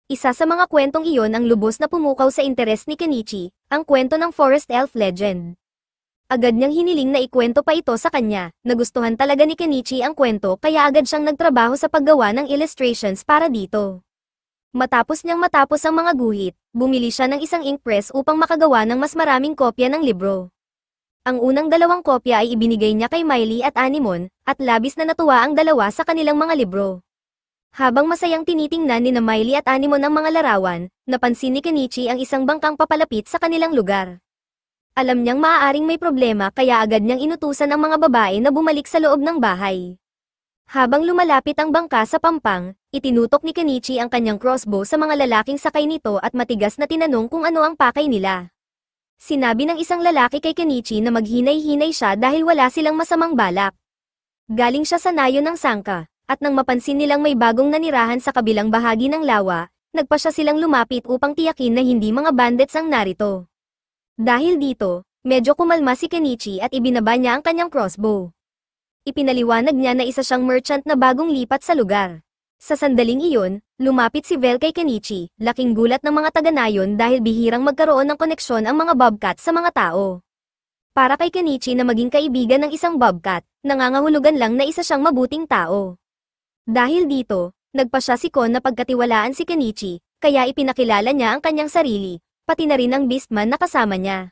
Isa sa mga kwentong iyon ang lubos na pumukaw sa interes ni Kenichi, ang kwento ng Forest Elf Legend. Agad niyang hiniling na ikwento pa ito sa kanya, nagustuhan talaga ni Kenichi ang kwento kaya agad siyang nagtrabaho sa paggawa ng illustrations para dito. Matapos ang mga guhit, bumili siya ng isang ink press upang makagawa ng mas maraming kopya ng libro. Ang unang 2 kopya ay ibinigay niya kay Miley at Anemon, at labis na natuwa ang dalawa sa kanilang mga libro. Habang masayang tinitingnan ni Miley at Anemon ang mga larawan, napansin ni Kenichi ang isang bangkang papalapit sa kanilang lugar. Alam niyang maaaring may problema kaya agad niyang inutusan ang mga babae na bumalik sa loob ng bahay. Habang lumalapit ang bangka sa pampang, itinutok ni Kenichi ang kanyang crossbow sa mga lalaking sakay nito at matigas na tinanong kung ano ang pakay nila. Sinabi ng isang lalaki kay Kenichi na maghinay-hinay siya dahil wala silang masamang balak. Galing siya sa nayo ng sangka, at nang mapansin nilang may bagong nanirahan sa kabilang bahagi ng lawa, nagpasya silang lumapit upang tiyakin na hindi mga bandits ang narito. Dahil dito, medyo kumalma si Kenichi at ibinaba niya ang kanyang crossbow. Ipinaliwanag niya na isa siyang merchant na bagong lipat sa lugar. Sa sandaling iyon, lumapit si Vel kay Kenichi, laking gulat ng mga taga-nayon dahil bihirang magkaroon ng koneksyon ang mga bobcat sa mga tao. Para kay Kenichi na maging kaibigan ng isang bobcat, nangangahulugan lang na isa siyang mabuting tao. Dahil dito, nagpasya si Kon na pagkatiwalaan si Kenichi, kaya ipinakilala niya ang kanyang sarili, pati na rin ang beastman na kasama niya.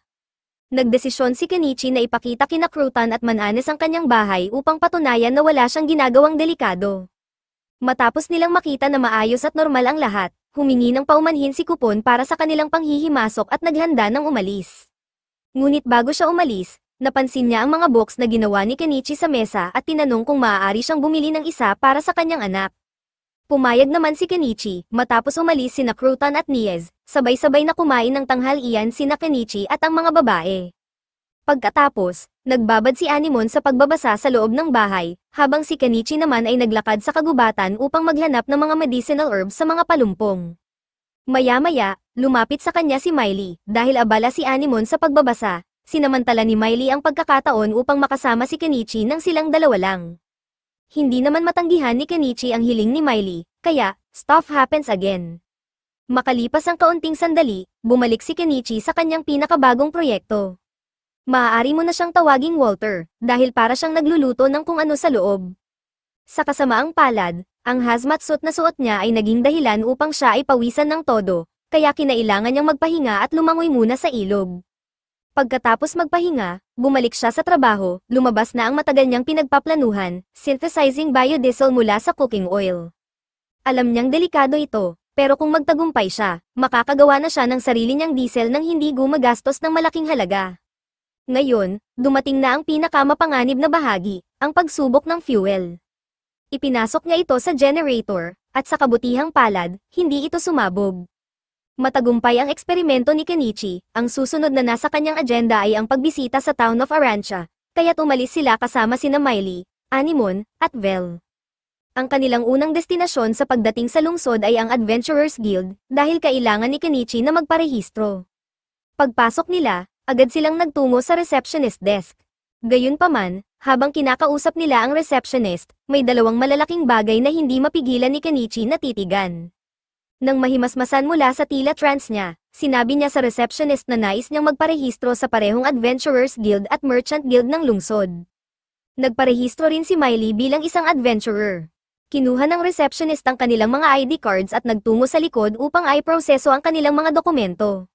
Nagdesisyon si Kenichi na ipakita kina Crutan at Mananes ang kanyang bahay upang patunayan na wala siyang ginagawang delikado. Matapos nilang makita na maayos at normal ang lahat, humingi ng paumanhin si Kupon para sa kanilang panghihimasok at naghanda ng umalis. Ngunit bago siya umalis, napansin niya ang mga box na ginawa ni Kenichi sa mesa at tinanong kung maaari siyang bumili ng isa para sa kanyang anak. Pumayag naman si Kenichi, matapos umalis sina Crutan at Niez, sabay-sabay na kumain ng tanghalian sina Kenichi at ang mga babae. Pagkatapos, nagbabad si Anemon sa pagbabasa sa loob ng bahay, habang si Kenichi naman ay naglakad sa kagubatan upang maghanap ng mga medicinal herbs sa mga palumpong. Maya-maya, lumapit sa kanya si Miley, dahil abala si Anemon sa pagbabasa, sinamantala ni Miley ang pagkakataon upang makasama si Kenichi nang silang dalawa lang. Hindi naman matanggihan ni Kenichi ang hiling ni Miley, kaya, stuff happens again. Makalipas ang kaunting sandali, bumalik si Kenichi sa kanyang pinakabagong proyekto. Maaari mo na siyang tawaging Walter, dahil para siyang nagluluto ng kung ano sa loob. Sa kasamaang palad, ang hazmat suit na suot niya ay naging dahilan upang siya ay pawisan ng todo, kaya kinailangan niyang magpahinga at lumangoy muna sa ilog. Pagkatapos magpahinga, bumalik siya sa trabaho, lumabas na ang matagal niyang pinagpaplanuhan, synthesizing biodiesel mula sa cooking oil. Alam niyang delikado ito, pero kung magtagumpay siya, makakagawa na siya ng sarili niyang diesel nang hindi gumagastos ng malaking halaga. Ngayon, dumating na ang pinakamapanganib na bahagi, ang pagsubok ng fuel. Ipinasok niya ito sa generator, at sa kabutihang palad, hindi ito sumabog. Matagumpay ang eksperimento ni Kenichi, ang susunod na nasa kanyang agenda ay ang pagbisita sa town of Arancia, kaya't umalis sila kasama sina Miley, Anemone, at Vel. Ang kanilang unang destinasyon sa pagdating sa lungsod ay ang Adventurers Guild, dahil kailangan ni Kenichi na magparehistro. Pagpasok nila, agad silang nagtungo sa receptionist desk. Gayunpaman, habang kinakausap nila ang receptionist, may dalawang malalaking bagay na hindi mapigilan ni Kenichi na titigan. Nang mahimasmasan mula sa tila trance niya, sinabi niya sa receptionist na nais niyang magparehistro sa parehong Adventurers Guild at Merchant Guild ng lungsod. Nagparehistro rin si Miley bilang isang adventurer. Kinuha ng receptionist ang kanilang mga ID cards at nagtungo sa likod upang i-proseso ang kanilang mga dokumento.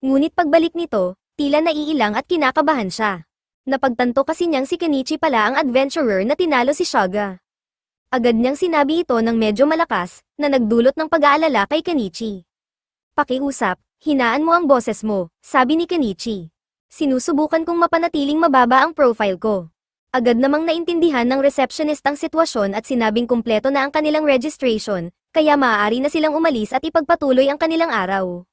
Ngunit pagbalik nito, tila naiilang at kinakabahan siya. Napagtanto kasi niyang si Kenichi pala ang adventurer na tinalo si Shaga. Agad niyang sinabi ito ng medyo malakas, na nagdulot ng pag-aalala kay Kenichi. Pakiusap, hinaan mo ang boses mo, sabi ni Kenichi. Sinusubukan kong mapanatiling mababa ang profile ko. Agad namang naintindihan ng receptionist ang sitwasyon at sinabing kumpleto na ang kanilang registration, kaya maaari na silang umalis at ipagpatuloy ang kanilang araw.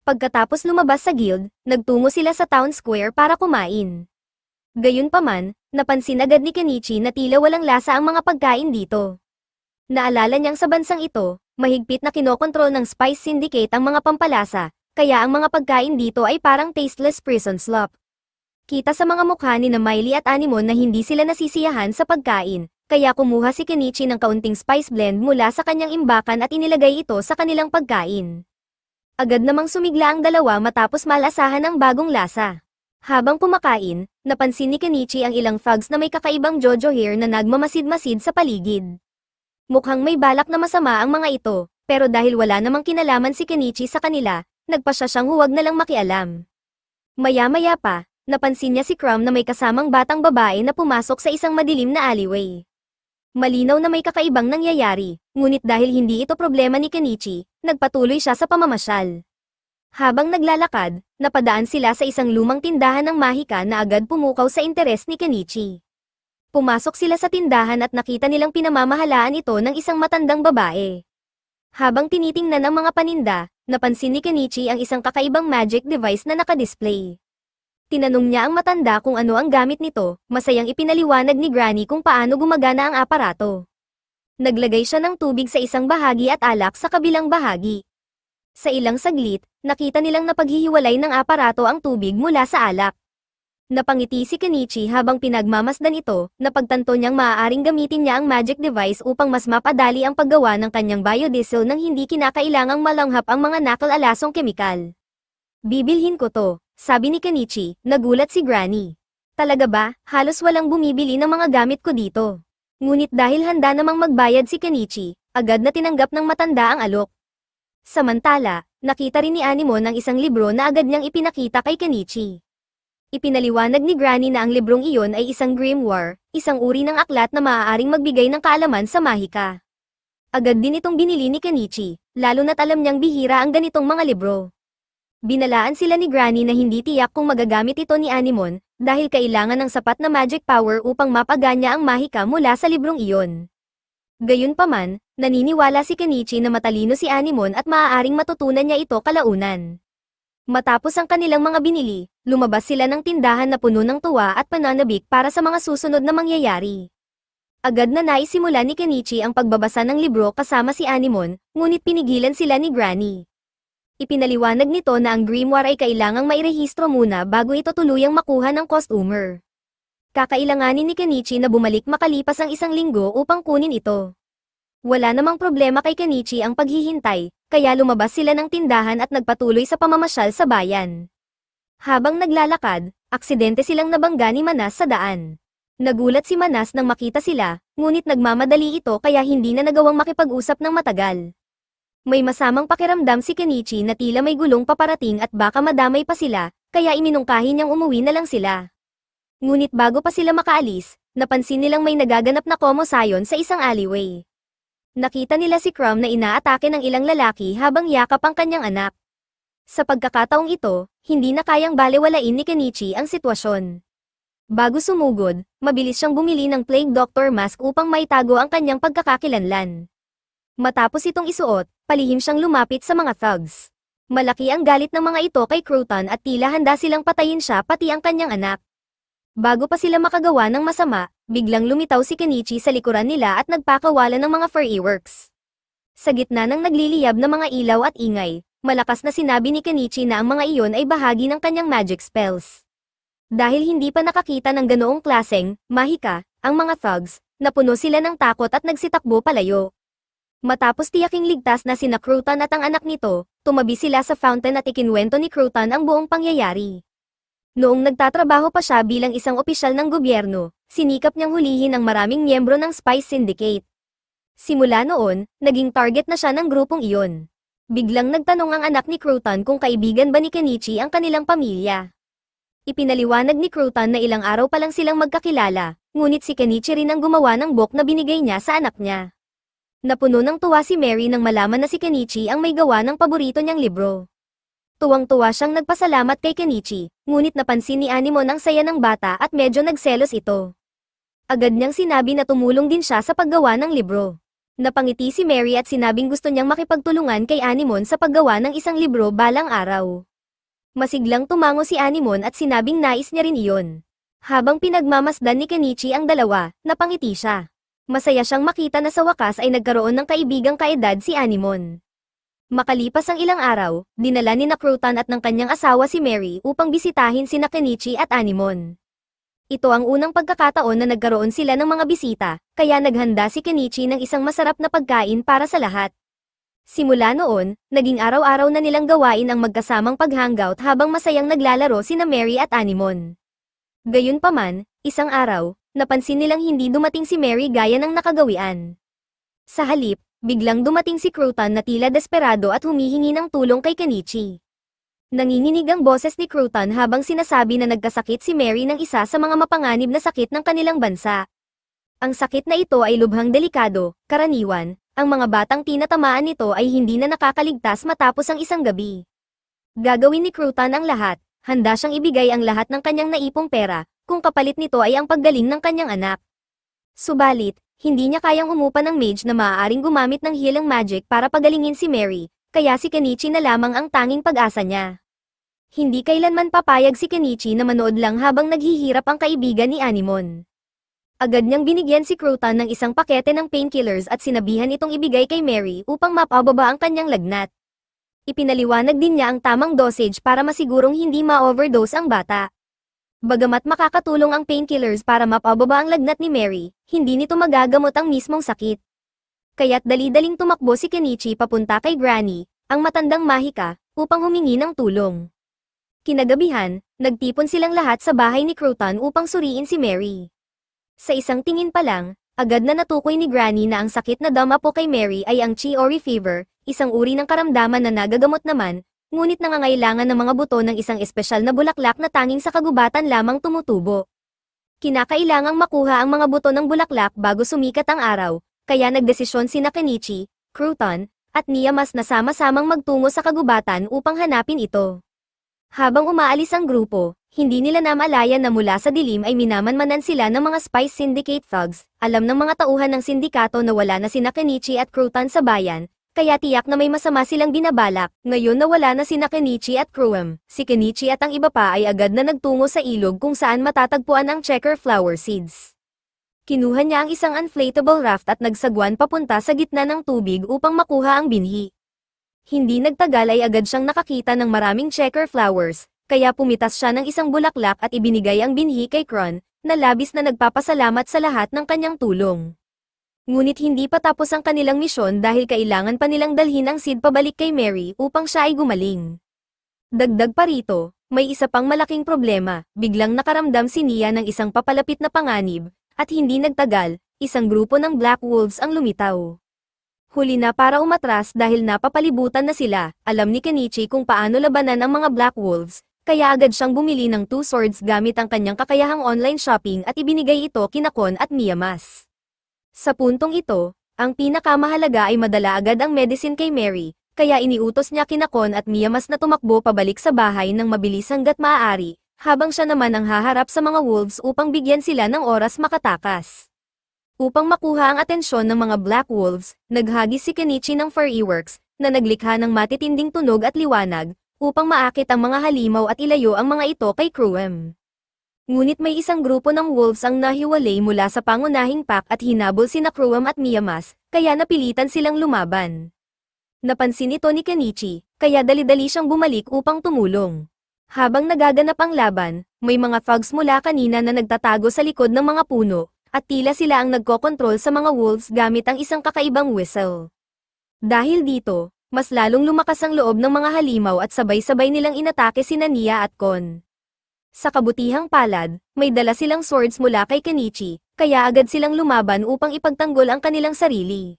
Pagkatapos lumabas sa guild, nagtungo sila sa town square para kumain. Gayunpaman, napansin agad ni Kenichi na tila walang lasa ang mga pagkain dito. Naalala niyang sa bansang ito, mahigpit na kinokontrol ng Spice Syndicate ang mga pampalasa, kaya ang mga pagkain dito ay parang tasteless prison slop. Kita sa mga mukha ni na Miley at Anemone na hindi sila nasisiyahan sa pagkain, kaya kumuha si Kenichi ng kaunting spice blend mula sa kanyang imbakan at inilagay ito sa kanilang pagkain. Agad namang sumigla ang dalawa matapos malasahan ang bagong lasa. Habang kumakain, napansin ni Kenichi ang ilang thugs na may kakaibang JoJo hair na nagmamasid-masid sa paligid. Mukhang may balak na masama ang mga ito, pero dahil wala namang kinalaman si Kenichi sa kanila, nagpasya siyang huwag na lang makialam. Maya-maya pa, napansin niya si Crumb na may kasamang batang babae na pumasok sa isang madilim na alleyway. Malinaw na may kakaibang nangyayari, ngunit dahil hindi ito problema ni Kenichi, nagpatuloy siya sa pamamasyal. Habang naglalakad, napadaan sila sa isang lumang tindahan ng mahika na agad pumukaw sa interes ni Kenichi. Pumasok sila sa tindahan at nakita nilang pinamamahalaan ito ng isang matandang babae. Habang tinitingnan ang mga paninda, napansin ni Kenichi ang isang kakaibang magic device na nakadisplay. Tinanong niya ang matanda kung ano ang gamit nito, masayang ipinaliwanag ni Granny kung paano gumagana ang aparato. Naglagay siya ng tubig sa isang bahagi at alak sa kabilang bahagi. Sa ilang saglit, nakita nilang napaghihiwalay ng aparato ang tubig mula sa alak. Napangiti si Kenichi habang pinagmamasdan ito, napagtanto niyang maaaring gamitin niya ang magic device upang mas mapadali ang paggawa ng kanyang biodiesel nang hindi kinakailangang malanghap ang mga nakal-alasong kemikal. Bibilhin ko to, sabi ni Kenichi, nagulat si Granny. Talaga ba, halos walang bumibili ng mga gamit ko dito. Ngunit dahil handa namang magbayad si Kenichi, agad na tinanggap ng matanda ang alok. Samantala, nakita rin ni Anemone ang isang libro na agad niyang ipinakita kay Kenichi. Ipinaliwanag ni Granny na ang librong iyon ay isang grimoire, isang uri ng aklat na maaaring magbigay ng kaalaman sa mahika. Agad din itong binili ni Kenichi, lalo na't alam niyang bihira ang ganitong mga libro. Binalaan sila ni Granny na hindi tiyak kung magagamit ito ni Anemone, dahil kailangan ng sapat na magic power upang mapaganya ang mahika mula sa librong iyon. Gayunpaman, naniniwala si Kenichi na matalino si Anemone at maaaring matutunan niya ito kalaunan. Matapos ang kanilang mga binili, lumabas sila ng tindahan na puno ng tuwa at pananabik para sa mga susunod na mangyayari. Agad na naisimula ni Kenichi ang pagbabasa ng libro kasama si Anemone, ngunit pinigilan sila ni Granny. Ipinaliwanag nito na ang grimoire ay kailangang mairehistro muna bago ito tuluyang makuha ng customer. Kakailanganin ni Kenichi na bumalik makalipas ang isang linggo upang kunin ito. Wala namang problema kay Kenichi ang paghihintay, kaya lumabas sila ng tindahan at nagpatuloy sa pamamasyal sa bayan. Habang naglalakad, aksidente silang nabangga ni Manas sa daan. Nagulat si Manas nang makita sila, ngunit nagmamadali ito kaya hindi na nagawang makipag-usap ng matagal. May masamang pakiramdam si Kenichi na tila may gulong paparating at baka madamay pa sila, kaya iminungkahi niyang umuwi na lang sila. Ngunit bago pa sila makaalis, napansin nilang may nagaganap na komosayon sa isang alleyway. Nakita nila si Crum na inaatake ng ilang lalaki habang yakap ang kanyang anak. Sa pagkakataong ito, hindi na kayang balewalain ni Kenichi ang sitwasyon. Bago sumugod, mabilis siyang bumili ng Plague Doctor Mask upang maitago ang kanyang pagkakakilanlan. Matapos itong isuot, palihim siyang lumapit sa mga thugs. Malaki ang galit ng mga ito kay Cruton at tila handa silang patayin siya pati ang kanyang anak. Bago pa sila makagawa ng masama, biglang lumitaw si Kenichi sa likuran nila at nagpakawalan ng mga fireworks. Sa gitna ng nagliliyab na mga ilaw at ingay, malakas na sinabi ni Kenichi na ang mga iyon ay bahagi ng kanyang magic spells. Dahil hindi pa nakakita ng ganoong klaseng mahika, ang mga thugs, napuno sila ng takot at nagsitakbo palayo. Matapos tiyaking ligtas na sina Cruton at ang anak nito, tumabi sila sa fountain at ikinwento ni Cruton ang buong pangyayari. Noong nagtatrabaho pa siya bilang isang opisyal ng gobyerno, sinikap niyang hulihin ang maraming miyembro ng Spice Syndicate. Simula noon, naging target na siya ng grupong iyon. Biglang nagtanong ang anak ni Cruton kung kaibigan ba ni Kenichi ang kanilang pamilya. Ipinaliwanag ni Cruton na ilang araw pa lang silang magkakilala, ngunit si Kenichi rin ang gumawa ng book na binigay niya sa anak niya. Napuno ng tuwa si Mary nang malaman na si Kenichi ang may gawa ng paborito niyang libro. Tuwang-tuwa siyang nagpasalamat kay Kenichi, ngunit napansin ni Anemone ang saya ng bata at medyo nagselos ito. Agad niyang sinabi na tumulong din siya sa paggawa ng libro. Napangiti si Mary at sinabing gusto niyang makipagtulungan kay Anemone sa paggawa ng isang libro balang araw. Masiglang tumango si Anemone at sinabing nais niya rin iyon. Habang pinagmamasdan ni Kenichi ang dalawa, napangiti siya. Masaya siyang makita na sa wakas ay nagkaroon ng kaibigang kaedad si Anemone. Makalipas ang ilang araw, dinala ni Cruton at ng kanyang asawa si Mary upang bisitahin sina Kenichi at Anemone. Ito ang unang pagkakataon na nagkaroon sila ng mga bisita, kaya naghanda si Kenichi ng isang masarap na pagkain para sa lahat. Simula noon, naging araw-araw na nilang gawain ang magkasamang pag-hangout habang masayang naglalaro sina Mary at Anemone. Gayunpaman, isang araw, napansin nilang hindi dumating si Mary gaya ng nakagawian. Sa halip, biglang dumating si Cruton na tila desperado at humihingi ng tulong kay Kenichi. Nanginginig ang boses ni Cruton habang sinasabi na nagkasakit si Mary ng isa sa mga mapanganib na sakit ng kanilang bansa. Ang sakit na ito ay lubhang delikado, karaniwan, ang mga batang tinatamaan nito ay hindi na nakakaligtas matapos ang isang gabi. Gagawin ni Cruton ang lahat, handa siyang ibigay ang lahat ng kanyang naipong pera, kung kapalit nito ay ang paggaling ng kanyang anak. Subalit, hindi niya kayang umupa ng mage na maaaring gumamit ng healing magic para pagalingin si Mary, kaya si Kenichi na lamang ang tanging pag-asa niya. Hindi kailanman papayag si Kenichi na manood lang habang naghihirap ang kaibigan ni Anemone. Agad niyang binigyan si Cruton ng isang pakete ng painkillers at sinabihan itong ibigay kay Mary upang mapababa ang kanyang lagnat. Ipinaliwanag din niya ang tamang dosage para masigurong hindi ma-overdose ang bata. Bagamat makakatulong ang painkillers para mapababa ang lagnat ni Mary, hindi nito magagamot ang mismong sakit. Kaya't dali-daling tumakbo si Kenichi papunta kay Granny, ang matandang mahika, upang humingi ng tulong. Kinagabihan, nagtipon silang lahat sa bahay ni Cruton upang suriin si Mary. Sa isang tingin pa lang, agad na natukoy ni Granny na ang sakit na dama po kay Mary ay ang Chiori fever, isang uri ng karamdaman na nagagamot naman, ngunit nangangailangan ng mga buto ng isang espesyal na bulaklak na tanging sa kagubatan lamang tumutubo. Kinakailangang makuha ang mga buto ng bulaklak bago sumikat ang araw, kaya nagdesisyon sina Kenichi, Cruton, at Niyamas na sama-samang magtungo sa kagubatan upang hanapin ito. Habang umaalis ang grupo, hindi nila namalayan na mula sa dilim ay minamanmanan sila ng mga Spice Syndicate thugs. Alam ng mga tauhan ng sindikato na wala na sina Kenichi at Cruton sa bayan, kaya tiyak na may masama silang binabalak. Ngayon na wala na sina Kenichi at Cruum, si Kenichi at ang iba pa ay agad na nagtungo sa ilog kung saan matatagpuan ang checker flower seeds. Kinuha niya ang isang inflatable raft at nagsagwan papunta sa gitna ng tubig upang makuha ang binhi. Hindi nagtagal ay agad siyang nakakita ng maraming checker flowers, kaya pumitas siya ng isang bulaklak at ibinigay ang binhi kay Cron, na labis na nagpapasalamat sa lahat ng kanyang tulong. Ngunit hindi pa tapos ang kanilang misyon dahil kailangan pa nilang dalhin ang seed pabalik kay Mary upang siya ay gumaling. Dagdag pa rito, may isa pang malaking problema, biglang nakaramdam si Nia ng isang papalapit na panganib, at hindi nagtagal, isang grupo ng Black Wolves ang lumitaw. Huli na para umatras dahil napapalibutan na sila. Alam ni Kenichi kung paano labanan ang mga Black Wolves, kaya agad siyang bumili ng 2 swords gamit ang kanyang kakayahang online shopping at ibinigay ito kina Kon at Miyamas. Sa puntong ito, ang pinakamahalaga ay madala agad ang medicine kay Mary, kaya iniutos niya kina Kon at Miyamas na tumakbo pabalik sa bahay ng mabilis hanggat maaari, habang siya naman ang haharap sa mga wolves upang bigyan sila ng oras makatakas. Upang makuha ang atensyon ng mga Black Wolves, naghagis si Kenichi ng Furry Works, na naglikha ng matitinding tunog at liwanag, upang maakit ang mga halimaw at ilayo ang mga ito kay Cruem. Ngunit may isang grupo ng wolves ang nahiwalay mula sa pangunahing pack at hinabol sina Cruem at Miyamas, kaya napilitan silang lumaban. Napansin ito ni Kenichi, kaya dali-dali siyang bumalik upang tumulong. Habang nagaganap ang laban, may mga thugs mula kanina na nagtatago sa likod ng mga puno, at tila sila ang nagkokontrol sa mga wolves gamit ang isang kakaibang whistle. Dahil dito, mas lalong lumakas ang loob ng mga halimaw at sabay-sabay nilang inatake sina Nia at Kon. Sa kabutihang palad, may dala silang swords mula kay Kenichi, kaya agad silang lumaban upang ipagtanggol ang kanilang sarili.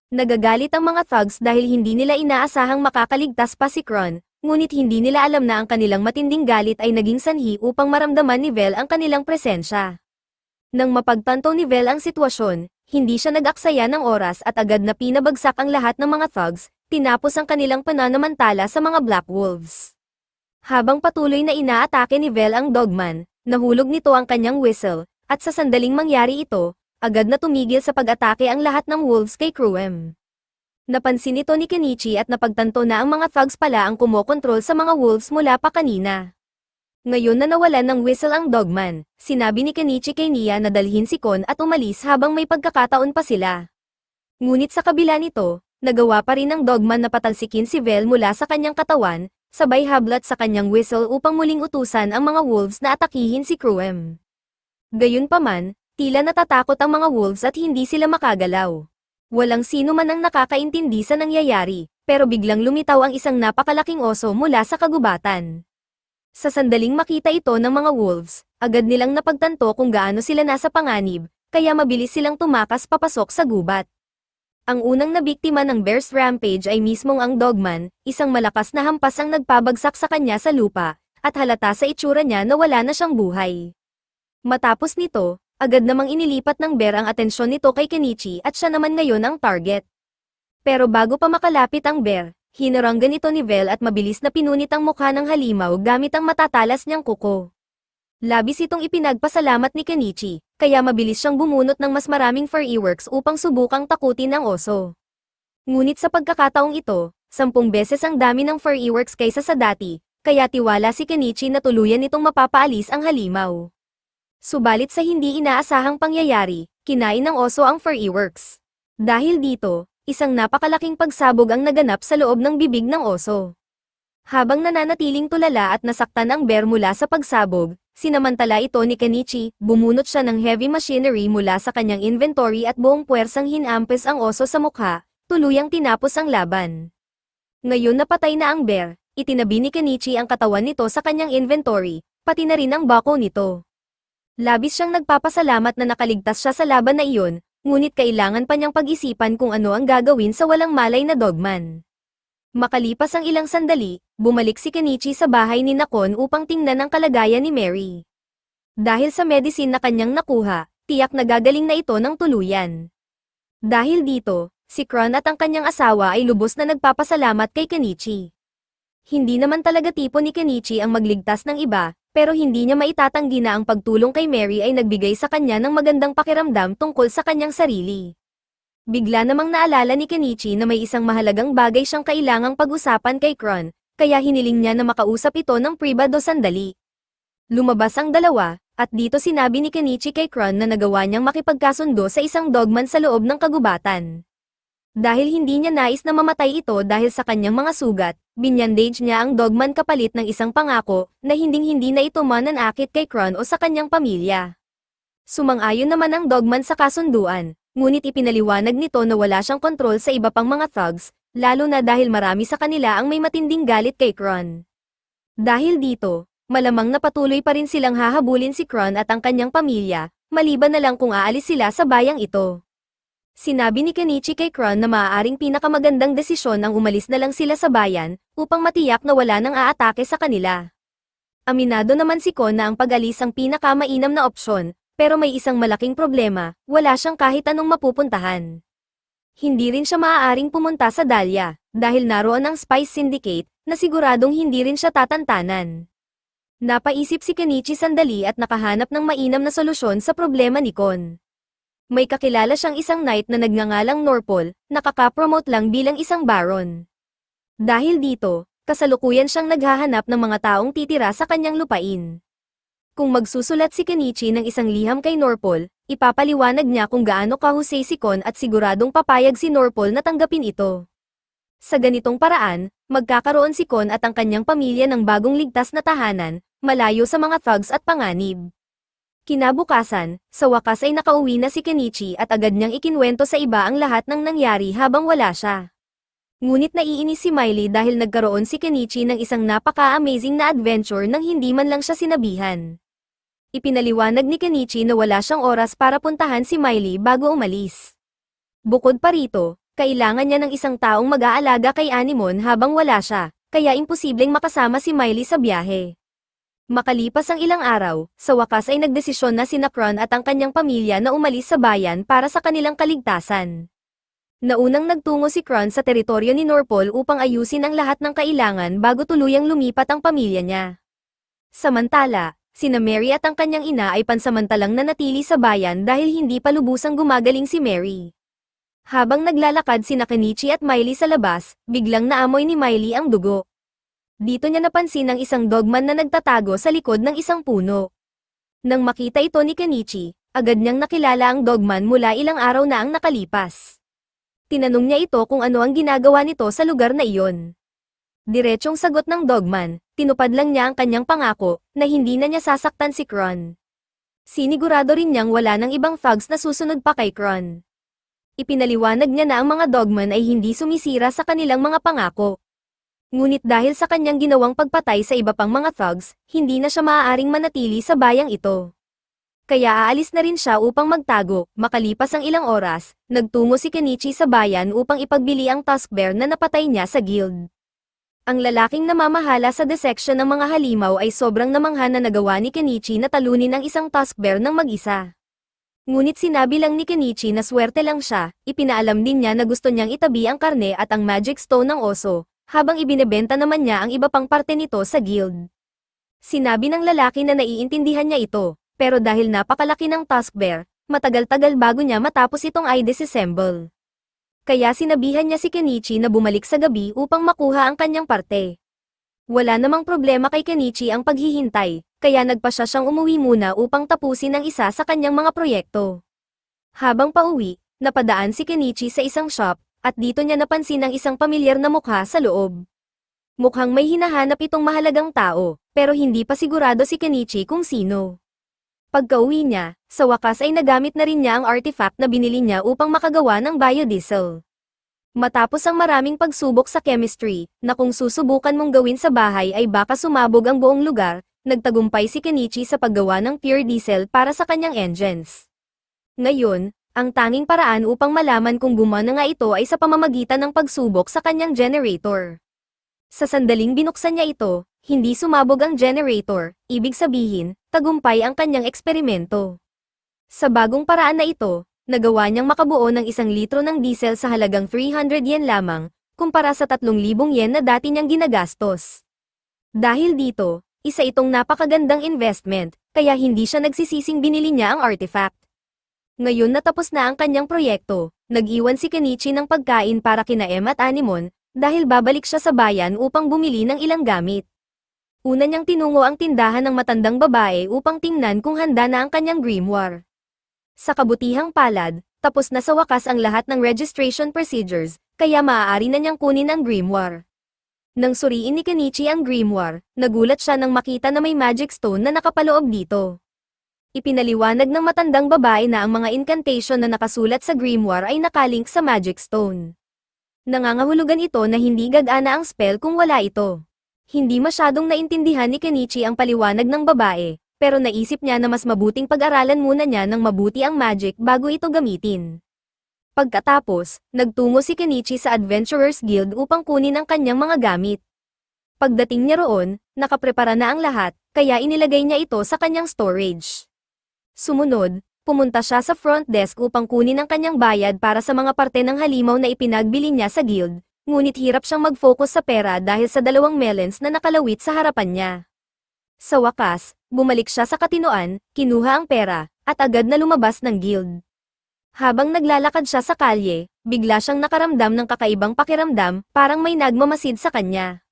Nagagalit ang mga thugs dahil hindi nila inaasahang makakaligtas pa si Kron, ngunit hindi nila alam na ang kanilang matinding galit ay naging sanhi upang maramdaman ni Vel ang kanilang presensya. Nang mapagtanto ni Vel ang sitwasyon, hindi siya nag-aksaya ng oras at agad na pinabagsak ang lahat ng mga thugs, tinapos ang kanilang pananamantala sa mga Black Wolves. Habang patuloy na inaatake ni Vel ang Dogman, nahulog nito ang kanyang whistle, at sa sandaling mangyari ito, agad na tumigil sa pag-atake ang lahat ng wolves kay Cruem. Napansin ito ni Kenichi at napagtanto na ang mga thugs pala ang kumokontrol sa mga wolves mula pa kanina. Ngayon na nawalan ng whistle ang Dogman, sinabi ni Kenichi kay Nia na dalhin si Kon at umalis habang may pagkakataon pa sila. Ngunit sa kabila nito, nagawa pa rin ng Dogman na patalsikin si Vel mula sa kanyang katawan, sabay hablat sa kanyang whistle upang muling utusan ang mga wolves na atakihin si Cruem. Gayunpaman, tila natatakot ang mga wolves at hindi sila makagalaw. Walang sino man ang nakakaintindi sa nangyayari, pero biglang lumitaw ang isang napakalaking oso mula sa kagubatan. Sa sandaling makita ito ng mga wolves, agad nilang napagtanto kung gaano sila nasa panganib, kaya mabilis silang tumakas papasok sa gubat. Ang unang nabiktima ng Bear's Rampage ay mismong ang Dogman, isang malakas na hampas ang nagpabagsak sa kanya sa lupa, at halata sa itsura niya na wala na siyang buhay. Matapos nito, agad namang inilipat ng Bear ang atensyon nito kay Kenichi at siya naman ngayon ang target. Pero bago pa makalapit ang Bear, hinaranggan ito ni Vel at mabilis na pinunit ang mukha ng halimaw gamit ang matatalas niyang kuko. Labis itong ipinagpasalamat ni Kenichi, kaya mabilis siyang bumunot ng mas maraming Furry Works upang subukang takutin ang oso. Ngunit sa pagkakataong ito, 10 beses ang dami ng Furry Works kaysa sa dati, kaya tiwala si Kenichi na tuluyan itong mapapaalis ang halimaw. Subalit sa hindi inaasahang pangyayari, kinain ng oso ang Furry Works. Dahil dito, isang napakalaking pagsabog ang naganap sa loob ng bibig ng oso. Habang nananatiling tulala at nasaktan ang Bear mula sa pagsabog, sinamantala ito ni Kenichi, bumunot siya ng heavy machinery mula sa kanyang inventory at buong puwersang hinampes ang oso sa mukha, tuluyang tinapos ang laban. Ngayon napatay na ang Bear, itinabi ni Kenichi ang katawan nito sa kanyang inventory, pati na rin ang bako nito. Labis siyang nagpapasalamat na nakaligtas siya sa laban na iyon, ngunit kailangan pa niyang pag-isipan kung ano ang gagawin sa walang malay na Dogman. Makalipas ang ilang sandali, bumalik si Kenichi sa bahay ni Kon upang tingnan ang kalagayan ni Mary. Dahil sa medicine na kanyang nakuha, tiyak na gagaling na ito ng tuluyan. Dahil dito, si Kron at ang kanyang asawa ay lubos na nagpapasalamat kay Kenichi. Hindi naman talaga tipo ni Kenichi ang magligtas ng iba, pero hindi niya maitatanggi na ang pagtulong kay Mary ay nagbigay sa kanya ng magandang pakiramdam tungkol sa kanyang sarili. Bigla namang naalala ni Kenichi na may isang mahalagang bagay siyang kailangang pag-usapan kay Kron, kaya hiniling niya na makausap ito ng pribado sandali. Lumabas ang dalawa, at dito sinabi ni Kenichi kay Kron na nagawa niyang makipagkasundo sa isang Dogman sa loob ng kagubatan. Dahil hindi niya nais na mamatay ito dahil sa kanyang mga sugat, binyandage niya ang Dogman kapalit ng isang pangako na hinding-hindi na ito mananakit kay Kron o sa kanyang pamilya. Sumang-ayon naman ang Dogman sa kasunduan, ngunit ipinaliwanag nito na wala siyang kontrol sa iba pang mga thugs, lalo na dahil marami sa kanila ang may matinding galit kay Kron. Dahil dito, malamang na patuloy pa rin silang hahabulin si Kron at ang kanyang pamilya, maliban na lang kung aalis sila sa bayang ito. Sinabi ni Kenichi kay Kron na maaaring pinakamagandang desisyon ang umalis na lang sila sa bayan, upang matiyak na wala nang aatake sa kanila. Aminado naman si Kon na ang pag-alis ang pinakamainam na opsyon, pero may isang malaking problema, wala siyang kahit anong mapupuntahan. Hindi rin siya maaaring pumunta sa Dahlia, dahil naroon ang Spice Syndicate, na siguradong hindi rin siya tatantanan. Napaisip si Kenichi sandali at nakahanap ng mainam na solusyon sa problema ni Kon. May kakilala siyang isang knight na nagngangalang Norpol, nakaka-promote lang bilang isang baron. Dahil dito, kasalukuyan siyang naghahanap ng mga taong titira sa kanyang lupain. Kung magsusulat si Kenichi ng isang liham kay Norpol, ipapaliwanag niya kung gaano kahusay si Kon at siguradong papayag si Norpol na tanggapin ito. Sa ganitong paraan, magkakaroon si Kon at ang kanyang pamilya ng bagong ligtas na tahanan, malayo sa mga thugs at panganib. Kinabukasan, sa wakas ay nakauwi na si Kenichi at agad niyang ikinwento sa iba ang lahat ng nangyari habang wala siya. Ngunit naiinis si Miley dahil nagkaroon si Kenichi ng isang napaka-amazing na adventure nang hindi man lang siya sinabihan. Ipinaliwanag ni Kenichi na wala siyang oras para puntahan si Miley bago umalis. Bukod pa rito, kailangan niya ng isang taong mag-aalaga kay Anemone habang wala siya, kaya imposibleng makasama si Miley sa biyahe. Makalipas ang ilang araw, sa wakas ay nagdesisyon na sina Kron at ang kanyang pamilya na umalis sa bayan para sa kanilang kaligtasan. Naunang nagtungo si Kron sa teritoryo ni Norpol upang ayusin ang lahat ng kailangan bago tuluyang lumipat ang pamilya niya. Samantala, sina Mary at ang kanyang ina ay pansamantalang nanatili sa bayan dahil hindi pa lubusang gumagaling si Mary. Habang naglalakad sina Kenichi at Miley sa labas, biglang naamoy ni Miley ang dugo. Dito niya napansin ang isang dogman na nagtatago sa likod ng isang puno. Nang makita ito ni Kenichi, agad niyang nakilala ang dogman mula ilang araw na ang nakalipas. Tinanong niya ito kung ano ang ginagawa nito sa lugar na iyon. Diretsong sagot ng dogman, tinupad lang niya ang kanyang pangako, na hindi na niya sasaktan si Kron. Sinigurado rin niyang wala ng ibang thugs na susunod pa kay Kron. Ipinaliwanag niya na ang mga dogman ay hindi sumisira sa kanilang mga pangako. Ngunit dahil sa kanyang ginawang pagpatay sa iba pang mga thugs, hindi na siya maaaring manatili sa bayang ito. Kaya aalis na rin siya upang magtago. Makalipas ang ilang oras, nagtungo si Kenichi sa bayan upang ipagbili ang tusk bear na napatay niya sa guild. Ang lalaking namamahala sa dissection ng mga halimaw ay sobrang namangha na nagawa ni Kenichi na talunin ang isang tusk bear ng mag-isa. Ngunit sinabi lang ni Kenichi na swerte lang siya, ipinaalam din niya na gusto niyang itabi ang karne at ang magic stone ng oso, habang ibinebenta naman niya ang iba pang parte nito sa guild. Sinabi ng lalaki na naiintindihan niya ito, pero dahil napakalaki ng tusk bear, matagal-tagal bago niya matapos itong i-disassemble. Kaya sinabihan niya si Kenichi na bumalik sa gabi upang makuha ang kanyang parte. Wala namang problema kay Kenichi ang paghihintay, kaya nagpa siya siyang umuwi muna upang tapusin ang isa sa kanyang mga proyekto. Habang pauwi, napadaan si Kenichi sa isang shop, at dito niya napansin ang isang pamilyar na mukha sa loob. Mukhang may hinahanap itong mahalagang tao, pero hindi pa sigurado si Kenichi kung sino. Pagka-uwi niya, sa wakas ay nagamit na rin niya ang artifact na binili niya upang makagawa ng biodiesel. Matapos ang maraming pagsubok sa chemistry, na kung susubukan mong gawin sa bahay ay baka sumabog ang buong lugar, nagtagumpay si Kenichi sa paggawa ng pure diesel para sa kanyang engines. Ngayon, ang tanging paraan upang malaman kung gumana nga ito ay sa pamamagitan ng pagsubok sa kanyang generator. Sa sandaling binuksan niya ito, hindi sumabog ang generator, ibig sabihin, tagumpay ang kanyang eksperimento. Sa bagong paraan na ito, nagawa niyang makabuo ng 1 litro ng diesel sa halagang 300 yen lamang, kumpara sa 3,000 yen na dati niyang ginagastos. Dahil dito, isa itong napakagandang investment, kaya hindi siya nagsisising binili niya ang artifact. Ngayon natapos na ang kanyang proyekto, nag-iwan si Kenichi ng pagkain para kina Em at Anemone, dahil babalik siya sa bayan upang bumili ng ilang gamit. Una niyang tinungo ang tindahan ng matandang babae upang tingnan kung handa na ang kanyang grimoire. Sa kabutihang palad, tapos na sa wakas ang lahat ng registration procedures, kaya maaari na niyang kunin ang grimoire. Nang suriin ni Kenichi ang grimoire, nagulat siya nang makita na may magic stone na nakapaloob dito. Ipinaliwanag ng matandang babae na ang mga incantation na nakasulat sa grimoire ay nakalink sa magic stone. Nangangahulugan ito na hindi gagana ang spell kung wala ito. Hindi masyadong naintindihan ni Kenichi ang paliwanag ng babae, pero naisip niya na mas mabuting pag-aralan muna niya ng mabuti ang magic bago ito gamitin. Pagkatapos, nagtungo si Kenichi sa Adventurers Guild upang kunin ang kanyang mga gamit. Pagdating niya roon, nakaprepara na ang lahat, kaya inilagay niya ito sa kanyang storage. Sumunod, pumunta siya sa front desk upang kunin ang kanyang bayad para sa mga parte ng halimaw na ipinagbili niya sa guild, ngunit hirap siyang mag-focus sa pera dahil sa 2 melons na nakalawit sa harapan niya. Sa wakas, bumalik siya sa katinoan, kinuha ang pera, at agad na lumabas ng guild. Habang naglalakad siya sa kalye, bigla siyang nakaramdam ng kakaibang pakiramdam, parang may nagmamasid sa kanya.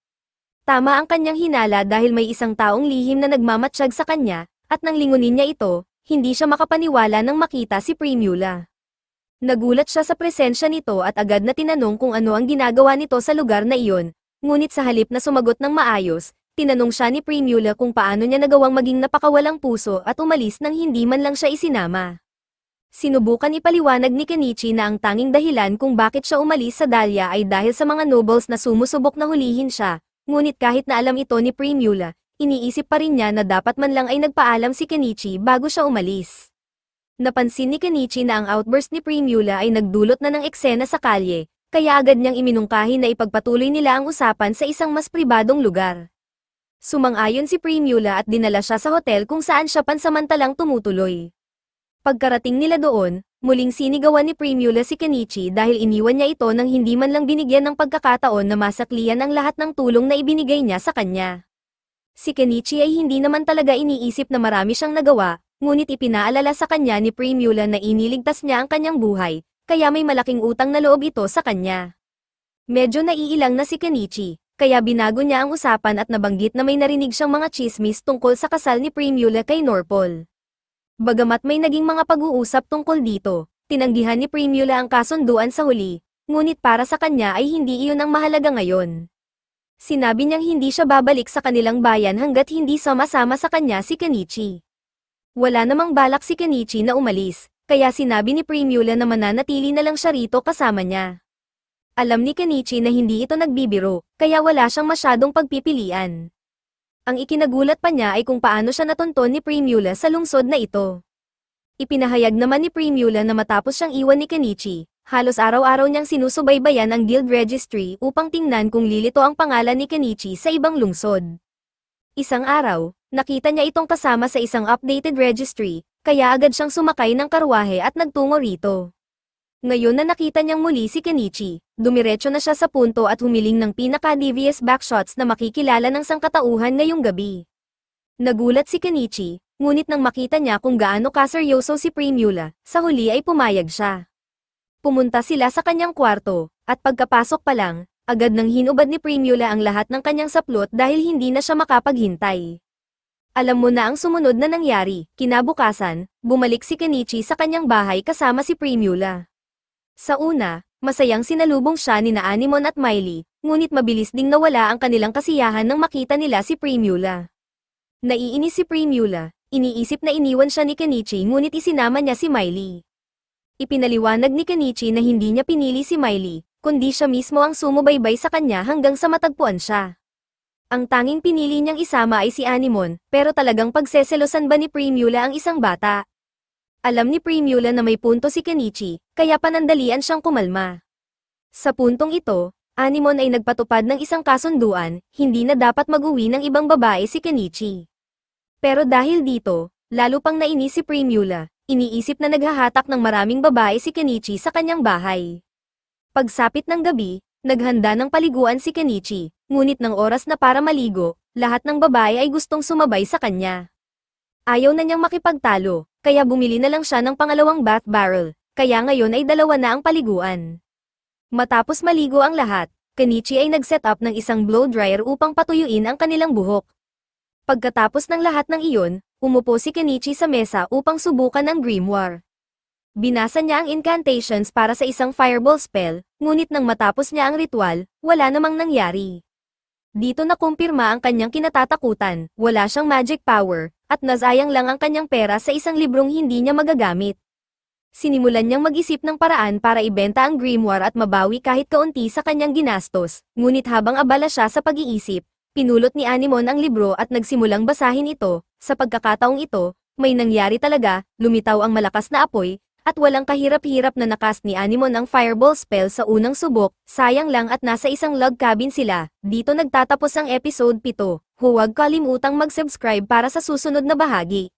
Tama ang kanyang hinala dahil may isang taong lihim na nagmamatsyag sa kanya, at nang lingunin niya ito, hindi siya makapaniwala nang makita si Primula. Nagulat siya sa presensya nito at agad na tinanong kung ano ang ginagawa nito sa lugar na iyon, ngunit sa halip na sumagot ng maayos, tinanong siya ni Primula kung paano niya nagawang maging napakawalang puso at umalis nang hindi man lang siya isinama. Sinubukan ipaliwanag ni Kenichi na ang tanging dahilan kung bakit siya umalis sa Dahlia ay dahil sa mga nobles na sumusubok na hulihin siya, ngunit kahit na alam ito ni Primula, iniisip pa rin niya na dapat man lang ay nagpaalam si Kenichi bago siya umalis. Napansin ni Kenichi na ang outburst ni Primula ay nagdulot na ng eksena sa kalye, kaya agad niyang iminungkahi na ipagpatuloy nila ang usapan sa isang mas pribadong lugar. Sumang-ayon si Primula at dinala siya sa hotel kung saan siya pansamantalang tumutuloy. Pagkarating nila doon, muling sinigawan ni Primula si Kenichi dahil iniwan niya ito nang hindi man lang binigyan ng pagkakataon na masaklian ang lahat ng tulong na ibinigay niya sa kanya. Si Kenichi ay hindi naman talaga iniisip na marami siyang nagawa, ngunit ipinaalala sa kanya ni Primula na iniligtas niya ang kanyang buhay, kaya may malaking utang na loob ito sa kanya. Medyo naiilang na si Kenichi, kaya binago niya ang usapan at nabanggit na may narinig siyang mga chismis tungkol sa kasal ni Primula kay Norpol. Bagamat may naging mga pag-uusap tungkol dito, tinanggihan ni Primula ang kasunduan sa huli, ngunit para sa kanya ay hindi iyon ang mahalaga ngayon. Sinabi niyang hindi siya babalik sa kanilang bayan hanggat hindi sama-sama sa kanya si Kenichi. Wala namang balak si Kenichi na umalis, kaya sinabi ni Primula na mananatili na lang siya rito kasama niya. Alam ni Kenichi na hindi ito nagbibiro, kaya wala siyang masyadong pagpipilian. Ang ikinagulat pa niya ay kung paano siya natunton ni Primula sa lungsod na ito. Ipinahayag naman ni Primula na matapos siyang iwan ni Kenichi, halos araw-araw niyang sinusubaybayan ang guild registry upang tingnan kung lilito ang pangalan ni Kenichi sa ibang lungsod. Isang araw, nakita niya itong kasama sa isang updated registry, kaya agad siyang sumakay ng karwahe at nagtungo rito. Ngayon na nakita niyang muli si Kenichi, dumiretso na siya sa punto at humiling ng pinaka-devious backshots na makikilala ng sangkatauhan ngayong gabi. Nagulat si Kenichi, ngunit nang makita niya kung gaano kaseryoso si Primula, sa huli ay pumayag siya. Pumunta sila sa kanyang kwarto, at pagkapasok pa lang, agad nang hinubad ni Primula ang lahat ng kanyang saplot dahil hindi na siya makapaghintay. Alam mo na ang sumunod na nangyari, kinabukasan, bumalik si Kenichi sa kanyang bahay kasama si Primula. Sa una, masayang sinalubong siya ni na Anemone at Miley, ngunit mabilis ding nawala ang kanilang kasiyahan nang makita nila si Primula. Naiinis si Primula, iniisip na iniwan siya ni Kenichi ngunit isinama niya si Miley. Ipinaliwanag ni Kenichi na hindi niya pinili si Miley, kundi siya mismo ang sumubaybay sa kanya hanggang sa matagpuan siya. Ang tanging pinili niyang isama ay si Anemone, pero talagang pagseselosan ba ni Primula ang isang bata? Alam ni Primula na may punto si Kenichi, kaya panandalian siyang kumalma. Sa puntong ito, Anemone ay nagpatupad ng isang kasunduan, hindi na dapat mag-uwi ng ibang babae si Kenichi. Pero dahil dito, lalo pang nainis si Primula, iniisip na naghahatak ng maraming babae si Kenichi sa kanyang bahay. Pagsapit ng gabi, naghanda ng paliguan si Kenichi, ngunit ng oras na para maligo, lahat ng babae ay gustong sumabay sa kanya. Ayaw na niyang makipagtalo, kaya bumili na lang siya ng pangalawang bath barrel, kaya ngayon ay 2 na ang paliguan. Matapos maligo ang lahat, Kenichi ay nag-set up ng isang blow dryer upang patuyuin ang kanilang buhok. Pagkatapos ng lahat ng iyon, umupo si Kenichi sa mesa upang subukan ang grimoire. Binasa niya ang incantations para sa isang fireball spell, ngunit nang matapos niya ang ritual, wala namang nangyari. Dito nakumpirma ang kanyang kinatatakutan, wala siyang magic power, at nasayang lang ang kanyang pera sa isang librong hindi niya magagamit. Sinimulan niyang mag-isip ng paraan para ibenta ang grimoire at mabawi kahit kaunti sa kanyang ginastos, ngunit habang abala siya sa pag-iisip, pinulot ni Anemone ang libro at nagsimulang basahin ito. Sa pagkakataong ito, may nangyari talaga, lumitaw ang malakas na apoy, At walang kahirap-hirap na nakas ni Anemo ng fireball spell sa unang subok, sayang lang at nasa isang log cabin sila. Dito nagtatapos ang episode 7. Huwag kalimutang mag-subscribe para sa susunod na bahagi.